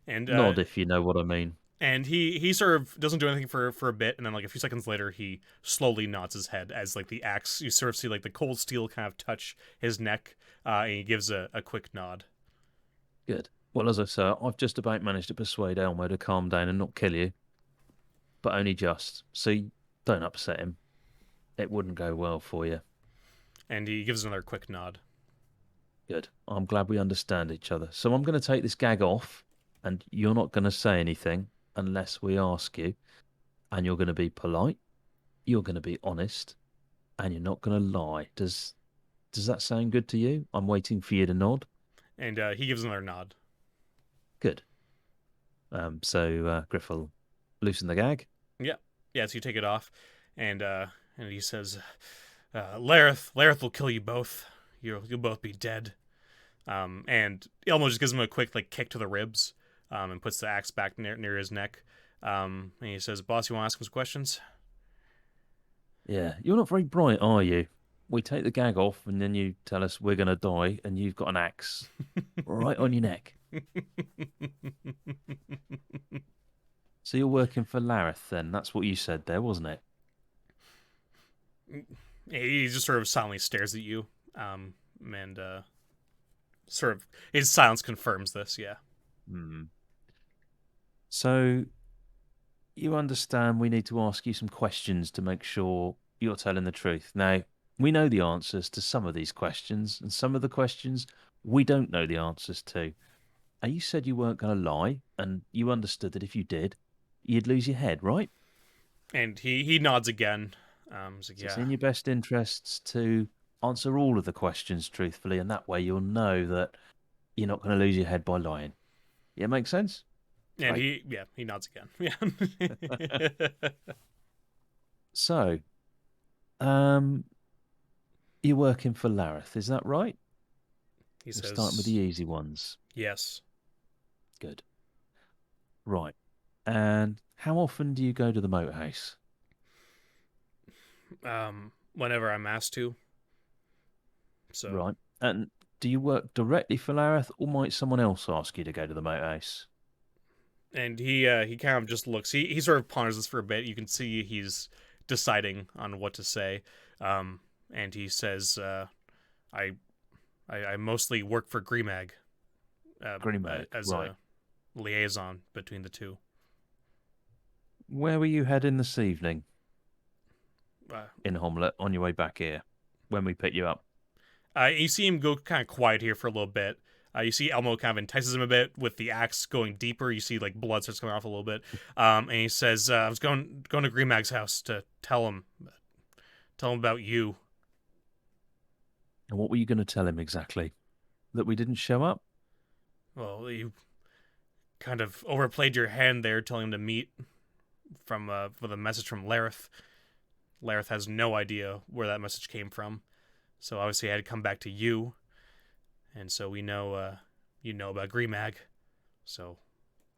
And Nod if you know what I mean. he sort of doesn't do anything for a bit, and then like a few seconds later, he slowly nods his head as like the axe. You sort of see like the cold steel kind of touch his neck, and he gives a quick nod. Good. Well, as I say, I've just about managed to persuade Elmo to calm down and not kill you, but only just. So don't upset him. It wouldn't go well for you. And he gives another quick nod. Good. I'm glad we understand each other. So I'm going to take this gag off, and you're not going to say anything unless we ask you. And you're going to be polite, you're going to be honest, and you're not going to lie. Does that sound good to you? I'm waiting for you to nod. And he gives another nod. Good. So Griff will loosen the gag. Yeah, yeah. So you take it off, and he says, Lareth will kill you both. You'll both be dead. And Elmo just gives him a quick like kick to the ribs, and puts the axe back near his neck. And he says, "Boss, you want to ask him some questions?" Yeah, you're not very bright, are you? We take the gag off, and then you tell us we're going to die, and you've got an axe right on your neck. So you're working for Lareth then? That's what you said there, wasn't it? He just sort of silently stares at you, and sort of his silence confirms this. Yeah. Hmm. So you understand we need to ask you some questions to make sure you're telling the truth. Now, we know the answers to some of these questions, and some of the questions we don't know the answers to. And you said you weren't going to lie, and you understood that if you did, you'd lose your head, right? And he nods again. He's like, So it's yeah. in your best interests to answer all of the questions truthfully, and that way you'll know that you're not going to lose your head by lying. Yeah, makes sense? And Great. he nods again. Yeah. So, um, you're working for Lareth, is that right? He We're starting with the says, easy ones. yes. Good. Right. And how often do you go to the moat house? Whenever I'm asked to. So, Right. And do you work directly for Lareth, or might someone else ask you to go to the moat house? and he kind of just looks. He sort of ponders this for a bit. You can see he's deciding on what to say. And he says, I, I mostly work for Grimag, Grimag, as right. a liaison between the two. Where were you heading this evening Uh, in Homlet on your way back here when we picked you up? you see him go kind of quiet here for a little bit. You see Elmo kind of entices him a bit with the axe going deeper. You see like blood starts coming off a little bit, and he says, "I was going to Green Mag's house to tell him about you." And what were you going to tell him exactly? That we didn't show up? Well, you kind of overplayed your hand there, telling him to meet from with a message from Lareth. Lareth has no idea where that message came from, so obviously I had to come back to you, and so we know you know about Green Mag, so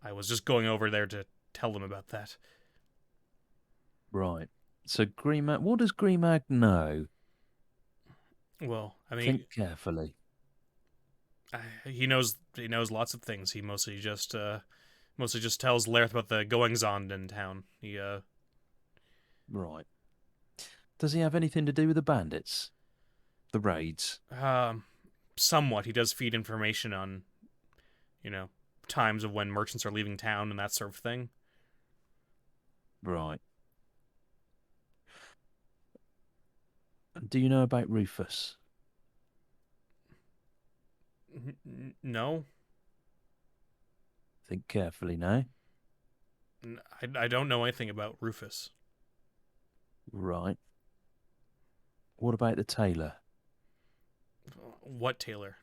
I was just going over there to tell them about that. Right. So Greenmag, what does Greenmag know? Well, I mean, Think carefully. he knows lots of things. He mostly just tells Lareth about the goings on in town. He Right. Does he have anything to do with the bandits? The raids? somewhat he does feed information on you know times of when merchants are leaving town and that sort of thing. Right. Do you know about Rufus? No, Think carefully now. I don't know anything about Rufus. Right. What about the tailor? What Taylor?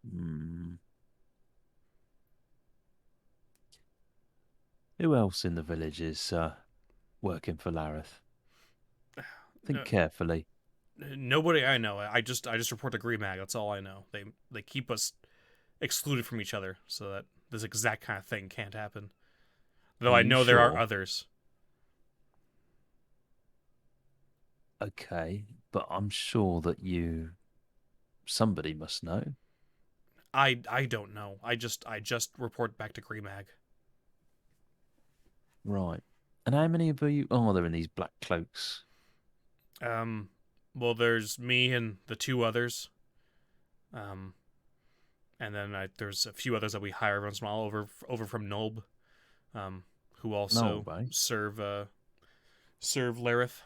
Hmm. Who else in the village is working for Lareth? Think Uh, carefully. Nobody I know. I just report to Green Mag. That's all I know. They keep us excluded from each other so that this exact kind of thing can't happen. Are Though I you know there are sure? others. Okay, but I'm sure that you somebody must know. I don't know. I just report back to Gremag. Right. And how many of you are there in these black cloaks? Um, well, there's me and the two others. Um, and then there's a few others that we hire once in a while over from Nulb, who No, also way. serve Lareth.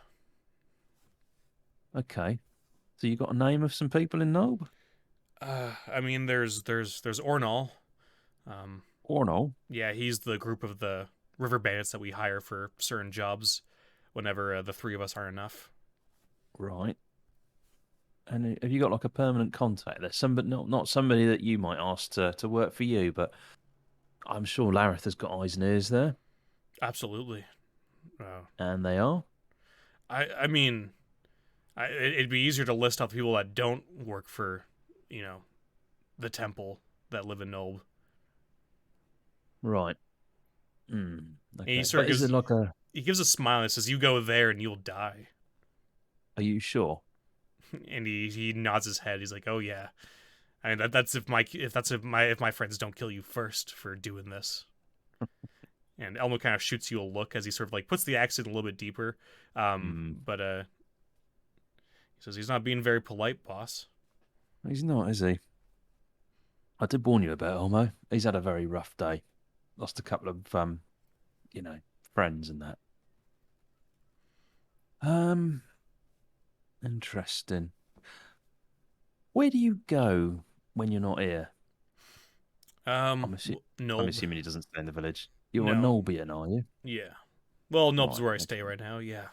Okay. So you got a name of some people in Nob? I mean, there's Ornal. Um, Or no? yeah, he's the group of the river bandits that we hire for certain jobs whenever the three of us aren't enough. Right. And have you got like a permanent contact there? Somebody, not somebody that you might ask to work for you, but I'm sure Lareth has got eyes and ears there, Absolutely. Uh, and they are. I mean, it'd be easier to list off the people that don't work for, you know, the temple that live in Nulb. Right. And he Okay. sort of But is gives it like a? he gives a smile and says, "You go there and you'll die." Are you sure? And he nods his head. He's like, "Oh yeah." I mean that's if my friends don't kill you first for doing this. And Elmo kind of shoots you a look as he sort of like puts the accent a little bit deeper. Hmm. But he says he's not being very polite, boss. He's not, is he? I did warn you about Elmo. He's had a very rough day. Lost a couple of you know, friends and that. Um, Interesting. Where do you go when you're not here? I'm assu- I'm Nulb. assuming he doesn't stay in the village. You're a No. Nolbian, are you? Yeah. Well, Nulb's Right. where I stay Okay. right now. Yeah.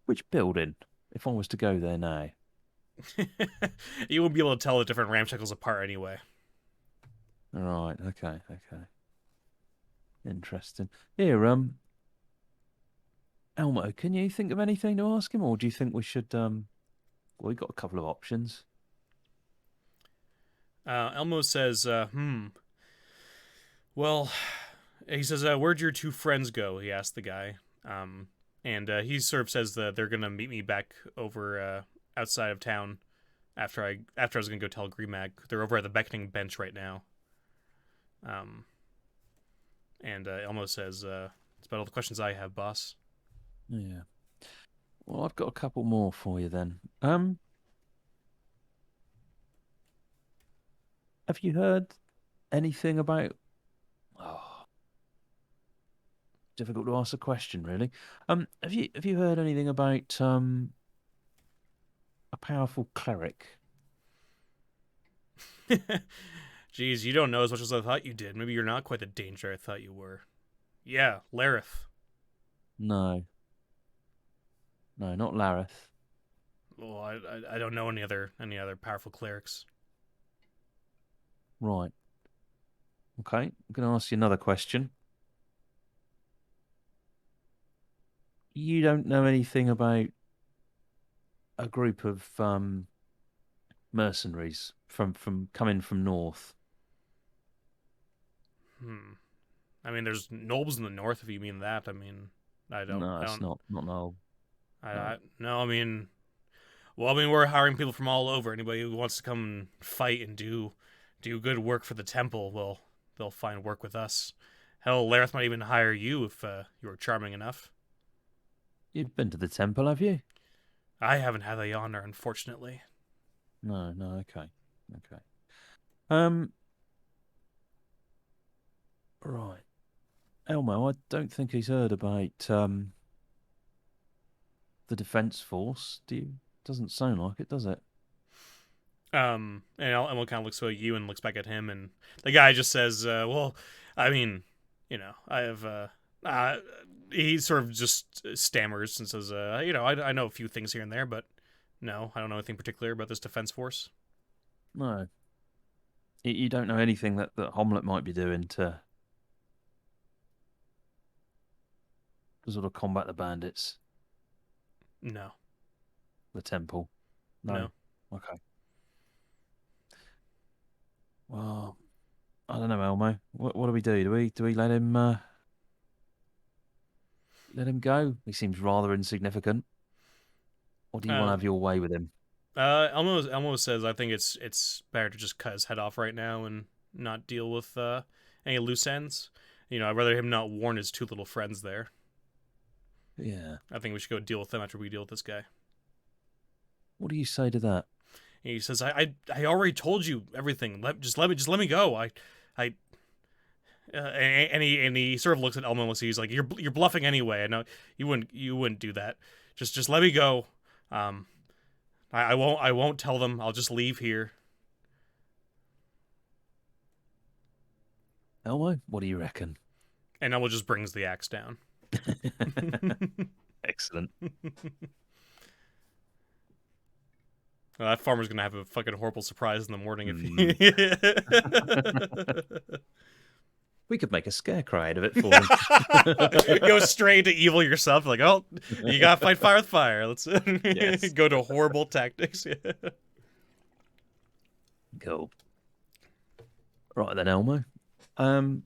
Which building? If I was to go there now. You won't be able to tell the different ramshackles apart anyway. Right. Okay. Okay. Interesting. Here, Elmo, can you think of anything to ask him, or do you think we should? Well, we got a couple of options. Elmo says, Well, he says, where'd your two friends go? He asked the guy. And he sort of says that they're gonna meet me back over outside of town after I was gonna go tell Gremag. They're over at the beckoning bench right now. Um, and Elmo says, "It's about all the questions I have, boss." Yeah. Well, I've got a couple more for you then. Have you heard anything about? Oh, difficult to ask a question, really. Have you heard anything about a powerful cleric? Geez, you don't know as much as I thought you did. Maybe you're not quite the danger I thought you were. Yeah, Lareth. No, no, not Lareth. Well, I don't know any other powerful clerics. Right. Okay. I'm going to ask you another question. You don't know anything about a group of mercenaries from coming from north? Hmm. I mean, there's nobles in the north. If you mean that, I mean, I don't, No, I it's don't, not no, no. no. I mean, well, I mean, we're hiring people from all over. Anybody who wants to come and fight and do good work for the temple, well, they'll find work with us. Hell, Lareth might even hire you if you were charming enough. You've been to the temple, have you? I haven't had the honor, unfortunately. No, no. Okay, okay. Um, right. Elmo, I don't think he's heard about the defense force. Do you? Doesn't sound like it, does it? And Emil kind of looks at you and looks back at him, and the guy just says, "Well, I mean, I have." Uh, he sort of just stammers and says, I know a few things here and there, but no, I don't know anything particular about this defense force." No. You don't know anything that Homlet might be doing to sort of combat the bandits, No, the temple. No. no. Okay. Well, I don't know, Elmo. What do we do? Do we let him go? He seems rather insignificant. Or do you want to Uh, have your way with him? Elmo says, I think it's better to just cut his head off right now and not deal with any loose ends. I'd rather him not warn his two little friends there. Yeah. I think we should go deal with them after we deal with this guy. What do you say to that? And he says, I already told you everything. Just let me go. And he sort of looks at Elmo and he's like, you're bluffing anyway. I know you wouldn't do that. Just let me go. I won't tell them. I'll just leave here. Elmo, what do you reckon? And Elmo just brings the axe down. Excellent. Well, that farmer's gonna have a fucking horrible surprise in the morning if he... We could make a scarecrow out of it for him. Go straight to evil yourself. Like, oh, you gotta fight fire with fire. Let's go to horrible tactics. Cool. Right then, Elmo. Do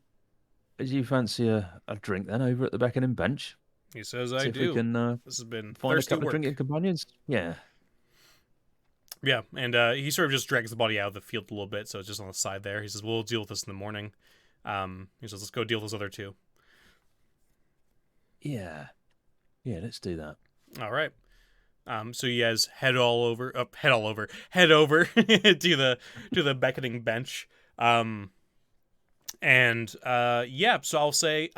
you fancy a drink then over at the beckoning bench? He says, See I if do. we can This has been find a thirsty couple work. of drinking companions. Yeah. Yeah, and he sort of just drags the body out of the field a little bit, so it's just on the side there. He says, we'll deal with this in the morning. He says, let's go deal with those other two. Yeah. Yeah, let's do that. All right. So you guys head over to the beckoning bench. Yeah, so I'll say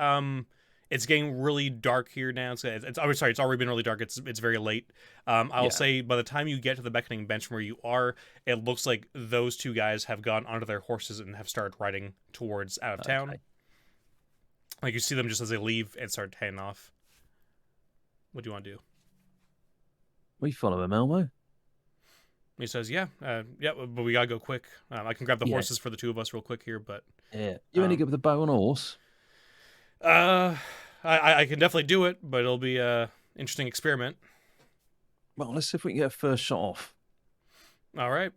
it's getting really dark here now. It's already been really dark. It's very late. I'll say by the time you get to the beckoning bench from where you are, it looks like those two guys have gone onto their horses and have started riding towards out of town. Like, you see them just as they leave and start heading off. What do you want to do? We follow him, Elmo. He says, yeah, but we gotta go quick. I can grab the horses for the two of us real quick here, but... Yeah. You only get with a bow and a horse? I can definitely do it, but it'll be a interesting experiment. Well, let's see if we can get a first shot off. All right.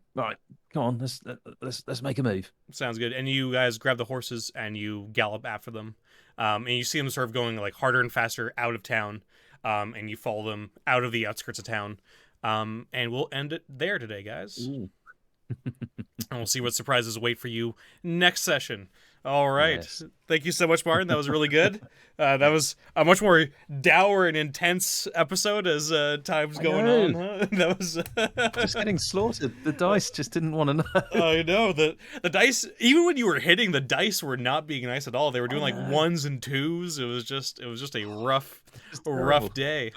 Come on, let's make a move. Sounds good. And you guys grab the horses and you gallop after them. And you see them sort of going like harder and faster out of town. And you follow them out of the outskirts of town. And we'll end it there today, guys. And we'll see what surprises wait for you next session. All right. Yes. Thank you so much, Martin. That was really good. That was a much more dour and intense episode as time's going on. Huh? That was just getting slaughtered. The dice just didn't want to know. I know. The dice, even when you were hitting, the dice were not being nice at all. They were doing like ones and twos. It was just a rough day.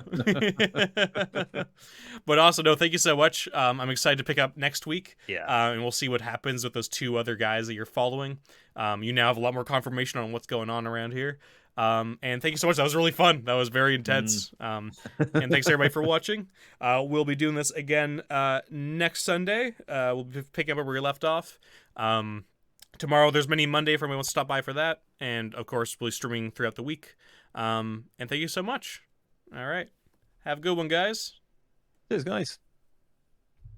But also, no, thank you so much. I'm excited to pick up next week. Yeah. And we'll see what happens with those two other guys that you're following. You now have a lot more confirmation on what's going on around here. And thank you so much. That was really fun. That was very intense. And thanks everybody for watching. We'll be doing this again next Sunday. We'll be picking up where we left off. Tomorrow there's Mini Monday if anyone wants to stop by for that. And of course, we'll be streaming throughout the week. And thank you so much. All right. Have a good one, guys. Cheers, guys.